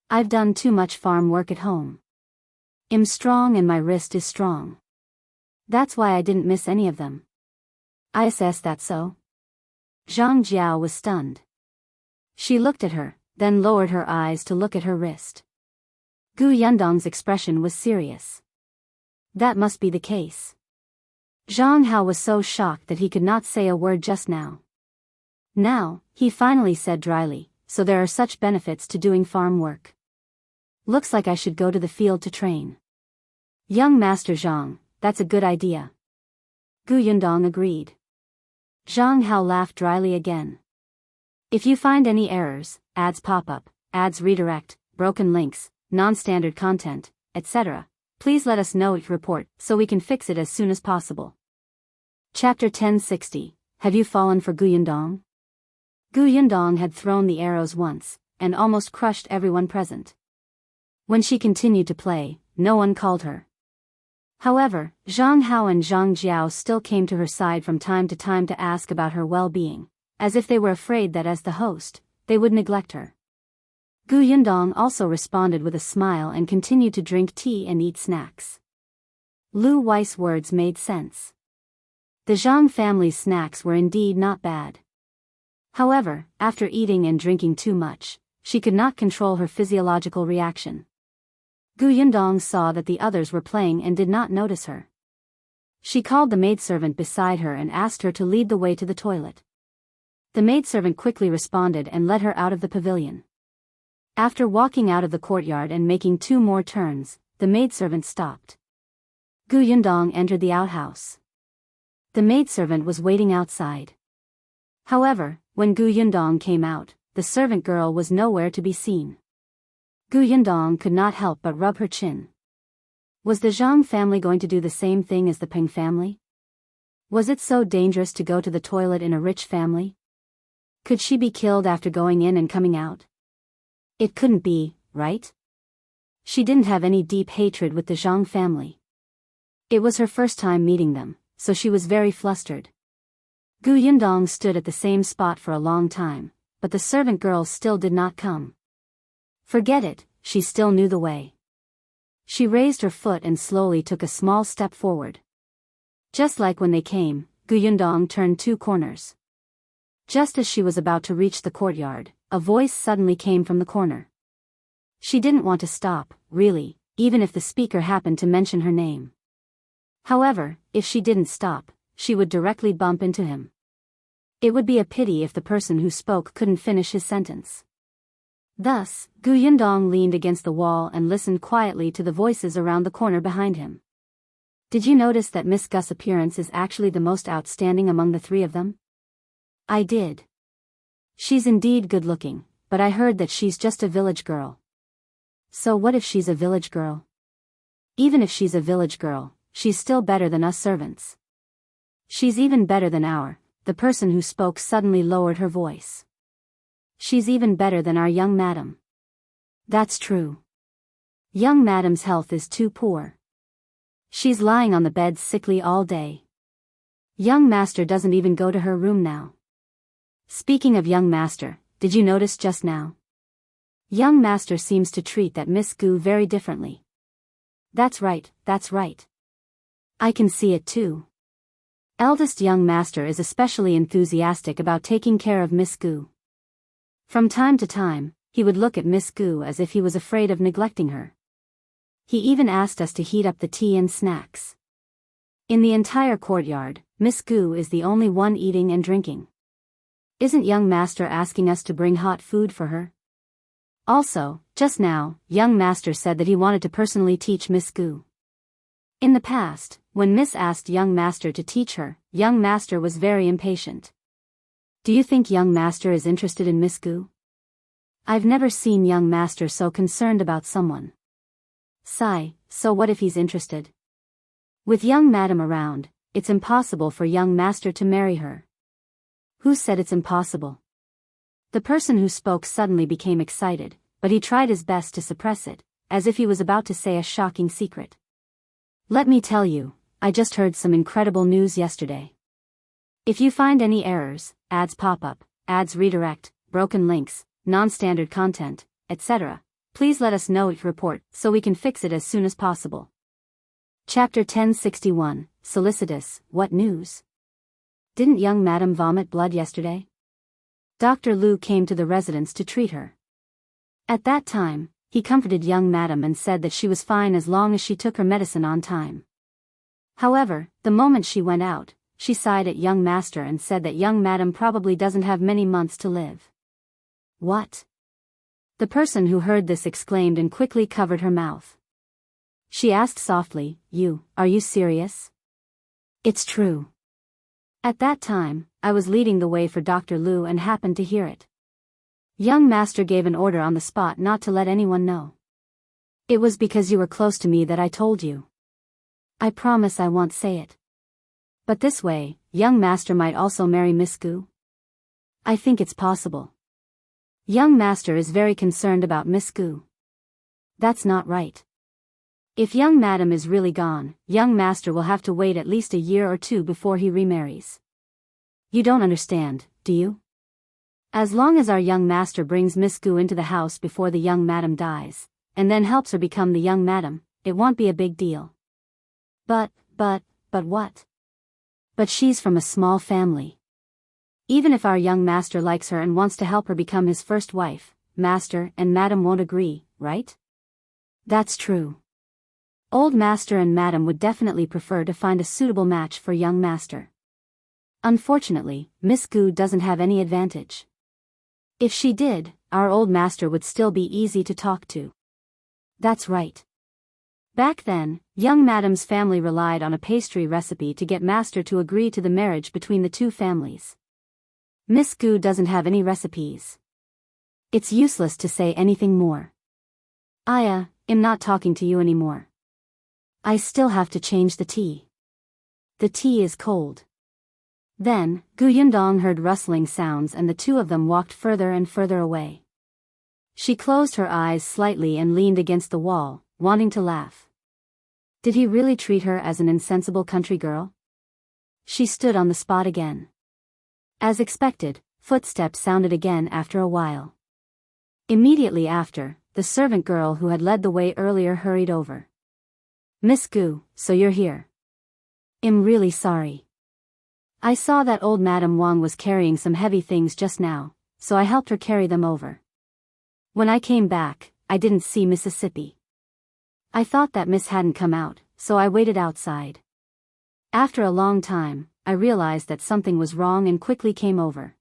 I've done too much farm work at home. I'm strong and my wrist is strong. That's why I didn't miss any of them." "ISS, that so?" Zhang Jiao was stunned. She looked at her, then lowered her eyes to look at her wrist. Gu Yundong's expression was serious. That must be the case. Zhang Hao was so shocked that he could not say a word just now. Now, he finally said dryly, "So there are such benefits to doing farm work. Looks like I should go to the field to train." "Young Master Zhang, that's a good idea." Gu Yundong agreed. Zhang Hao laughed dryly again. "If you find any errors, ads pop-up, ads redirect, broken links, non-standard content, etc., please let us know each report so we can fix it as soon as possible." Chapter 1060, Have You Fallen for Gu Yundong? Gu Yundong had thrown the arrows once, and almost crushed everyone present. When she continued to play, no one called her. However, Zhang Hao and Zhang Jiao still came to her side from time to time to ask about her well-being, as if they were afraid that as the host, they would neglect her. Gu Yundong also responded with a smile and continued to drink tea and eat snacks. Liu Wei's words made sense. The Zhang family's snacks were indeed not bad. However, after eating and drinking too much, she could not control her physiological reaction. Gu Yundong saw that the others were playing and did not notice her. She called the maidservant beside her and asked her to lead the way to the toilet. The maidservant quickly responded and led her out of the pavilion. After walking out of the courtyard and making 2 more turns, the maidservant stopped. Gu Yundong entered the outhouse. The maidservant was waiting outside. However, when Gu Yundong came out, the servant girl was nowhere to be seen. Gu Yundong could not help but rub her chin. Was the Zhang family going to do the same thing as the Peng family? Was it so dangerous to go to the toilet in a rich family? Could she be killed after going in and coming out? It couldn't be, right? She didn't have any deep hatred with the Zhang family. It was her first time meeting them, so she was very flustered. Gu Yundong stood at the same spot for a long time, but the servant girl still did not come. Forget it, she still knew the way. She raised her foot and slowly took a small step forward. Just like when they came, Gu Yundong turned 2 corners. Just as she was about to reach the courtyard, a voice suddenly came from the corner. She didn't want to stop, really, even if the speaker happened to mention her name. However, if she didn't stop, she would directly bump into him. It would be a pity if the person who spoke couldn't finish his sentence. Thus, Yundong leaned against the wall and listened quietly to the voices around the corner behind him. Did you notice that Miss Gus' appearance is actually the most outstanding among the three of them? I did. She's indeed good-looking, but I heard that she's just a village girl. So what if she's a village girl? Even if she's a village girl, she's still better than us servants. She's even better than the person who spoke suddenly lowered her voice. She's even better than our young madam. That's true. Young madam's health is too poor. She's lying on the bed sickly all day. Young master doesn't even go to her room now. Speaking of young master, did you notice just now? Young master seems to treat that Miss Gu very differently. That's right, that's right. I can see it too. Eldest young master is especially enthusiastic about taking care of Miss Gu. From time to time, he would look at Miss Gu as if he was afraid of neglecting her. He even asked us to heat up the tea and snacks. In the entire courtyard, Miss Gu is the only one eating and drinking. Isn't young master asking us to bring hot food for her? Also, just now, young master said that he wanted to personally teach Miss Gu. In the past, when Miss asked young master to teach her, young master was very impatient. Do you think young master is interested in Miss Gu? I've never seen young master so concerned about someone. Sigh, so what if he's interested? With young madam around, it's impossible for young master to marry her. Who said it's impossible? The person who spoke suddenly became excited, but he tried his best to suppress it, as if he was about to say a shocking secret. Let me tell you, I just heard some incredible news yesterday. If you find any errors, ads pop up, ads redirect, broken links, non-standard content, etc., please let us know your report so we can fix it as soon as possible. Chapter 1061, Solicitous, What News? Didn't young madam vomit blood yesterday? Dr. Liu came to the residence to treat her. At that time, he comforted young madam and said that she was fine as long as she took her medicine on time. However, the moment she went out, she sighed at young master and said that young madam probably doesn't have many months to live. What? The person who heard this exclaimed and quickly covered her mouth. She asked softly, Are you serious? It's true. At that time, I was leading the way for Dr. Liu and happened to hear it. Young master gave an order on the spot not to let anyone know. It was because you were close to me that I told you. I promise I won't say it. But this way, young master might also marry Miss Gu. I think it's possible. Young master is very concerned about Miss Gu. That's not right. If young madam is really gone, young master will have to wait at least a year or two before he remarries. You don't understand, do you? As long as our young master brings Miss Gu into the house before the young madam dies, and then helps her become the young madam, it won't be a big deal. But what? But she's from a small family. Even if our young master likes her and wants to help her become his first wife, master and madam won't agree, right? That's true. Old master and madam would definitely prefer to find a suitable match for young master. Unfortunately, Miss Gu doesn't have any advantage. If she did, our old master would still be easy to talk to. That's right. Back then, young madam's family relied on a pastry recipe to get master to agree to the marriage between the two families. Miss Gu doesn't have any recipes. It's useless to say anything more. I am not talking to you anymore. I still have to change the tea. The tea is cold. Then, Yundong heard rustling sounds and the two of them walked further and further away. She closed her eyes slightly and leaned against the wall, wanting to laugh. Did he really treat her as an insensible country girl? She stood on the spot again. As expected, footsteps sounded again after a while. Immediately after, the servant girl who had led the way earlier hurried over. Miss Gu, so you're here. I'm really sorry. I saw that old Madame Wang was carrying some heavy things just now, so I helped her carry them over. When I came back, I didn't see Mississippi. I thought that Miss hadn't come out, so I waited outside. After a long time, I realized that something was wrong and quickly came over.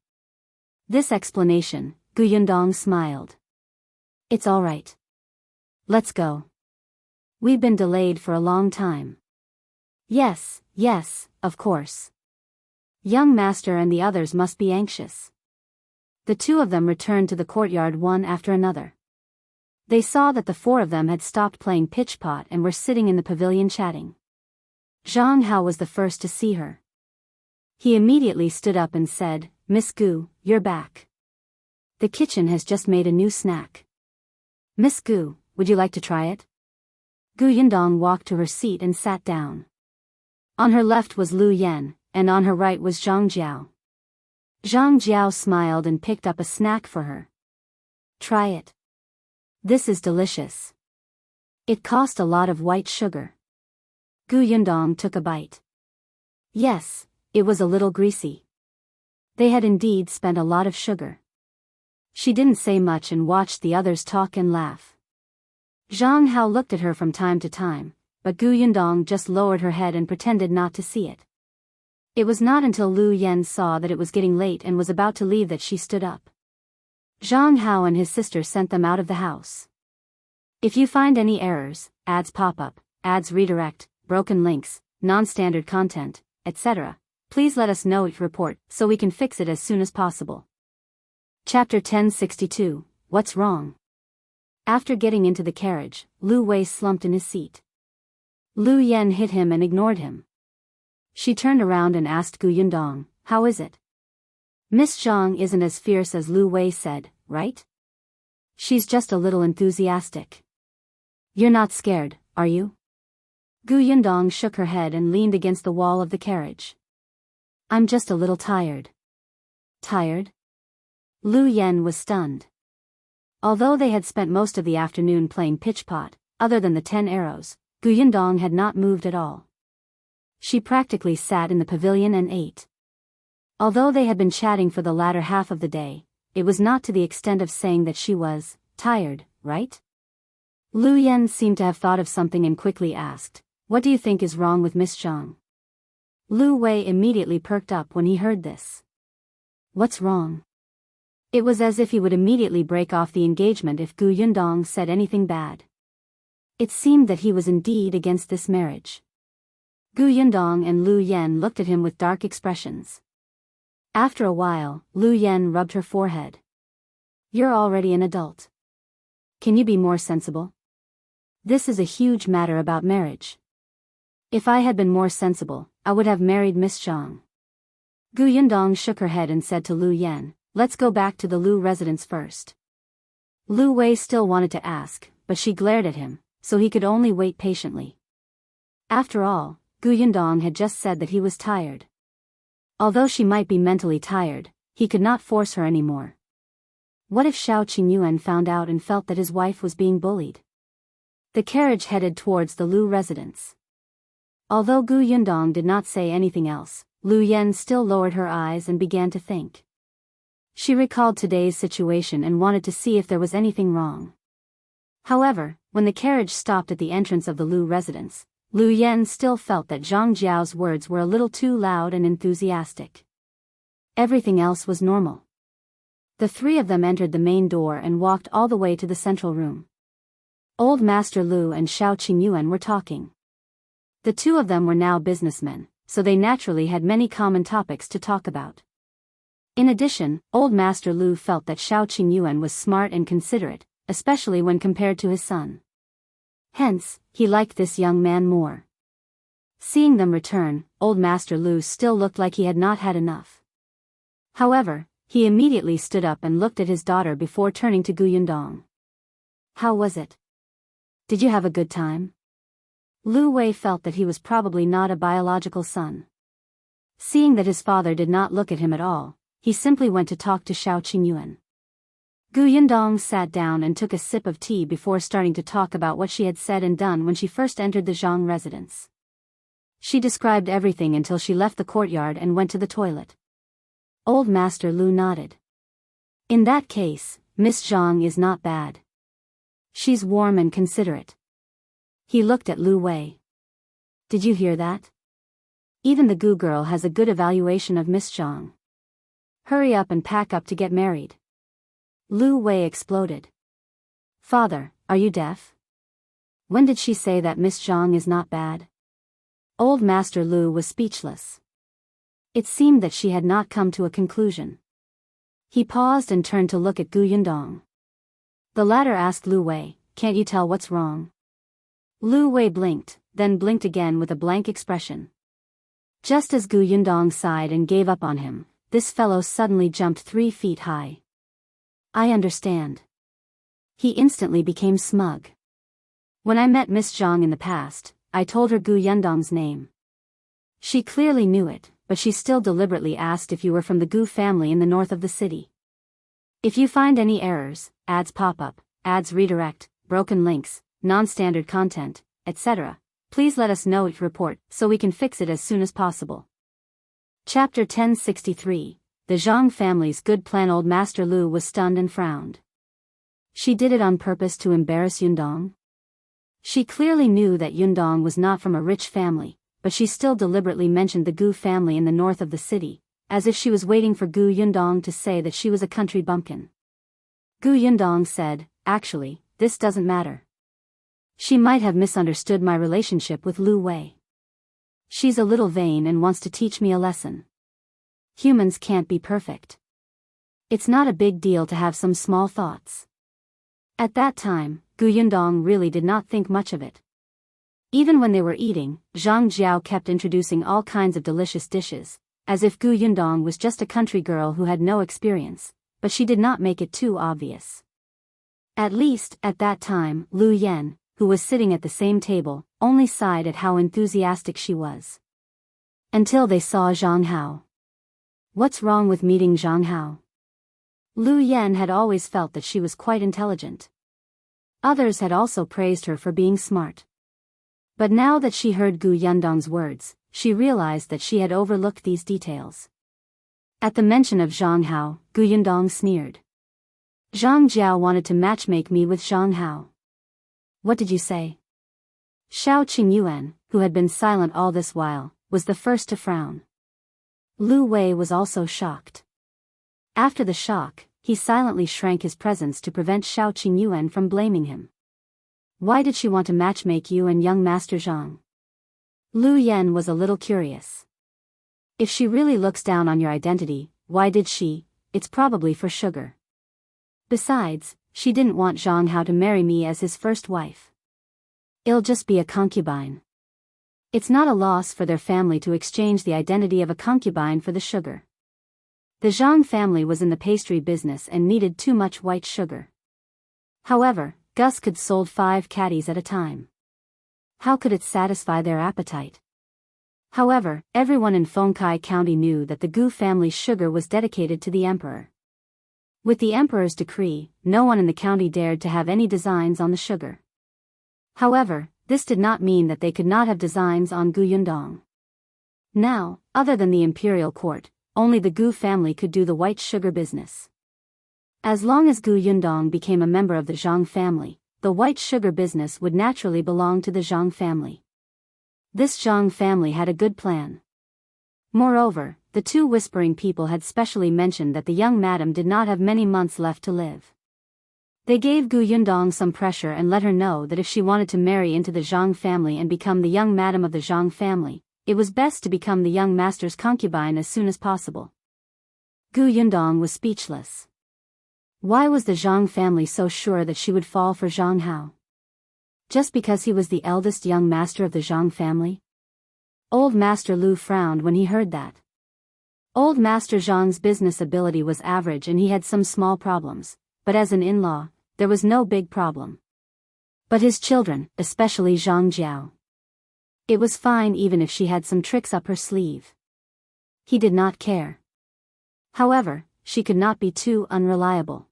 This explanation, Yundong smiled. It's all right. Let's go. We've been delayed for a long time. Yes, of course. Young master and the others must be anxious. The two of them returned to the courtyard one after another. They saw that the four of them had stopped playing pitch-pot and were sitting in the pavilion chatting. Zhang was the first to see her. He immediately stood up and said, Miss Gu, you're back. The kitchen has just made a new snack. Miss Gu, would you like to try it? Yundong walked to her seat and sat down. On her left was Liu Yan, and on her right was Jiao. Jiao smiled and picked up a snack for her. Try it. This is delicious. It cost a lot of white sugar. Yundong took a bite. Yes, it was a little greasy. They had indeed spent a lot of sugar. She didn't say much and watched the others talk and laugh. Zhang looked at her from time to time, but Yundong just lowered her head and pretended not to see it. It was not until Liu Yan saw that it was getting late and was about to leave that she stood up. Zhang and his sister sent them out of the house. If you find any errors, ads pop up, ads redirect, broken links, non-standard content, etc., please let us know each report so we can fix it as soon as possible. Chapter 1062, What's Wrong? After getting into the carriage, Liu Wei slumped in his seat. Liu Yan hit him and ignored him. She turned around and asked Yundong, how is it? Miss Zhang isn't as fierce as Liu Wei said, right? She's just a little enthusiastic. You're not scared, are you? Yundong shook her head and leaned against the wall of the carriage. I'm just a little tired. Tired? Liu Yan was stunned. Although they had spent most of the afternoon playing pitch-pot, other than the 10 arrows, Yundong had not moved at all. She practically sat in the pavilion and ate. Although they had been chatting for the latter half of the day, it was not to the extent of saying that she was tired, right? Liu Yan seemed to have thought of something and quickly asked, what do you think is wrong with Miss Zhang? Liu Wei immediately perked up when he heard this. What's wrong? It was as if he would immediately break off the engagement if Yundong said anything bad. It seemed that he was indeed against this marriage. Yundong and Liu Yan looked at him with dark expressions. After a while, Liu Yan rubbed her forehead. You're already an adult. Can you be more sensible? This is a huge matter about marriage. If I had been more sensible, I would have married Miss Zhang. Yundong shook her head and said to Liu Yan, let's go back to the Liu residence first. Liu Wei still wanted to ask, but she glared at him, so he could only wait patiently. After all, Yundong had just said that he was tired. Although she might be mentally tired, he could not force her anymore. What if Qingyuan found out and felt that his wife was being bullied? The carriage headed towards the Liu residence. Although Yundong did not say anything else, Liu Yan still lowered her eyes and began to think. She recalled today's situation and wanted to see if there was anything wrong. However, when the carriage stopped at the entrance of the Liu residence, Liu Yan still felt that Zhang Jiao's words were a little too loud and enthusiastic. Everything else was normal. The three of them entered the main door and walked all the way to the central room. Old Master Liu and Qingyuan were talking. The two of them were now businessmen, so they naturally had many common topics to talk about. In addition, Old Master Liu felt that Qingyuan was smart and considerate, especially when compared to his son. Hence, he liked this young man more. Seeing them return, Old Master Liu still looked like he had not had enough. However, he immediately stood up and looked at his daughter before turning to Yundong. How was it? Did you have a good time? Liu Wei felt that he was probably not a biological son. Seeing that his father did not look at him at all, he simply went to talk to Qingyuan. Yundong sat down and took a sip of tea before starting to talk about what she had said and done when she first entered the Zhang residence. She described everything until she left the courtyard and went to the toilet. Old Master Liu nodded. In that case, Miss Zhang is not bad. She's warm and considerate. He looked at Liu Wei. Did you hear that? Even the Gu girl has a good evaluation of Miss Zhang. Hurry up and pack up to get married. Liu Wei exploded. Father, are you deaf? When did she say that Miss Zhang is not bad? Old Master Liu was speechless. It seemed that she had not come to a conclusion. He paused and turned to look at Gu Yundong. The latter asked Liu Wei, "Can't you tell what's wrong?" Liu Wei blinked, then blinked again with a blank expression. Just as Gu Yundong sighed and gave up on him, this fellow suddenly jumped 3 feet high. I understand. He instantly became smug. When I met Miss Zhang in the past, I told her Gu Yundong's name. She clearly knew it, but she still deliberately asked if you were from the Gu family in the north of the city. If you find any errors, ads pop up, ads redirect, broken links, non-standard content, etc., please let us know it report so we can fix it as soon as possible. Chapter 1063, The Zhang family's good plan. Old Master Liu was stunned and frowned. She did it on purpose to embarrass Yundong? She clearly knew that Yundong was not from a rich family, but she still deliberately mentioned the Gu family in the north of the city, as if she was waiting for Gu Yundong to say that she was a country bumpkin. Gu Yundong said, "Actually, this doesn't matter. She might have misunderstood my relationship with Liu Wei. She's a little vain and wants to teach me a lesson. Humans can't be perfect. It's not a big deal to have some small thoughts." At that time, Gu Yundong really did not think much of it. Even when they were eating, Zhang Jiao kept introducing all kinds of delicious dishes, as if Gu Yundong was just a country girl who had no experience, but she did not make it too obvious. At least, at that time, Liu Yan, who was sitting at the same table, only sighed at how enthusiastic she was. Until they saw Zhang Hao. What's wrong with meeting Zhang Hao? Liu Yan had always felt that she was quite intelligent. Others had also praised her for being smart. But now that she heard Gu Yundong's words, she realized that she had overlooked these details. At the mention of Zhang Hao, Gu Yundong sneered. Zhang Jiao wanted to matchmake me with Zhang Hao. What did you say? Shao Qingyuan, who had been silent all this while, was the first to frown. Liu Wei was also shocked. After the shock, he silently shrank his presence to prevent Shao Qingyuan from blaming him. Why did she want to matchmake you and young Master Zhang? Liu Yan was a little curious. If she really looks down on your identity, why did she? It's probably for sugar. Besides, she didn't want Zhang Hao to marry me as his first wife. It'll just be a concubine. It's not a loss for their family to exchange the identity of a concubine for the sugar. The Zhang family was in the pastry business and needed too much white sugar. However, Gus could sold 5 caddies at a time. How could it satisfy their appetite? However, everyone in Fengkai County knew that the Gu family's sugar was dedicated to the emperor. With the emperor's decree, no one in the county dared to have any designs on the sugar. However, this did not mean that they could not have designs on Gu Yundong. Now, other than the imperial court, only the Gu family could do the white sugar business. As long as Gu Yundong became a member of the Zhang family, the white sugar business would naturally belong to the Zhang family. This Zhang family had a good plan. Moreover, the 2 whispering people had specially mentioned that the young madam did not have many months left to live. They gave Gu Yundong some pressure and let her know that if she wanted to marry into the Zhang family and become the young madam of the Zhang family, it was best to become the young master's concubine as soon as possible. Gu Yundong was speechless. Why was the Zhang family so sure that she would fall for Zhang Hao? Just because he was the eldest young master of the Zhang family? Old Master Liu frowned when he heard that. Old Master Zhang's business ability was average and he had some small problems, but as an in-law, there was no big problem. But his children, especially Zhang Jiao. It was fine even if she had some tricks up her sleeve. He did not care. However, she could not be too unreliable.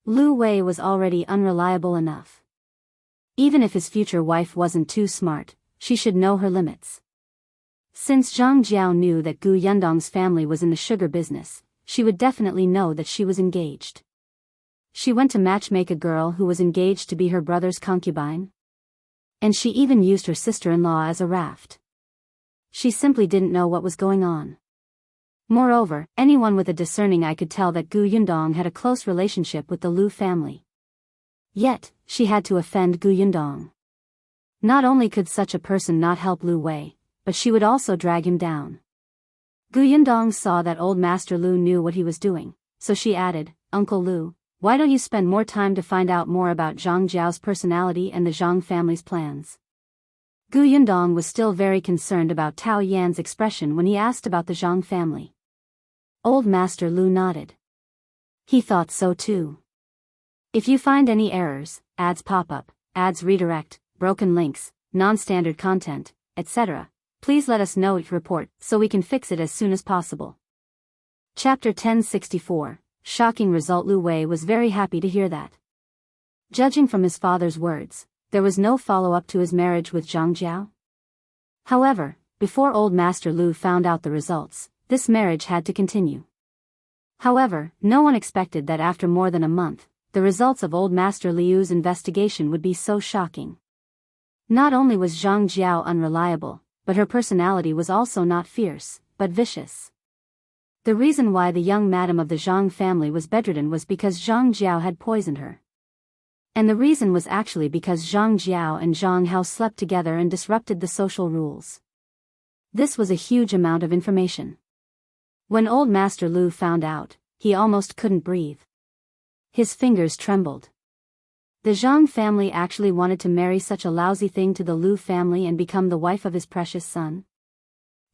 Liu Wei was already unreliable enough. Even if his future wife wasn't too smart, she should know her limits. Since Zhang Jiao knew that Gu Yundong's family was in the sugar business, she would definitely know that she was engaged. She went to matchmake a girl who was engaged to be her brother's concubine. And she even used her sister-in-law as a raft. she simply didn't know what was going on. Moreover, anyone with a discerning eye could tell that Gu Yundong had a close relationship with the Liu family. Yet, she had to offend Gu Yundong. Not only could such a person not help Liu Wei, but she would also drag him down. Gu Yundong saw that old Master Liu knew what he was doing, so she added, "Uncle Liu, why don't you spend more time to find out more about Zhang Jiao's personality and the Zhang family's plans?" Gu Yundong was still very concerned about Tao Yan's expression when he asked about the Zhang family. Old Master Liu nodded. He thought so too. If you find any errors, ads pop up, ads redirect, broken links, non-standard content, etc., please let us know each report so we can fix it as soon as possible. Chapter 1064, Shocking Result. Liu Wei was very happy to hear that. Judging from his father's words, there was no follow-up to his marriage with Zhang Jiao. However, before old Master Liu found out the results, this marriage had to continue. However, no one expected that after more than a month, the results of old Master Liu's investigation would be so shocking. Not only was Zhang Jiao unreliable, but her personality was also not fierce, but vicious. The reason why the young madam of the Zhang family was bedridden was because Zhang Jiao had poisoned her. And the reason was actually because Zhang Jiao and Zhang Hao slept together and disrupted the social rules. This was a huge amount of information. When old Master Liu found out, he almost couldn't breathe. His fingers trembled. The Zhang family actually wanted to marry such a lousy thing to the Liu family and become the wife of his precious son?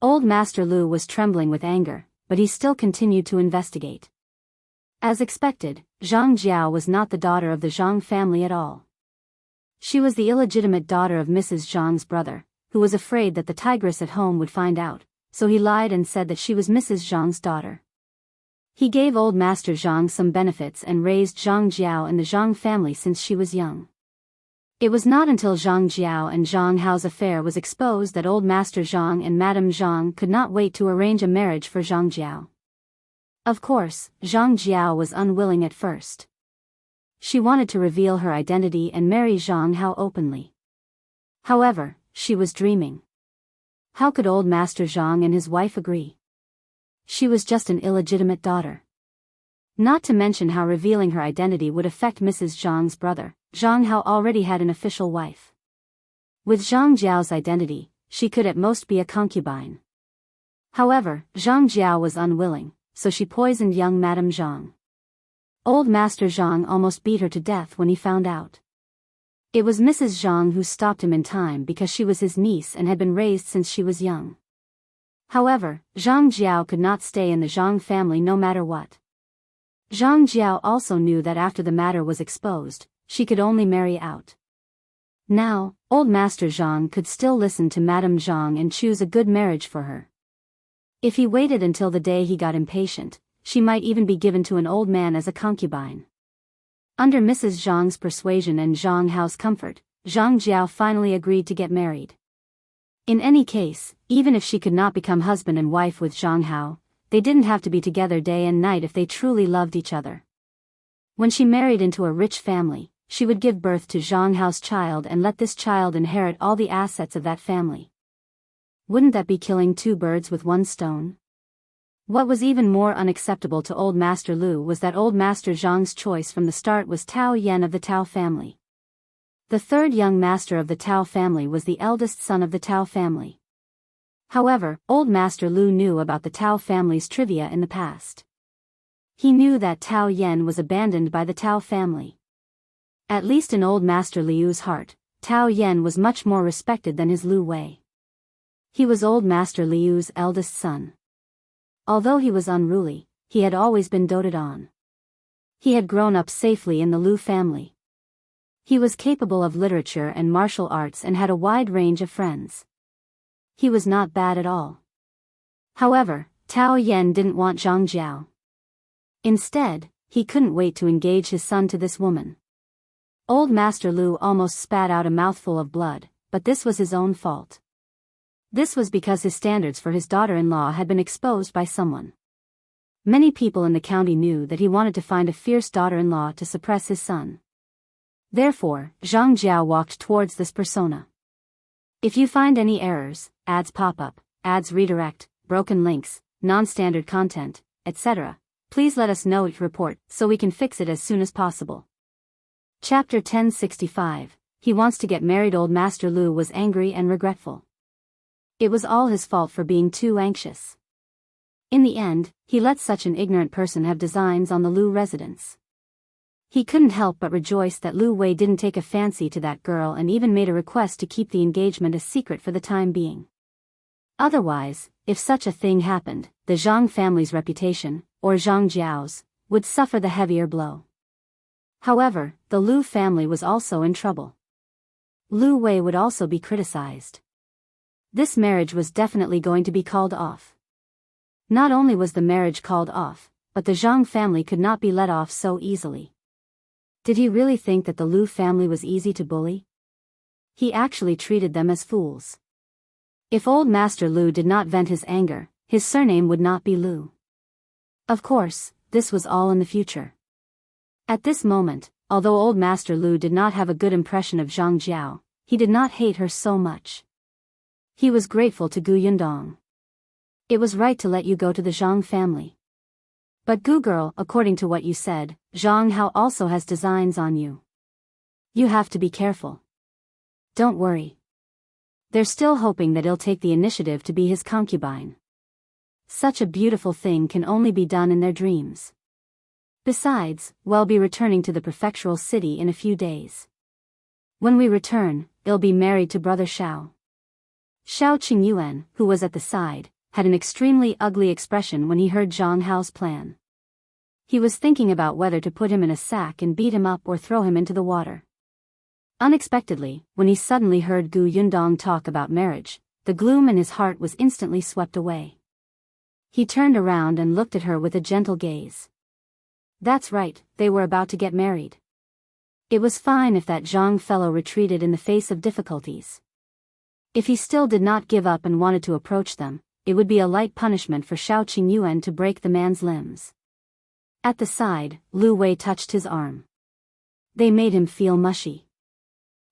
Old Master Liu was trembling with anger, but he still continued to investigate. As expected, Zhang Jiao was not the daughter of the Zhang family at all. She was the illegitimate daughter of Mrs. Zhang's brother, who was afraid that the tigress at home would find out, so he lied and said that she was Mrs. Zhang's daughter. He gave old Master Zhang some benefits and raised Zhang Jiao and the Zhang family since she was young. It was not until Zhang Jiao and Zhang Hao's affair was exposed that old Master Zhang and Madame Zhang could not wait to arrange a marriage for Zhang Jiao. Of course, Zhang Jiao was unwilling at first. She wanted to reveal her identity and marry Zhang Hao openly. However, she was dreaming. How could old Master Zhang and his wife agree? She was just an illegitimate daughter. Not to mention how revealing her identity would affect Mrs. Zhang's brother. Zhang Hao already had an official wife. With Zhang Jiao's identity, she could at most be a concubine. However, Zhang Jiao was unwilling, so she poisoned young Madame Zhang. Old Master Zhang almost beat her to death when he found out. It was Mrs. Zhang who stopped him in time because she was his niece and had been raised since she was young. However, Zhang Jiao could not stay in the Zhang family no matter what. Zhang Jiao also knew that after the matter was exposed, she could only marry out. Now, old Master Zhang could still listen to Madame Zhang and choose a good marriage for her. If he waited until the day he got impatient, she might even be given to an old man as a concubine. Under Mrs. Zhang's persuasion and Zhang Hao's comfort, Zhang Jiao finally agreed to get married. In any case, even if she could not become husband and wife with Zhang Hao, they didn't have to be together day and night if they truly loved each other. When she married into a rich family, she would give birth to Zhang Hao's child and let this child inherit all the assets of that family. Wouldn't that be killing two birds with one stone? What was even more unacceptable to old Master Liu was that old Master Zhang's choice from the start was Tao Yan of the Tao family. The third young master of the Tao family was the eldest son of the Tao family. However, old Master Liu knew about the Tao family's trivia in the past. He knew that Tao Yan was abandoned by the Tao family. At least in old Master Liu's heart, Tao Yan was much more respected than his Liu Wei. He was old Master Liu's eldest son. Although he was unruly, he had always been doted on. He had grown up safely in the Liu family. He was capable of literature and martial arts and had a wide range of friends. He was not bad at all. However, Tao Yan didn't want Zhang Jiao. Instead, he couldn't wait to engage his son to this woman. Old Master Liu almost spat out a mouthful of blood, but this was his own fault. This was because his standards for his daughter-in-law had been exposed by someone. Many people in the county knew that he wanted to find a fierce daughter-in-law to suppress his son. Therefore, Zhang Jiao walked towards this persona. If you find any errors, ads pop up, ads redirect, broken links, non-standard content, etc. Please let us know each report so we can fix it as soon as possible. Chapter 1065. He wants to get married. Old Master Liu was angry and regretful. It was all his fault for being too anxious. In the end, he let such an ignorant person have designs on the Liu residence. He couldn't help but rejoice that Liu Wei didn't take a fancy to that girl and even made a request to keep the engagement a secret for the time being. Otherwise, if such a thing happened, the Zhang family's reputation, or Zhang Jiao's, would suffer the heavier blow. However, the Liu family was also in trouble. Liu Wei would also be criticized. This marriage was definitely going to be called off. Not only was the marriage called off, but the Zhang family could not be let off so easily. Did he really think that the Liu family was easy to bully? He actually treated them as fools. If old Master Liu did not vent his anger, his surname would not be Liu. Of course, this was all in the future. At this moment, although old Master Liu did not have a good impression of Zhang Jiao, he did not hate her so much. He was grateful to Gu Yundong. It was right to let you go to the Zhang family. But Gu girl, according to what you said, Zhang Hao also has designs on you. You have to be careful. Don't worry. They're still hoping that he'll take the initiative to be his concubine. Such a beautiful thing can only be done in their dreams. Besides, we'll be returning to the prefectural city in a few days. When we return, he'll be married to brother Shao. Shao Qingyuan, who was at the side, had an extremely ugly expression when he heard Zhang Hao's plan. He was thinking about whether to put him in a sack and beat him up or throw him into the water. Unexpectedly, when he suddenly heard Gu Yundong talk about marriage, the gloom in his heart was instantly swept away. He turned around and looked at her with a gentle gaze. That's right, they were about to get married. It was fine if that Zhang fellow retreated in the face of difficulties. If he still did not give up and wanted to approach them, it would be a light punishment for Shao Qingyuan to break the man's limbs. At the side, Liu Wei touched his arm. They made him feel mushy.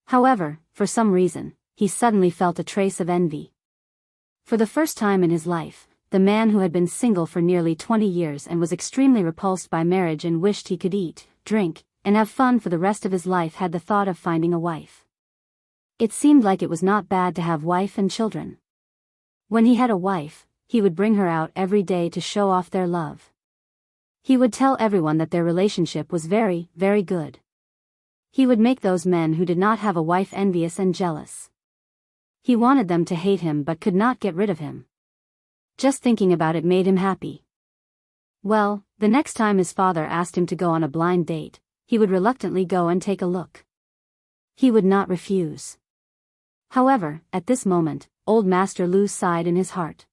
However, for some reason, he suddenly felt a trace of envy. For the first time in his life, the man who had been single for nearly 20 years and was extremely repulsed by marriage and wished he could eat, drink, and have fun for the rest of his life had the thought of finding a wife. It seemed like it was not bad to have wife and children. When he had a wife, he would bring her out every day to show off their love. He would tell everyone that their relationship was very, very good. He would make those men who did not have a wife envious and jealous. He wanted them to hate him but could not get rid of him. Just thinking about it made him happy. Well, the next time his father asked him to go on a blind date, he would reluctantly go and take a look. He would not refuse. However, at this moment, old Master Liu sighed in his heart.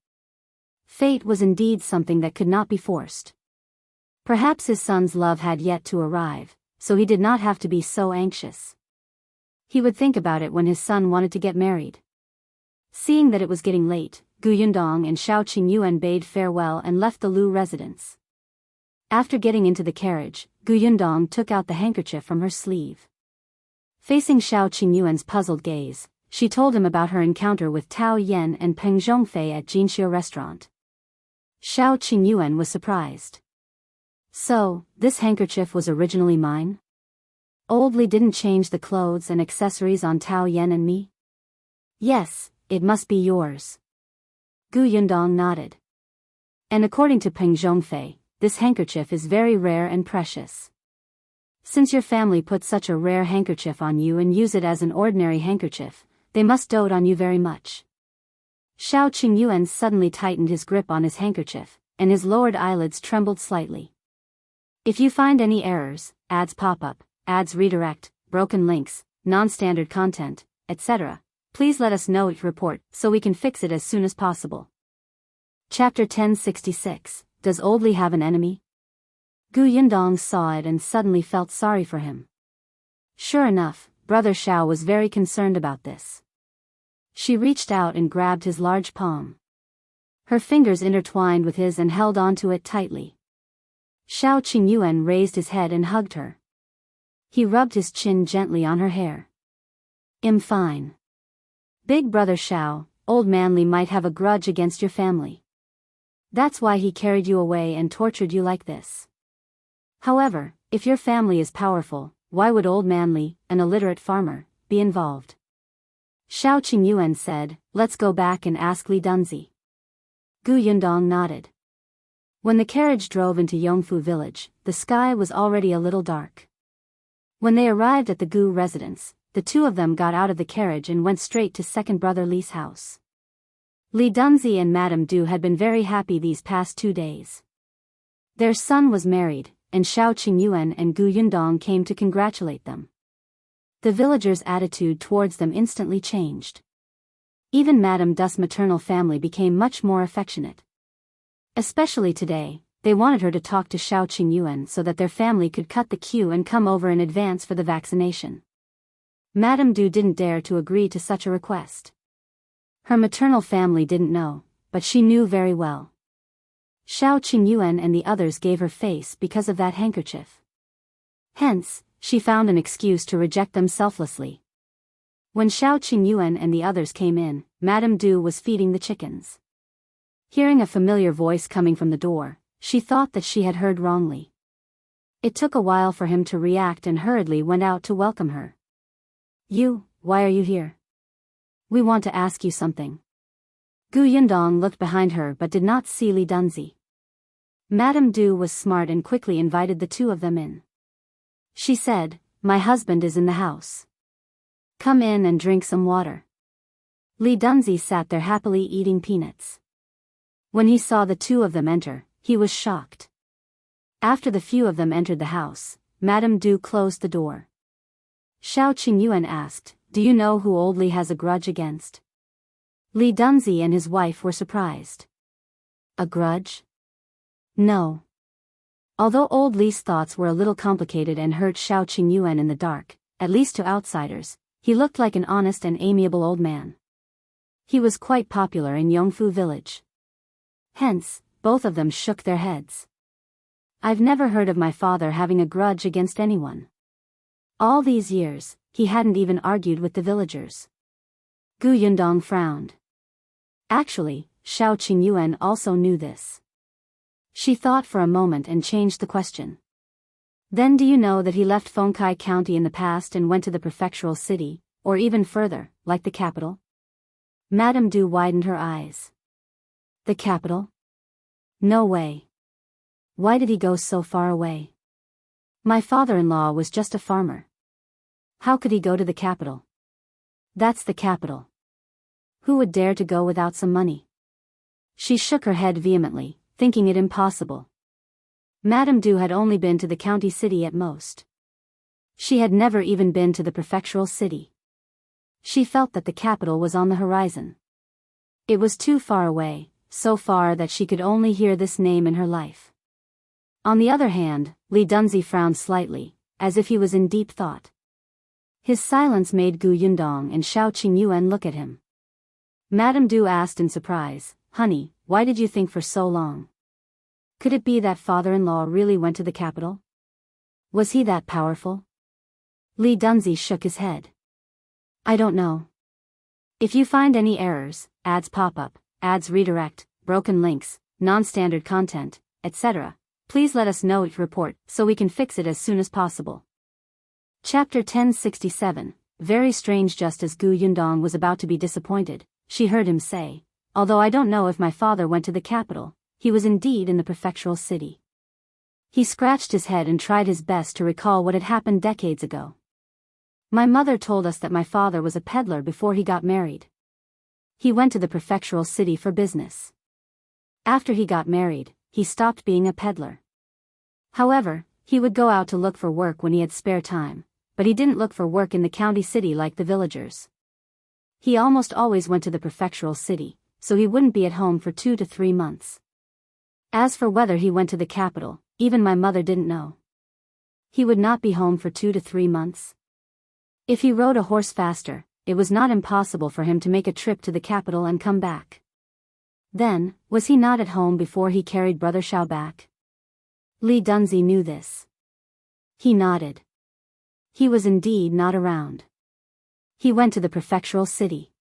Fate was indeed something that could not be forced. Perhaps his son's love had yet to arrive, so he did not have to be so anxious. He would think about it when his son wanted to get married. Seeing that it was getting late, Gu Yundong and Shao Qingyuan bade farewell and left the Liu residence. After getting into the carriage, Gu Yundong took out the handkerchief from her sleeve. Facing Shao Qingyuan's puzzled gaze, she told him about her encounter with Tao Yan and Peng Zhongfei at Xianxia restaurant. Shao Qingyuan was surprised. So, this handkerchief was originally mine? Old Li didn't change the clothes and accessories on Tao Yan and me? Yes, it must be yours. Gu Yundong nodded. And according to Peng Zhongfei, this handkerchief is very rare and precious. Since your family put such a rare handkerchief on you and use it as an ordinary handkerchief, they must dote on you very much. Shao Qingyuan suddenly tightened his grip on his handkerchief, and his lowered eyelids trembled slightly. If you find any errors, ads pop up, ads redirect, broken links, non-standard content, etc., please let us know each report so we can fix it as soon as possible. Chapter 1066, Does Old Li have an enemy? Gu Yundong saw it and suddenly felt sorry for him. Sure enough, Brother Shao was very concerned about this. She reached out and grabbed his large palm. Her fingers intertwined with his and held onto it tightly. Shao Qingyuan raised his head and hugged her. He rubbed his chin gently on her hair. "I'm fine." Big brother Shao, old man Li might have a grudge against your family. That's why he carried you away and tortured you like this. However, if your family is powerful, why would old man Li, an illiterate farmer, be involved? Shao Qingyuan said, let's go back and ask Li Dunzi. Gu Yundong nodded. When the carriage drove into Yongfu village, the sky was already a little dark. When they arrived at the Gu residence, the two of them got out of the carriage and went straight to second brother Li's house. Li Dunzi and Madame Du had been very happy these past 2 days. Their son was married, and Shao Qingyuan and Gu Yundong came to congratulate them. The villagers' attitude towards them instantly changed. Even Madame Du's maternal family became much more affectionate. Especially today, they wanted her to talk to Shao Qingyuan so that their family could cut the queue and come over in advance for the vaccination. Madame Du didn't dare to agree to such a request. Her maternal family didn't know, but she knew very well. Shao Qingyuan and the others gave her face because of that handkerchief. Hence, she found an excuse to reject them selflessly. When Shao Qingyuan and the others came in, Madame Du was feeding the chickens. Hearing a familiar voice coming from the door, she thought that she had heard wrongly. It took a while for him to react and hurriedly went out to welcome her. Why are you here? We want to ask you something. Gu Yundong looked behind her but did not see Li Dunzi. Madame Du was smart and quickly invited the two of them in. She said, my husband is in the house. Come in and drink some water. Li Dunzi sat there happily eating peanuts. When he saw the two of them enter, he was shocked. After the few of them entered the house, Madame Du closed the door. Shao Qingyuan asked, do you know who old Li has a grudge against? Li Dunzi and his wife were surprised. A grudge? No. Although old Li's thoughts were a little complicated and hurt Shao Qingyuan in the dark, at least to outsiders, he looked like an honest and amiable old man. He was quite popular in Yongfu village. Hence, both of them shook their heads. I've never heard of my father having a grudge against anyone. All these years, he hadn't even argued with the villagers. Gu Yundong frowned. Actually, Shao Qingyuan also knew this. She thought for a moment and changed the question. Then do you know that he left Fengkai County in the past and went to the prefectural city, or even further, like the capital? Madame Du widened her eyes. The capital? No way. Why did he go so far away? My father-in-law was just a farmer. How could he go to the capital? That's the capital. Who would dare to go without some money? She shook her head vehemently, thinking it impossible. Madame Du had only been to the county city at most. She had never even been to the prefectural city. She felt that the capital was on the horizon. It was too far away, so far that she could only hear this name in her life. On the other hand, Li Dunzi frowned slightly, as if he was in deep thought. His silence made Gu Yundong and Shao Qingyuan look at him. Madame Du asked in surprise, honey, why did you think for so long? Could it be that father-in-law really went to the capital? Was he that powerful? Li Dunzi shook his head. I don't know. If you find any errors, ads pop up, ads redirect, broken links, non-standard content, etc., please let us know each report so we can fix it as soon as possible. Chapter 1067, Very strange. Just as Gu Yundong was about to be disappointed, she heard him say, although I don't know if my father went to the capital, he was indeed in the prefectural city. He scratched his head and tried his best to recall what had happened decades ago. My mother told us that my father was a peddler before he got married. He went to the prefectural city for business. After he got married, he stopped being a peddler. However, he would go out to look for work when he had spare time, but he didn't look for work in the county city like the villagers. He almost always went to the prefectural city, so he wouldn't be at home for 2 to 3 months. As for whether he went to the capital, even my mother didn't know. He would not be home for 2 to 3 months. If he rode a horse faster, it was not impossible for him to make a trip to the capital and come back. Then, was he not at home before he carried Brother Shao back? Li Dunzi knew this. He nodded. He was indeed not around. He went to the prefectural city.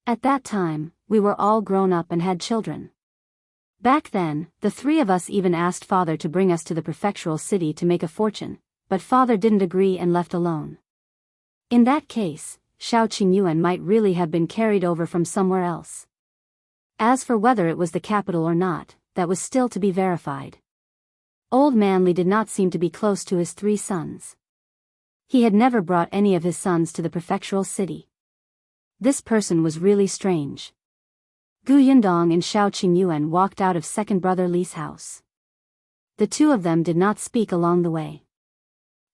At that time, we were all grown up and had children. Back then, the three of us even asked father to bring us to the prefectural city to make a fortune, but father didn't agree and left alone. In that case, Shao Qingyuan might really have been carried over from somewhere else. As for whether it was the capital or not, that was still to be verified. Old man Li did not seem to be close to his three sons. He had never brought any of his sons to the prefectural city. This person was really strange. Gu Yundong and Shao Qingyuan walked out of second brother Li's house. The two of them did not speak along the way.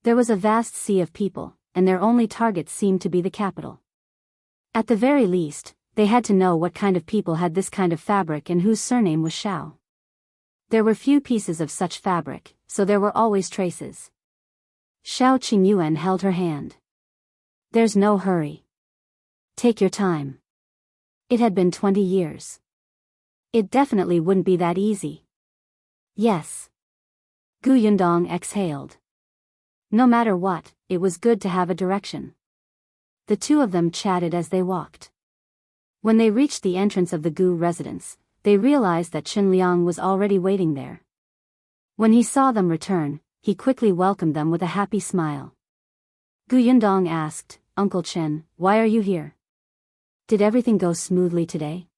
There was a vast sea of people, and their only target seemed to be the capital. At the very least, they had to know what kind of people had this kind of fabric and whose surname was Shao. There were few pieces of such fabric, so there were always traces. Shao Qingyuan held her hand. There's no hurry. Take your time. It had been 20 years. It definitely wouldn't be that easy. Yes. Gu Yundong exhaled. No matter what, it was good to have a direction. The two of them chatted as they walked. When they reached the entrance of the Gu residence, they realized that Liang was already waiting there. When he saw them return, he quickly welcomed them with a happy smile. Gu Yundong asked, Uncle Chen, why are you here? Did everything go smoothly today?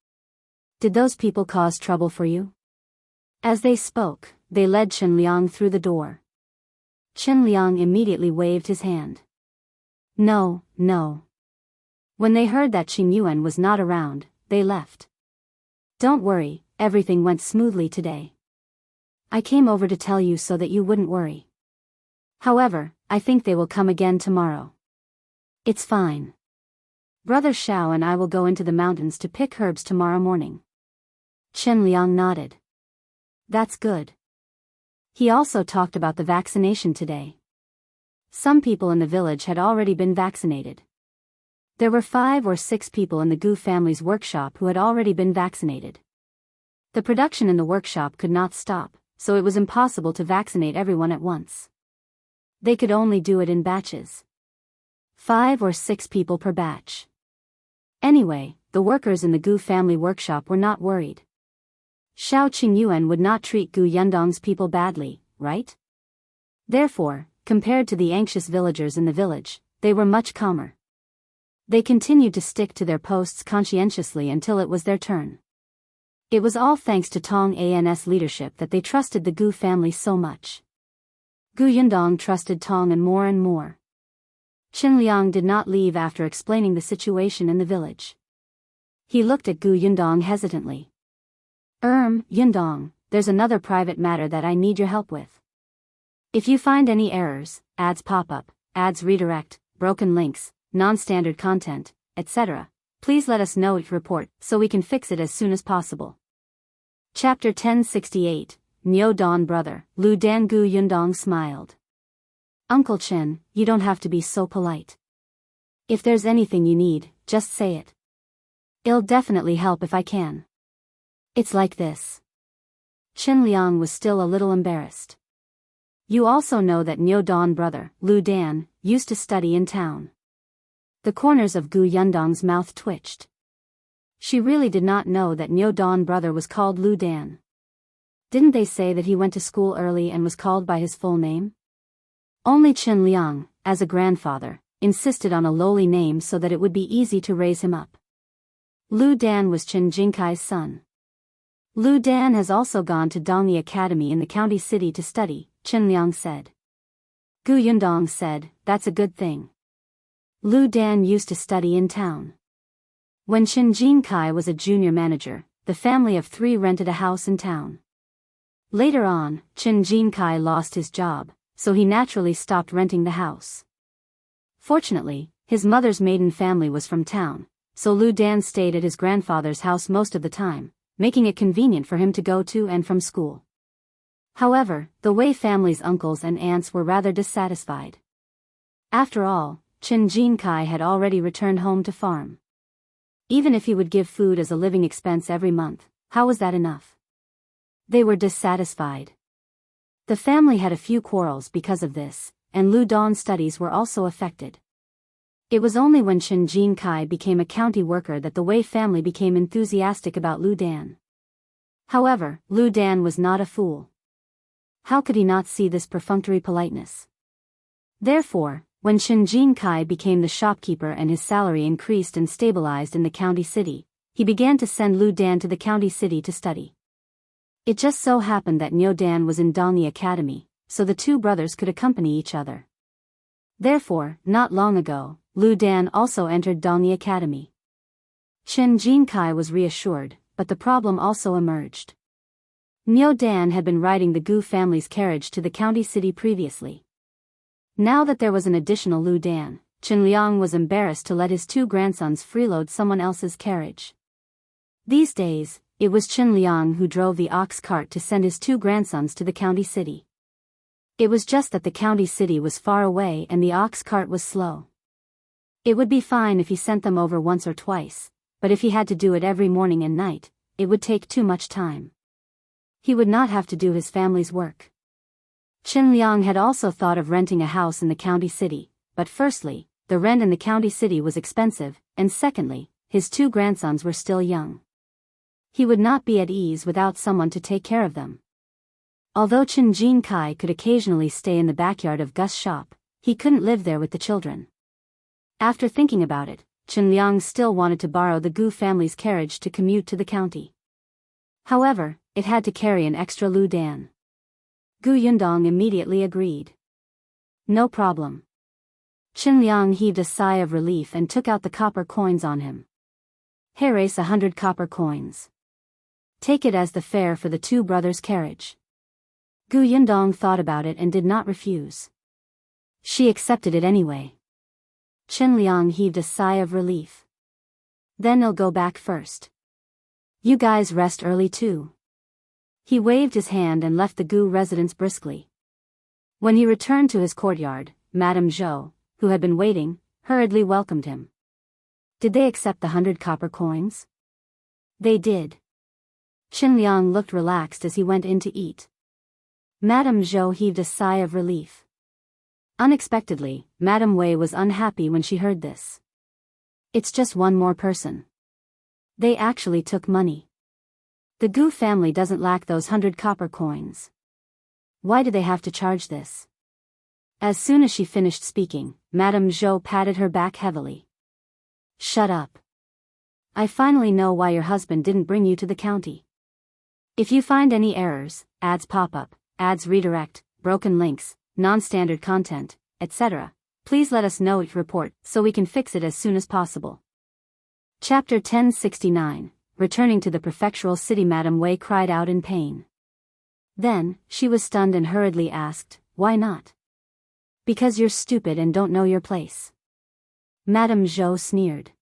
Did those people cause trouble for you? As they spoke, they led Liang through the door. Liang immediately waved his hand. No, no. When they heard that Qingyuan was not around, they left. Don't worry, everything went smoothly today. I came over to tell you so that you wouldn't worry. However, I think they will come again tomorrow. It's fine. Brother Shao and I will go into the mountains to pick herbs tomorrow morning. Liang nodded. That's good. He also talked about the vaccination today. Some people in the village had already been vaccinated. There were 5 or 6 people in the Gu family's workshop who had already been vaccinated. The production in the workshop could not stop, so it was impossible to vaccinate everyone at once. They could only do it in batches. 5 or 6 people per batch. Anyway, the workers in the Gu family workshop were not worried. Shao Qingyuan would not treat Gu Yundong's people badly, right? Therefore, compared to the anxious villagers in the village, they were much calmer. They continued to stick to their posts conscientiously until it was their turn. It was all thanks to Tong An's leadership that they trusted the Gu family so much. Gu Yundong trusted Tong and more. Liang did not leave after explaining the situation in the village. He looked at Gu Yundong hesitantly. Yundong, there's another private matter that I need your help with. If you find any errors, ads pop up, ads redirect, broken links, non-standard content, etc., please let us know each report so we can fix it as soon as possible. Chapter 1068, Niu Dan Brother, Lu Dan. Gu Yundong smiled. Uncle Chen, you don't have to be so polite. If there's anything you need, just say it. It'll definitely help if I can. It's like this. Liang was still a little embarrassed. You also know that Niu Dan Brother, Lu Dan, used to study in town. The corners of Gu Yundong's mouth twitched. She really did not know that Niu Dan Brother was called Lu Dan. Didn't they say that he went to school early and was called by his full name? Only Liang, as a grandfather, insisted on a lowly name so that it would be easy to raise him up. Lu Dan was Chen Jingkai's son. Lu Dan has also gone to Dongyi Academy in the county city to study, Liang said. Gu Yundong said, that's a good thing. Lu Dan used to study in town. When Chen Jingkai was a junior manager, the family of 3 rented a house in town. Later on, Chen Jingkai lost his job, so he naturally stopped renting the house. Fortunately, his mother's maiden family was from town, so Lu Dan stayed at his grandfather's house most of the time, making it convenient for him to go to and from school. However, the Wei family's uncles and aunts were rather dissatisfied. After all, Chen Jingkai had already returned home to farm. Even if he would give food as a living expense every month, how was that enough? They were dissatisfied. The family had a few quarrels because of this, and Lu Dan's studies were also affected. It was only when Chen Jinkai became a county worker that the Wei family became enthusiastic about Lu Dan. However, Lu Dan was not a fool. How could he not see this perfunctory politeness? Therefore, when Chen Jinkai became the shopkeeper and his salary increased and stabilized in the county city, he began to send Lu Dan to the county city to study. It just so happened that Niu Dan was in Dongyi Academy, so the two brothers could accompany each other. Therefore, not long ago, Lu Dan also entered Dongyi Academy. Chen Jinkai was reassured, but the problem also emerged. Niu Dan had been riding the Gu family's carriage to the county city previously. Now that there was an additional Lu Dan, Chen Liang was embarrassed to let his two grandsons freeload someone else's carriage. These days, it was Chen Liang who drove the ox cart to send his two grandsons to the county city. It was just that the county city was far away and the ox cart was slow. It would be fine if he sent them over once or twice, but if he had to do it every morning and night, it would take too much time. He would not have to do his family's work. Chen Liang had also thought of renting a house in the county city, but firstly, the rent in the county city was expensive, and secondly, his two grandsons were still young. He would not be at ease without someone to take care of them. Although Chen Jinkai could occasionally stay in the backyard of Gus' shop, he couldn't live there with the children. After thinking about it, Chen Liang still wanted to borrow the Gu family's carriage to commute to the county. However, it had to carry an extra Lu Dan. Gu Yundong immediately agreed. No problem. Chen Liang heaved a sigh of relief and took out the copper coins on him. Here is 100 copper coins. Take it as the fare for the two brothers' carriage. Gu Yundong thought about it and did not refuse. She accepted it anyway. Chen Liang heaved a sigh of relief. Then I'll go back first. You guys rest early too. He waved his hand and left the Gu residence briskly. When he returned to his courtyard, Madame Zhou, who had been waiting, hurriedly welcomed him. Did they accept the 100 copper coins? They did. Chen Liang looked relaxed as he went in to eat. Madame Zhou heaved a sigh of relief. Unexpectedly, Madame Wei was unhappy when she heard this. It's just one more person. They actually took money. The Gu family doesn't lack those 100 copper coins. Why do they have to charge this? As soon as she finished speaking, Madame Zhou patted her back heavily. Shut up. I finally know why your husband didn't bring you to the county. If you find any errors, ads pop up, ads redirect, broken links, non-standard content, etc., please let us know each report so we can fix it as soon as possible. Chapter 1069, Returning to the Prefectural City. Madame Wei cried out in pain. Then, she was stunned and hurriedly asked, why not? Because you're stupid and don't know your place. Madame Zhou sneered.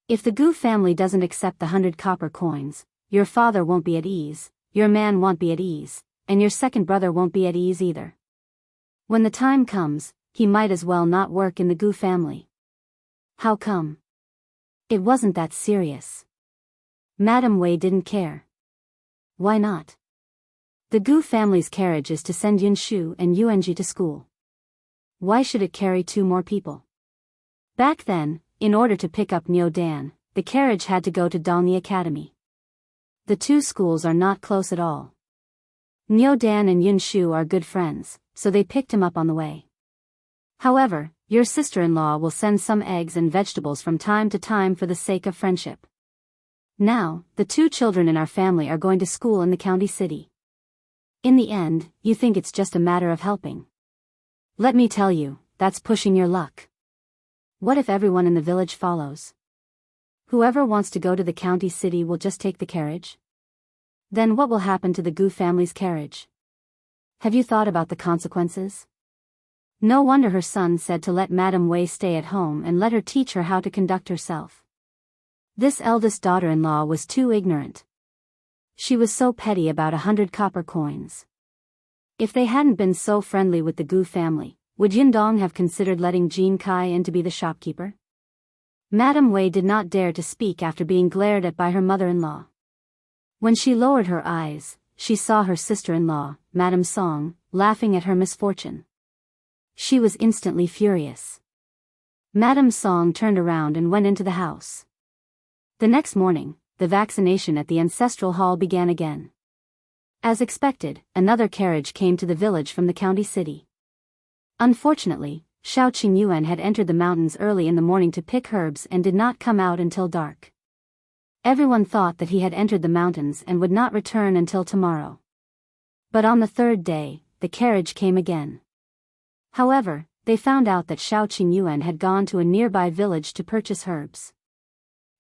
If the Gu family doesn't accept the 100 copper coins, your father won't be at ease, your man won't be at ease, and your second brother won't be at ease either. When the time comes, he might as well not work in the Gu family. How come? It wasn't that serious. Madame Wei didn't care. Why not? The Gu family's carriage is to send Yunshu and Yuanji to school. Why should it carry two more people? Back then, in order to pick up Niu Dan, the carriage had to go to Dongyi Academy. The two schools are not close at all. Niu Dan and Yunshu are good friends, so they picked him up on the way. However, your sister-in-law will send some eggs and vegetables from time to time for the sake of friendship. Now, the two children in our family are going to school in the county city. In the end, you think it's just a matter of helping. Let me tell you, that's pushing your luck. What if everyone in the village follows? Whoever wants to go to the county city will just take the carriage? Then what will happen to the Gu family's carriage? Have you thought about the consequences? No wonder her son said to let Madame Wei stay at home and let her teach her how to conduct herself. This eldest daughter-in-law was too ignorant. She was so petty about 100 copper coins. If they hadn't been so friendly with the Gu family, would Yundong have considered letting Jin Kai in to be the shopkeeper? Madame Wei did not dare to speak after being glared at by her mother-in-law. When she lowered her eyes, she saw her sister-in-law, Madame Song, laughing at her misfortune. She was instantly furious. Madame Song turned around and went into the house. The next morning, the vaccination at the ancestral hall began again. As expected, another carriage came to the village from the county city. Unfortunately, Shao Qingyuan had entered the mountains early in the morning to pick herbs and did not come out until dark. Everyone thought that he had entered the mountains and would not return until tomorrow. But on the third day, the carriage came again. However, they found out that Shao Qingyuan had gone to a nearby village to purchase herbs.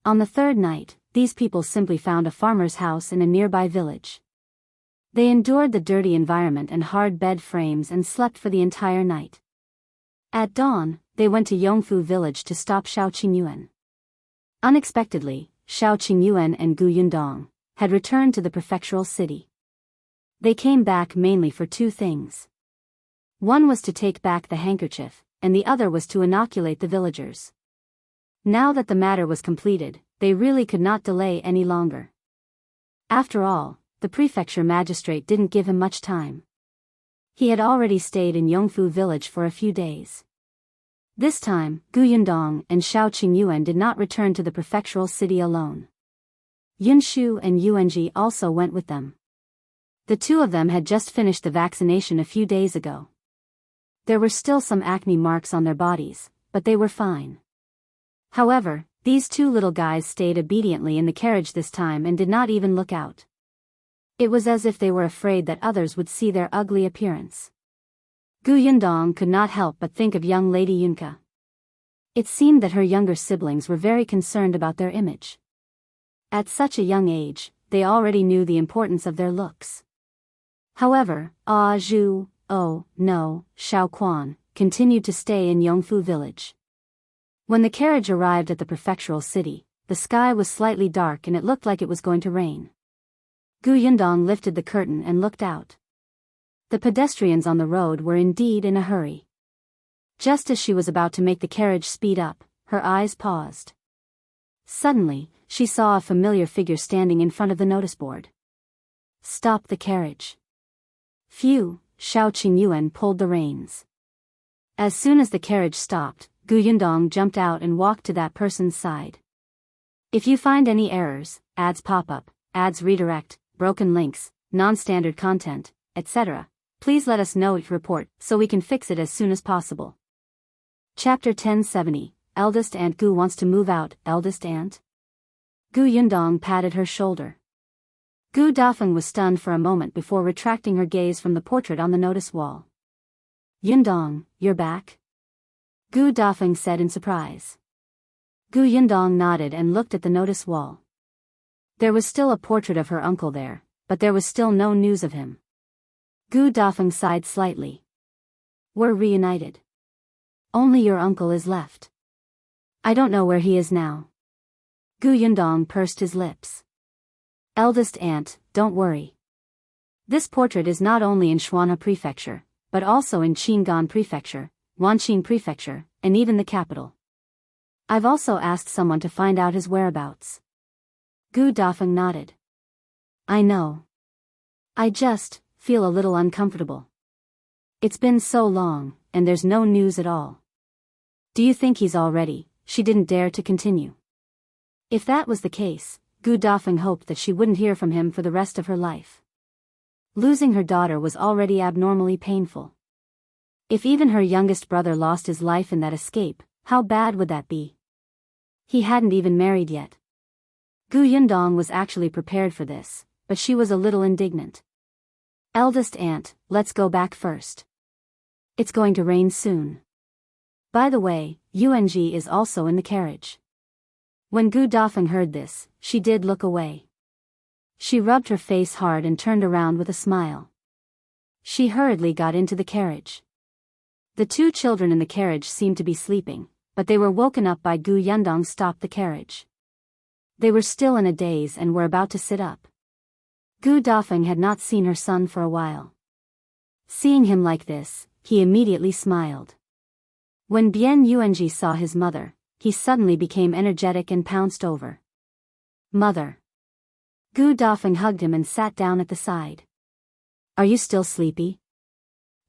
On the third night, these people simply found a farmer's house in a nearby village. They endured the dirty environment and hard bed frames and slept for the entire night. At dawn, they went to Yongfu village to stop Shao Qingyuan. Unexpectedly, Shao Qingyuan and Yundong had returned to the prefectural city. They came back mainly for two things. One was to take back the handkerchief, and the other was to inoculate the villagers. Now that the matter was completed, they really could not delay any longer. After all, the prefecture magistrate didn't give him much time. He had already stayed in Yongfu village for a few days. This time, Yundong and Shao Qingyuan did not return to the prefectural city alone. Yunshu and Yuanji also went with them. The two of them had just finished the vaccination a few days ago. There were still some acne marks on their bodies, but they were fine. However, these two little guys stayed obediently in the carriage this time and did not even look out. It was as if they were afraid that others would see their ugly appearance. Yundong could not help but think of young Lady Yunka. It seemed that her younger siblings were very concerned about their image. At such a young age, they already knew the importance of their looks. However, Ah Zhu, Shao Quan, continued to stay in Yongfu village. When the carriage arrived at the prefectural city, the sky was slightly dark and it looked like it was going to rain. Yundong lifted the curtain and looked out. The pedestrians on the road were indeed in a hurry. Just as she was about to make the carriage speed up, her eyes paused. Suddenly, she saw a familiar figure standing in front of the notice board. Stop the carriage. Phew, Shao Qingyuan pulled the reins. As soon as the carriage stopped, Yundong jumped out and walked to that person's side. If you find any errors, ads pop up, ads redirect, broken links, non-standard content, etc., please let us know your report so we can fix it as soon as possible. Chapter 1070, Eldest Aunt Gu wants to move out. Eldest Aunt? Yundong patted her shoulder. Gu Dafeng was stunned for a moment before retracting her gaze from the portrait on the notice wall. Yundong, you're back? Gu Dafeng said in surprise. Yundong nodded and looked at the notice wall. There was still a portrait of her uncle there, but there was still no news of him. Gu Dafeng sighed slightly. We're reunited. Only your uncle is left. I don't know where he is now. Yundong pursed his lips. Eldest aunt, don't worry. This portrait is not only in Shuanha Prefecture, but also in Qingyuan Prefecture, Wanqing Prefecture, and even the capital. I've also asked someone to find out his whereabouts. Gu Dafeng nodded. I know. I just feel a little uncomfortable. It's been so long, and there's no news at all. Do you think he's all ready? She didn't dare to continue. If that was the case, Gu Dafeng hoped that she wouldn't hear from him for the rest of her life. Losing her daughter was already abnormally painful. If even her youngest brother lost his life in that escape, how bad would that be? He hadn't even married yet. Yundong was actually prepared for this, but she was a little indignant. Eldest aunt, let's go back first. It's going to rain soon. By the way, Yuanji is also in the carriage. When Gu Dafeng heard this, she did look away. She rubbed her face hard and turned around with a smile. She hurriedly got into the carriage. The two children in the carriage seemed to be sleeping, but they were woken up by Yundong stopped the carriage. They were still in a daze and were about to sit up. Gu Dafeng had not seen her son for a while. Seeing him like this, he immediately smiled. When Bian Yuanji saw his mother, he suddenly became energetic and pounced over. Mother. Gu Dafeng hugged him and sat down at the side. Are you still sleepy?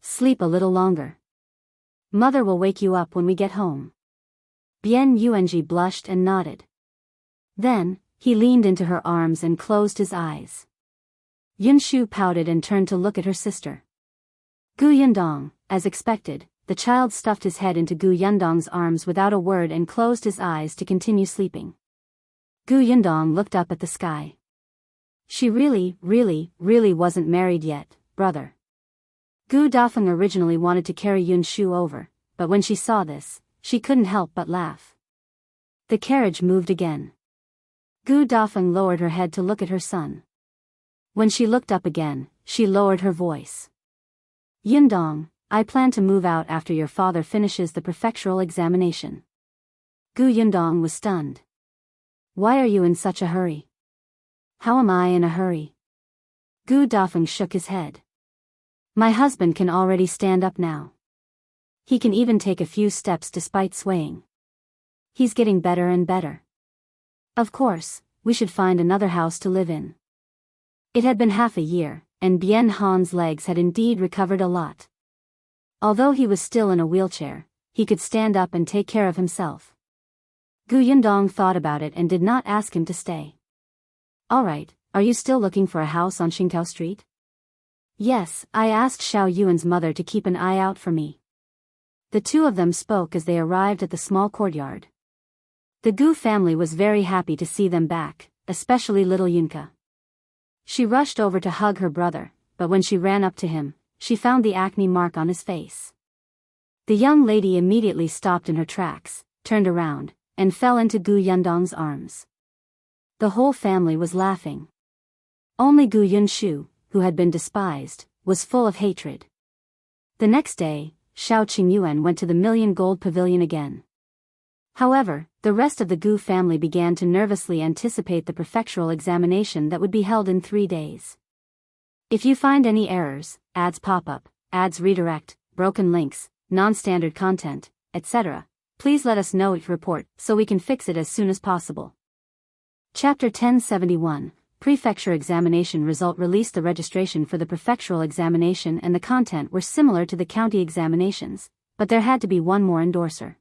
Sleep a little longer. Mother will wake you up when we get home. Bian Yuanji blushed and nodded. Then, he leaned into her arms and closed his eyes. Yunshu pouted and turned to look at her sister. Gu Yundong, as expected, the child stuffed his head into Gu Yundong's arms without a word and closed his eyes to continue sleeping. Gu Yundong looked up at the sky. She really wasn't married yet, brother. Gu Dafeng originally wanted to carry Yunshu over, but when she saw this, she couldn't help but laugh. The carriage moved again. Gu Dafeng lowered her head to look at her son. When she looked up again, she lowered her voice. Yundong, I plan to move out after your father finishes the prefectural examination. Gu Yundong was stunned. Why are you in such a hurry? How am I in a hurry? Gu Dafeng shook his head. My husband can already stand up now. He can even take a few steps despite swaying. He's getting better and better. Of course, we should find another house to live in. It had been half a year, and Bien Han's legs had indeed recovered a lot. Although he was still in a wheelchair, he could stand up and take care of himself. Gu Yundong thought about it and did not ask him to stay. Alright, are you still looking for a house on Xingtao Street? Yes, I asked Shao Yuan's mother to keep an eye out for me. The two of them spoke as they arrived at the small courtyard. The Gu family was very happy to see them back, especially little Yunka. She rushed over to hug her brother, but when she ran up to him, she found the acne mark on his face. The young lady immediately stopped in her tracks, turned around, and fell into Gu Yundong's arms. The whole family was laughing. Only Gu Yunshu, who had been despised, was full of hatred. The next day, Shao Qingyuan went to the Million Gold Pavilion again. However, the rest of the Gu family began to nervously anticipate the prefectural examination that would be held in 3 days. If you find any errors, ads pop up, ads redirect, broken links, non-standard content, etc., please let us know each report so we can fix it as soon as possible. Chapter 1071, Prefecture Examination Result released. The registration for the prefectural examination and the content were similar to the county examinations, but there had to be one more endorser.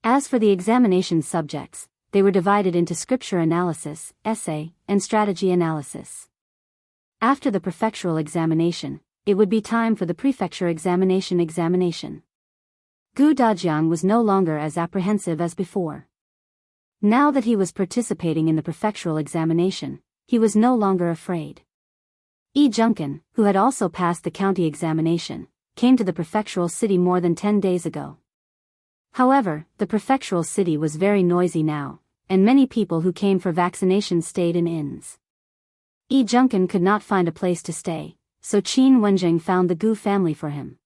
As for the examination subjects, they were divided into scripture analysis, essay, and strategy analysis. After the prefectural examination, it would be time for the prefecture examination. Gu Dajiang was no longer as apprehensive as before. Now that he was participating in the prefectural examination, he was no longer afraid. Yi Junkin, who had also passed the county examination, came to the prefectural city more than 10 days ago. However, the prefectural city was very noisy now, and many people who came for vaccination stayed in inns. Yi Junkin could not find a place to stay, so Qin Wenjing found the Gu family for him.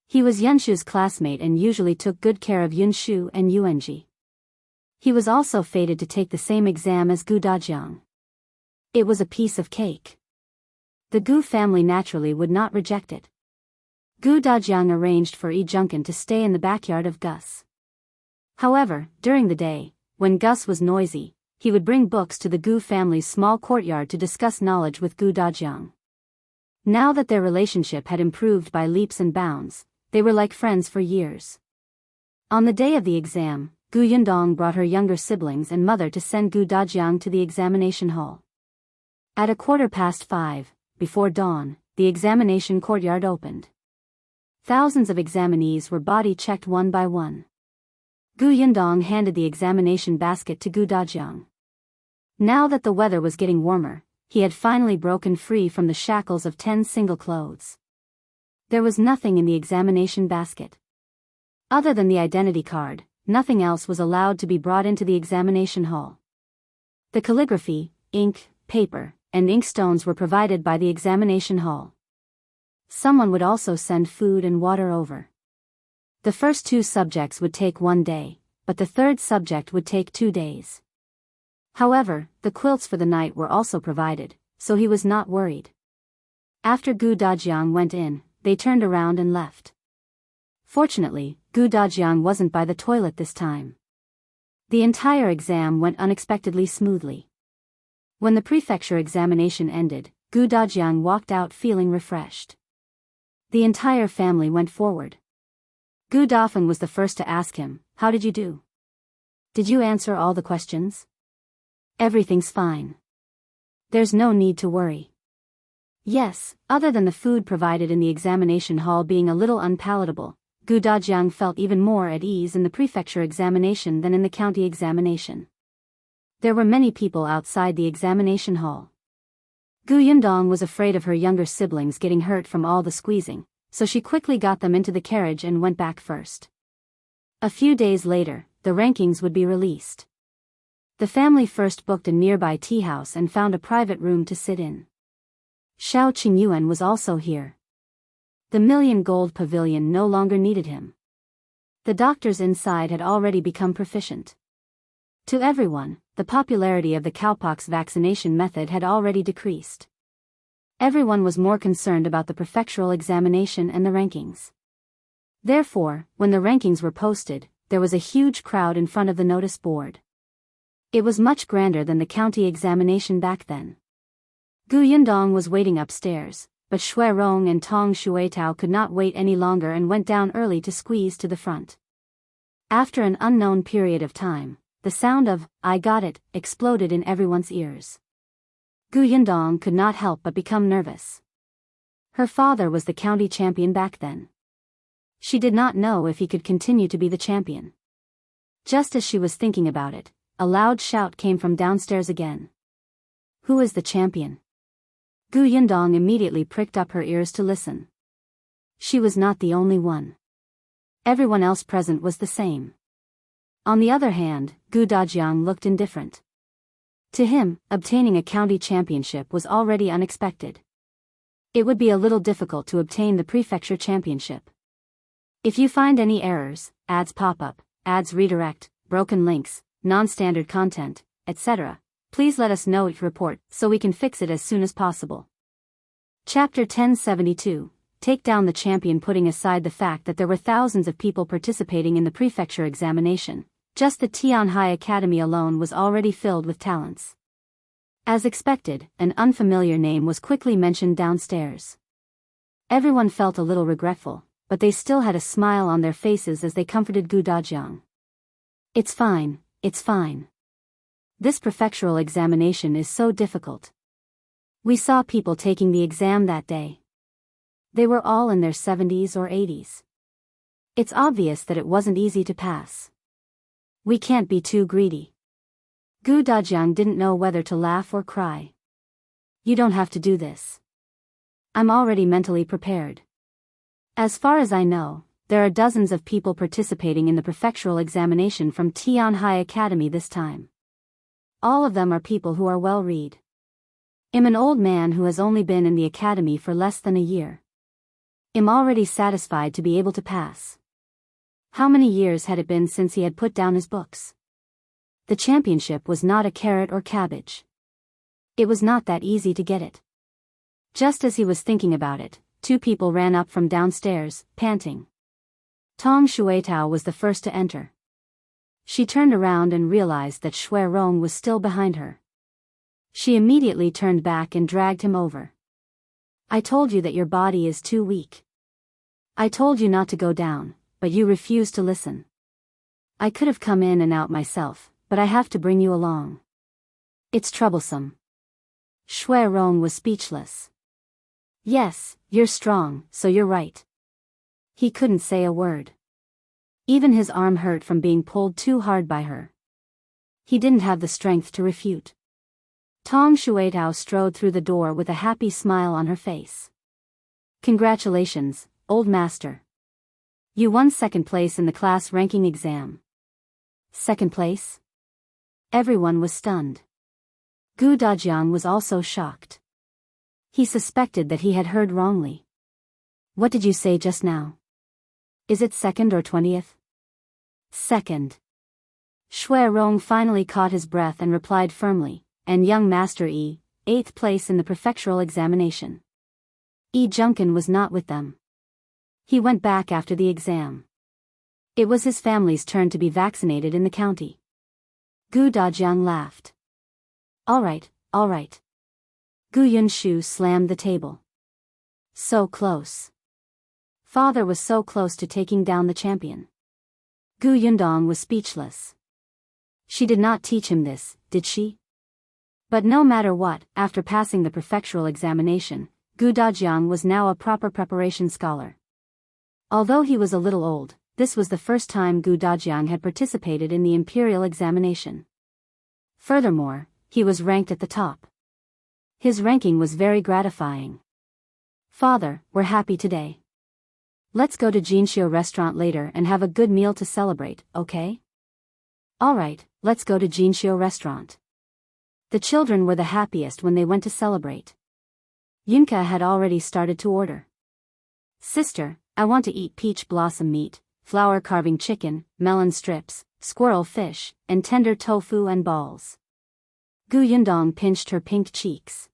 He was Yunshu's classmate and usually took good care of Yunshu and Yuanji. He was also fated to take the same exam as Gu Dajiang. It was a piece of cake. The Gu family naturally would not reject it. Gu Dajiang arranged for Yi Junkin to stay in the backyard of Gus. However, during the day, when Gus was noisy, he would bring books to the Gu family's small courtyard to discuss knowledge with Gu Dajiang. Now that their relationship had improved by leaps and bounds, they were like friends for years. On the day of the exam, Gu Yundong brought her younger siblings and mother to send Gu Dajiang to the examination hall. At 5:15, before dawn, the examination courtyard opened. Thousands of examinees were body-checked one by one. Gu Yundong handed the examination basket to Gu Dajiang. Now that the weather was getting warmer, he had finally broken free from the shackles of 10 single clothes. There was nothing in the examination basket. Other than the identity card, nothing else was allowed to be brought into the examination hall. The calligraphy, ink, paper, and inkstones were provided by the examination hall. Someone would also send food and water over. The first 2 subjects would take 1 day, but the third subject would take 2 days. However, the quilts for the night were also provided, so he was not worried. After Gu Dajiang went in, they turned around and left. Fortunately, Gu Dajiang wasn't by the toilet this time. The entire exam went unexpectedly smoothly. When the prefecture examination ended, Gu Dajiang walked out feeling refreshed. The entire family went forward. Gu Dafeng was the first to ask him, "How did you do?" Did you answer all the questions? Everything's fine. There's no need to worry. Yes, other than the food provided in the examination hall being a little unpalatable, Gu Dajiang felt even more at ease in the prefecture examination than in the county examination. There were many people outside the examination hall. Gu Yundong was afraid of her younger siblings getting hurt from all the squeezing, so she quickly got them into the carriage and went back first. A few days later, the rankings would be released. The family first booked a nearby tea house and found a private room to sit in. Shao Qingyuan was also here. The million gold pavilion no longer needed him. The doctors inside had already become proficient. To everyone, the popularity of the cowpox vaccination method had already decreased. Everyone was more concerned about the prefectural examination and the rankings. Therefore, when the rankings were posted, there was a huge crowd in front of the notice board. It was much grander than the county examination back then. Gu Yundong was waiting upstairs, but Shui Rong and Tong Shuitao could not wait any longer and went down early to squeeze to the front. After an unknown period of time, the sound of, "I got it," exploded in everyone's ears. Gu Yundong could not help but become nervous. Her father was the county champion back then. She did not know if he could continue to be the champion. Just as she was thinking about it, a loud shout came from downstairs again. "Who is the champion?" Gu Yundong immediately pricked up her ears to listen. She was not the only one. Everyone else present was the same. On the other hand, Gu Dajiang looked indifferent. To him, obtaining a county championship was already unexpected. It would be a little difficult to obtain the prefecture championship. If you find any errors, ads pop up, ads redirect, broken links, non-standard content, etc., please let us know it report so we can fix it as soon as possible. Chapter 1072, Take Down the Champion. Putting aside the fact that there were thousands of people participating in the prefecture examination, just the Tianhai Academy alone was already filled with talents. As expected, an unfamiliar name was quickly mentioned downstairs. Everyone felt a little regretful, but they still had a smile on their faces as they comforted Gu Dajiang. "It's fine, it's fine. This prefectural examination is so difficult. We saw people taking the exam that day. They were all in their 70s or 80s. It's obvious that it wasn't easy to pass. We can't be too greedy." Gu Dajiang didn't know whether to laugh or cry. "You don't have to do this. I'm already mentally prepared. As far as I know, there are dozens of people participating in the prefectural examination from Tianhai Academy this time. All of them are people who are well read. I'm an old man who has only been in the academy for less than a year. I'm already satisfied to be able to pass." How many years had it been since he had put down his books? The championship was not a carrot or cabbage. It was not that easy to get it. Just as he was thinking about it, two people ran up from downstairs, panting. Tong Shuitao was the first to enter. She turned around and realized that Shui Rong was still behind her. She immediately turned back and dragged him over. "I told you that your body is too weak. I told you not to go down, but you refused to listen. I could have come in and out myself, but I have to bring you along. It's troublesome." Shui Rong was speechless. "Yes, you're strong, so you're right." He couldn't say a word. Even his arm hurt from being pulled too hard by her. He didn't have the strength to refute. Tong Shuitao strode through the door with a happy smile on her face. "Congratulations, old master. You won second place in the class ranking exam." Second place? Everyone was stunned. Gu Dajiang was also shocked. He suspected that he had heard wrongly. "What did you say just now? Is it second or 20th? Second." Shui Rong finally caught his breath and replied firmly, "And young Master Yi, 8th place in the prefectural examination." Yi Junkin was not with them. He went back after the exam. It was his family's turn to be vaccinated in the county. Gu Dajiang laughed. All right. Gu Yunshu slammed the table. So close. Father was so close to taking down the champion. Gu Yundong was speechless. She did not teach him this, did she? But no matter what, after passing the prefectural examination, Gu Dajiang was now a proper preparation scholar. Although he was a little old, this was the first time Gu Dajiang had participated in the imperial examination. Furthermore, he was ranked at the top. His ranking was very gratifying. Father, we're happy today. Let's go to Xianxia restaurant later and have a good meal to celebrate, okay? Alright, let's go to Xianxia restaurant. The children were the happiest when they went to celebrate. Yunka had already started to order. Sister, I want to eat peach blossom meat, flour carving chicken, melon strips, squirrel fish, and tender tofu and balls. Gu Yundong pinched her pink cheeks.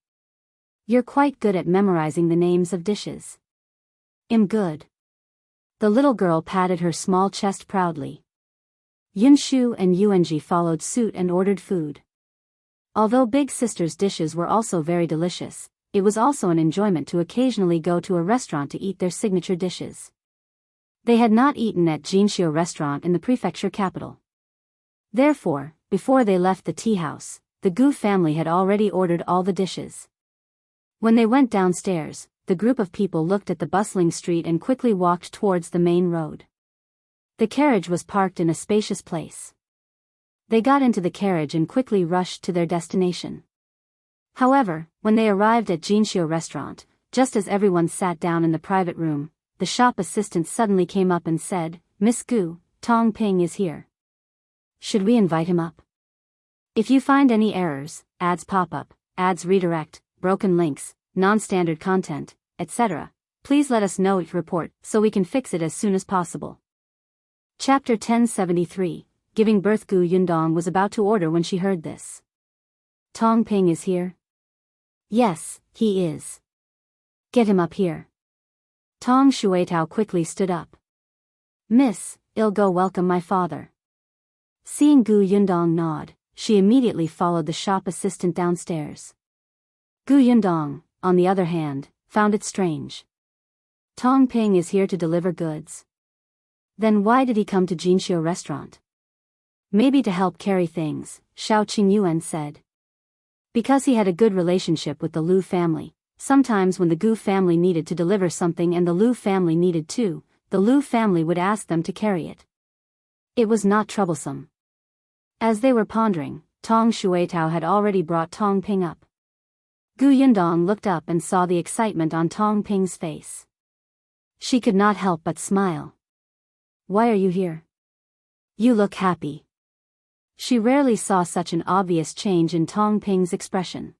You're quite good at memorizing the names of dishes. I'm good. The little girl patted her small chest proudly. Yunshu and Yuanji followed suit and ordered food. Although big sister's dishes were also very delicious, it was also an enjoyment to occasionally go to a restaurant to eat their signature dishes. They had not eaten at Xianxia restaurant in the prefecture capital. Therefore, before they left the tea house, the Gu family had already ordered all the dishes. When they went downstairs, the group of people looked at the bustling street and quickly walked towards the main road. The carriage was parked in a spacious place. They got into the carriage and quickly rushed to their destination. However, when they arrived at Xianxia restaurant, just as everyone sat down in the private room, the shop assistant suddenly came up and said, Miss Gu, Tong Ping is here. Should we invite him up? If you find any errors, ads pop up, ads redirect, broken links, non-standard content, etc., please let us know each report so we can fix it as soon as possible. Chapter 1073, Giving Birth. Gu Yundong was about to order when she heard this. Tong Ping is here? Yes, he is. Get him up here. Tong Shuitao quickly stood up. Miss, I'll go welcome my father. Seeing Gu Yundong nod, she immediately followed the shop assistant downstairs. Gu Yundong, on the other hand, found it strange. Tong Ping is here to deliver goods. Then why did he come to Xianxia restaurant? Maybe to help carry things, Shao Qingyuan said. Because he had a good relationship with the Liu family, sometimes when the Gu family needed to deliver something and the Liu family needed too, the Liu family would ask them to carry it. It was not troublesome. As they were pondering, Tong Shuitao had already brought Tong Ping up. Gu Yundong looked up and saw the excitement on Tong Ping's face. She could not help but smile. Why are you here? You look happy. She rarely saw such an obvious change in Tong Ping's expression.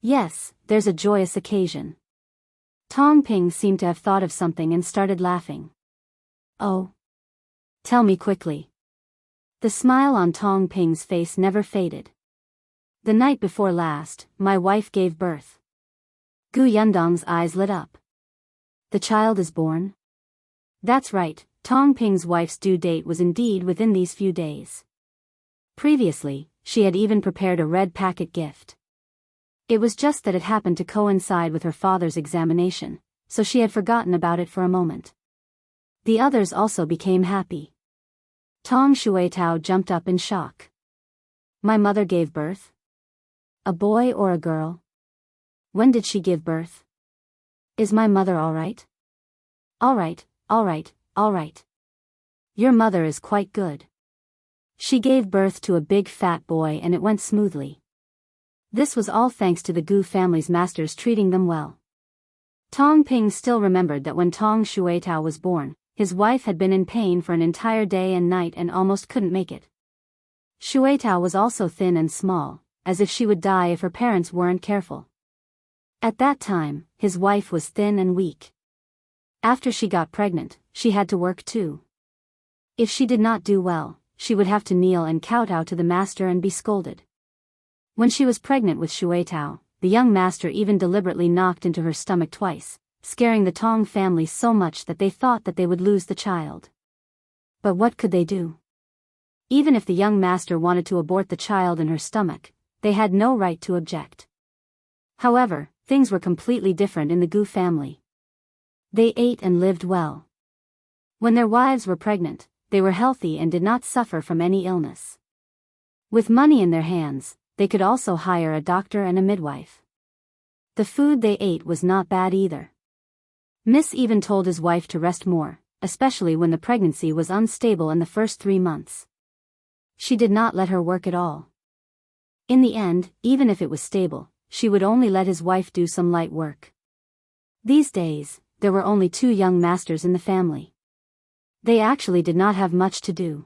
Yes, there's a joyous occasion. Tong Ping seemed to have thought of something and started laughing. Oh. Tell me quickly. The smile on Tong Ping's face never faded. The night before last, my wife gave birth. Gu Yundong's eyes lit up. The child is born? That's right, Tong Ping's wife's due date was indeed within these few days. Previously, she had even prepared a red packet gift. It was just that it happened to coincide with her father's examination, so she had forgotten about it for a moment. The others also became happy. Tong Shuitao jumped up in shock. My mother gave birth? A boy or a girl? When did she give birth? Is my mother all right? All right, all right, all right. Your mother is quite good. She gave birth to a big fat boy and it went smoothly. This was all thanks to the Gu family's masters treating them well. Tong Ping still remembered that when Tong Shuitao was born, his wife had been in pain for an entire day and night and almost couldn't make it. Shuitao was also thin and small, as if she would die if her parents weren't careful. At that time, his wife was thin and weak. After she got pregnant, she had to work too. If she did not do well, she would have to kneel and kowtow to the master and be scolded. When she was pregnant with Shuitao, the young master even deliberately knocked into her stomach twice, scaring the Tong family so much that they thought that they would lose the child. But what could they do? Even if the young master wanted to abort the child in her stomach, they had no right to object. However, things were completely different in the Gu family. They ate and lived well. When their wives were pregnant, they were healthy and did not suffer from any illness. With money in their hands, they could also hire a doctor and a midwife. The food they ate was not bad either. Miss even told his wife to rest more, especially when the pregnancy was unstable in the first 3 months. She did not let her work at all. In the end, even if it was stable, she would only let his wife do some light work. These days, there were only 2 young masters in the family. They actually did not have much to do.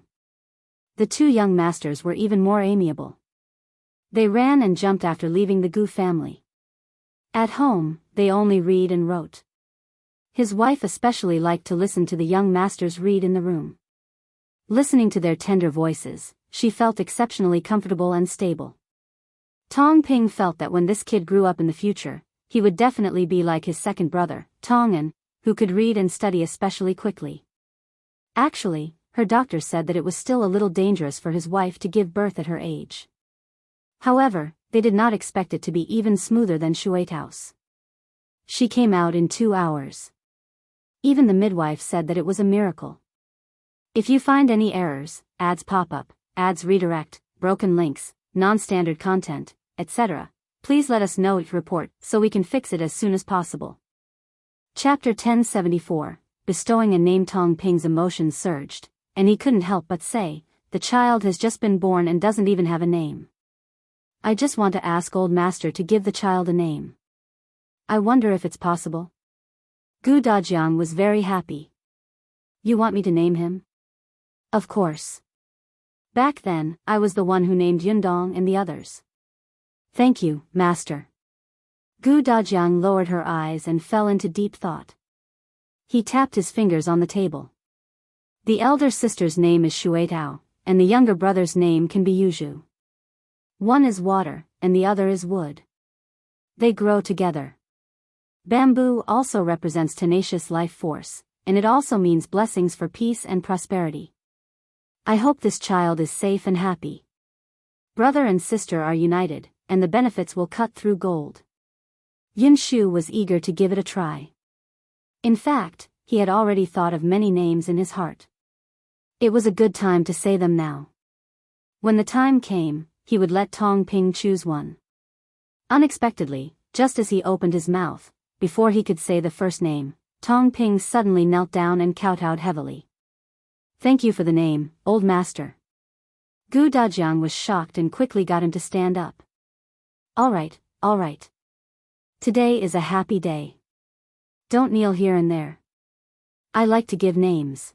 The 2 young masters were even more amiable. They ran and jumped after leaving the Gu family. At home, they only read and wrote. His wife especially liked to listen to the young masters read in the room. Listening to their tender voices, she felt exceptionally comfortable and stable. Tong Ping felt that when this kid grew up in the future, he would definitely be like his second brother, Tong'an, who could read and study especially quickly. Actually, her doctor said that it was still a little dangerous for his wife to give birth at her age. However, they did not expect it to be even smoother than Shuetao's. She came out in 2 hours. Even the midwife said that it was a miracle. If you find any errors, ads pop up, ads redirect, broken links, non-standard content, etc., please let us know each report so we can fix it as soon as possible. Chapter 1074, Bestowing a Name. Tong Ping's emotions surged, and he couldn't help but say, the child has just been born and doesn't even have a name. I just want to ask Old Master to give the child a name. I wonder if it's possible. Gu Dajiang was very happy. You want me to name him? Of course. Back then, I was the one who named Yundong and the others. Thank you, Master. Gu Dajiang lowered her eyes and fell into deep thought. He tapped his fingers on the table. The elder sister's name is Shuetao, and the younger brother's name can be Yuzhu. One is water, and the other is wood. They grow together. Bamboo also represents tenacious life force, and it also means blessings for peace and prosperity. I hope this child is safe and happy. Brother and sister are united, and the benefits will cut through gold. Yunxu was eager to give it a try. In fact, he had already thought of many names in his heart. It was a good time to say them now. When the time came, he would let Tong Ping choose one. Unexpectedly, just as he opened his mouth, before he could say the first name, Tong Ping suddenly knelt down and kowtowed heavily. Thank you for the name, Old Master. Gu Dajiang was shocked and quickly got him to stand up. All right. Today is a happy day. Don't kneel here and there. I like to give names.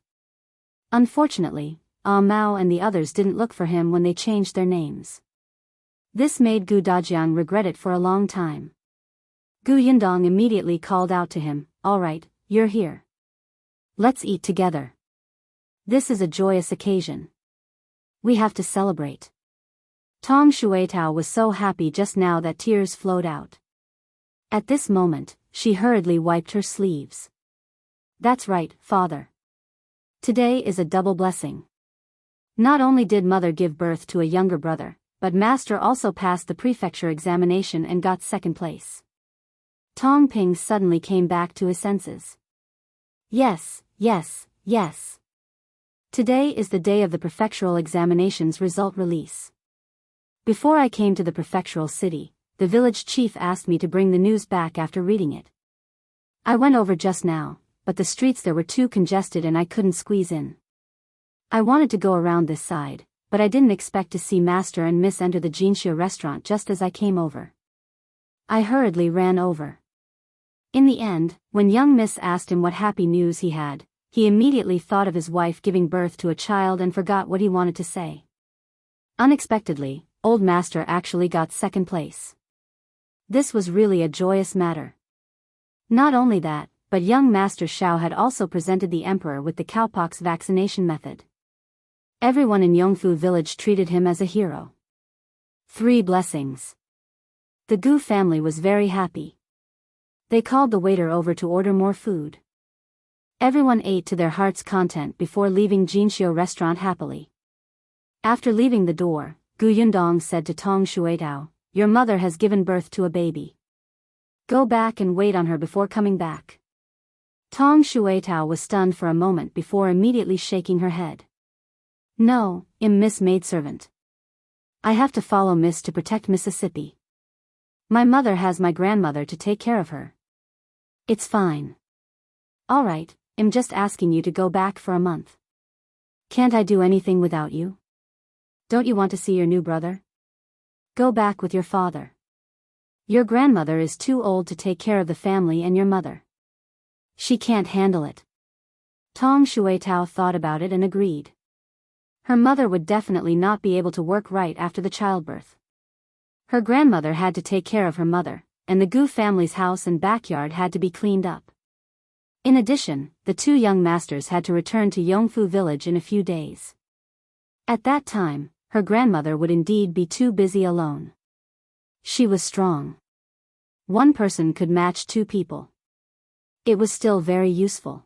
Unfortunately, Ah Mao and the others didn't look for him when they changed their names. This made Gu Dajiang regret it for a long time. Gu Yundong immediately called out to him, all right, you're here. Let's eat together. This is a joyous occasion. We have to celebrate. Tong Shuetao was so happy just now that tears flowed out. At this moment, she hurriedly wiped her sleeves. That's right, Father. Today is a double blessing. Not only did Mother give birth to a younger brother, but Master also passed the Prefecture examination and got second place. Tong Ping suddenly came back to his senses. Yes. Today is the day of the Prefectural examination's result release. Before I came to the Prefectural city, the village chief asked me to bring the news back after reading it. I went over just now, but the streets there were too congested and I couldn't squeeze in. I wanted to go around this side, but I didn't expect to see Master and Miss enter the Xianxia restaurant just as I came over. I hurriedly ran over. In the end, when young Miss asked him what happy news he had, he immediately thought of his wife giving birth to a child and forgot what he wanted to say. Unexpectedly, Old Master actually got second place. This was really a joyous matter. Not only that, but young Master Shao had also presented the Emperor with the cowpox vaccination method. Everyone in Yongfu village treated him as a hero. 3 blessings. The Gu family was very happy. They called the waiter over to order more food. Everyone ate to their heart's content before leaving Xianxia restaurant happily. After leaving the door, Gu Yundong said to Tong Shuetao, your mother has given birth to a baby. Go back and wait on her before coming back. Tong Shuetao was stunned for a moment before immediately shaking her head. No, Miss Maidservant. I have to follow Miss to protect Mississippi. My mother has my grandmother to take care of her. It's fine. Alright, I'm just asking you to go back for a month. Can't I do anything without you? Don't you want to see your new brother? Go back with your father. Your grandmother is too old to take care of the family and your mother. She can't handle it. Tong Shuitao thought about it and agreed. Her mother would definitely not be able to work right after the childbirth. Her grandmother had to take care of her mother, and the Gu family's house and backyard had to be cleaned up. In addition, the two young masters had to return to Yongfu village in a few days. At that time, her grandmother would indeed be too busy alone. She was strong. One person could match two people. It was still very useful.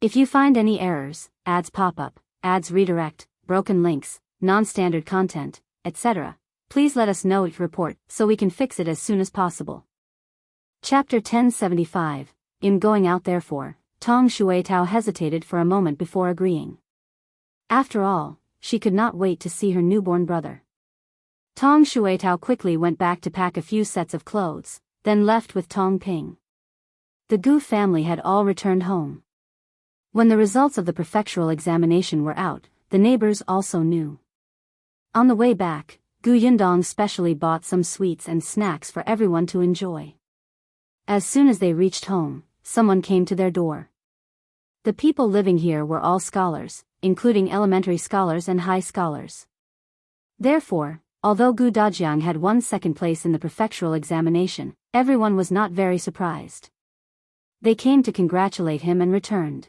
If you find any errors, ads pop up, ads redirect, broken links, non-standard content, etc., please let us know each report so we can fix it as soon as possible. Chapter 1075, In Going Out Therefore, Tong Shuitao hesitated for a moment before agreeing. After all, she could not wait to see her newborn brother. Tong Shuitao quickly went back to pack a few sets of clothes, then left with Tong Ping. The Gu family had all returned home. When the results of the prefectural examination were out, the neighbors also knew. On the way back, Gu Yundong specially bought some sweets and snacks for everyone to enjoy. As soon as they reached home, someone came to their door. The people living here were all scholars, including elementary scholars and high scholars. Therefore, although Gu Dajiang had won second place in the prefectural examination, everyone was not very surprised. They came to congratulate him and returned.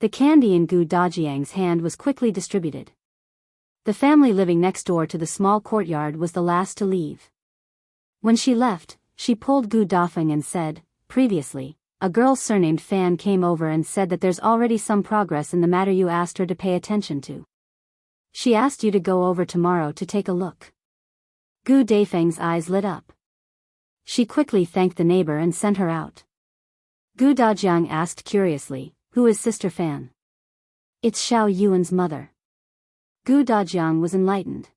The candy in Gu Dajiang's hand was quickly distributed. The family living next door to the small courtyard was the last to leave. When she left, she pulled Gu Dafeng and said, "Previously, a girl surnamed Fan came over and said that there's already some progress in the matter you asked her to pay attention to. She asked you to go over tomorrow to take a look." Gu Dafeng's eyes lit up. She quickly thanked the neighbor and sent her out. Gu Dajiang asked curiously, "Who is Sister Fan?" "It's Shao Yuan's mother." Gu Dajiang was enlightened.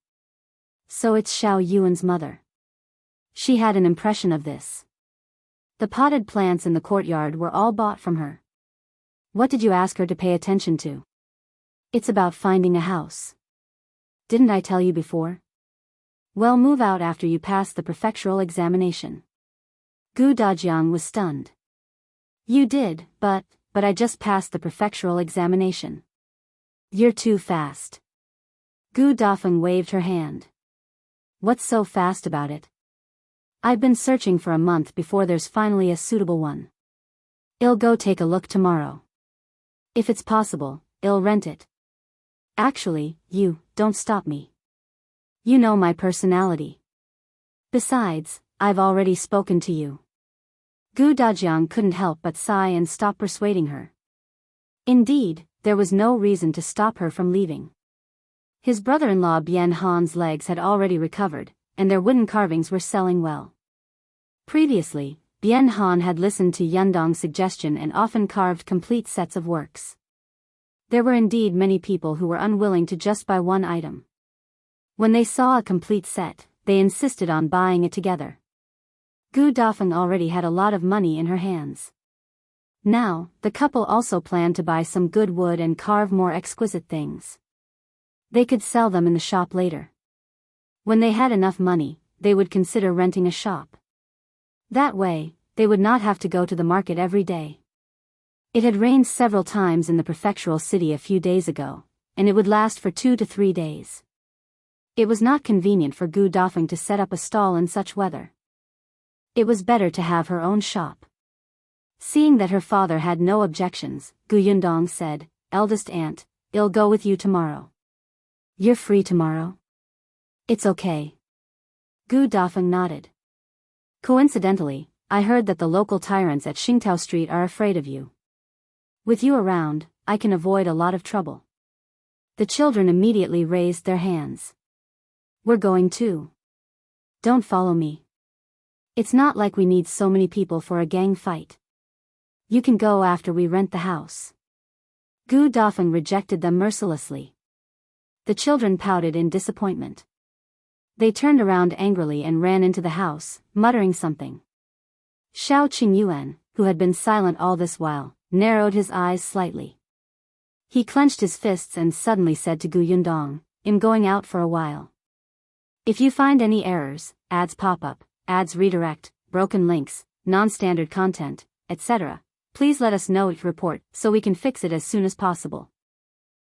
So it's Shao Yuan's mother. She had an impression of this. The potted plants in the courtyard were all bought from her. "What did you ask her to pay attention to?" "It's about finding a house." "Didn't I tell you before?" "Well, move out after you pass the prefectural examination." Gu Dajiang was stunned. "You did, but I just passed the prefectural examination." "You're too fast." Gu Dafeng waved her hand. "What's so fast about it? I've been searching for a month before there's finally a suitable one. I'll go take a look tomorrow. If it's possible, I'll rent it." "Actually, don't stop me. You know my personality. Besides, I've already spoken to you." Gu Dajiang couldn't help but sigh and stop persuading her. Indeed, there was no reason to stop her from leaving. His brother-in-law Bian Han's legs had already recovered, and their wooden carvings were selling well. Previously, Bian Han had listened to Yundong's suggestion and often carved complete sets of works. There were indeed many people who were unwilling to just buy one item. When they saw a complete set, they insisted on buying it together. Gu Dafeng already had a lot of money in her hands. Now, the couple also planned to buy some good wood and carve more exquisite things. They could sell them in the shop later. When they had enough money, they would consider renting a shop. That way, they would not have to go to the market every day. It had rained several times in the prefectural city a few days ago, and it would last for 2 to 3 days. It was not convenient for Gu Dafeng to set up a stall in such weather. It was better to have her own shop. Seeing that her father had no objections, Gu Yundong said, "Eldest aunt, I'll go with you tomorrow." "You're free tomorrow?" "It's okay." Gu Dafeng nodded. "Coincidentally, I heard that the local tyrants at Xingtao Street are afraid of you. With you around, I can avoid a lot of trouble." The children immediately raised their hands. "We're going too. Don't follow me. It's not like we need so many people for a gang fight. You can go after we rent the house." Gu Dafeng rejected them mercilessly. The children pouted in disappointment. They turned around angrily and ran into the house, muttering something. Shao Qingyuan, who had been silent all this while, narrowed his eyes slightly. He clenched his fists and suddenly said to Yundong, "I'm going out for a while. If you find any errors, ads pop up, ads redirect, broken links, non-standard content, etc., please let us know it report so we can fix it as soon as possible."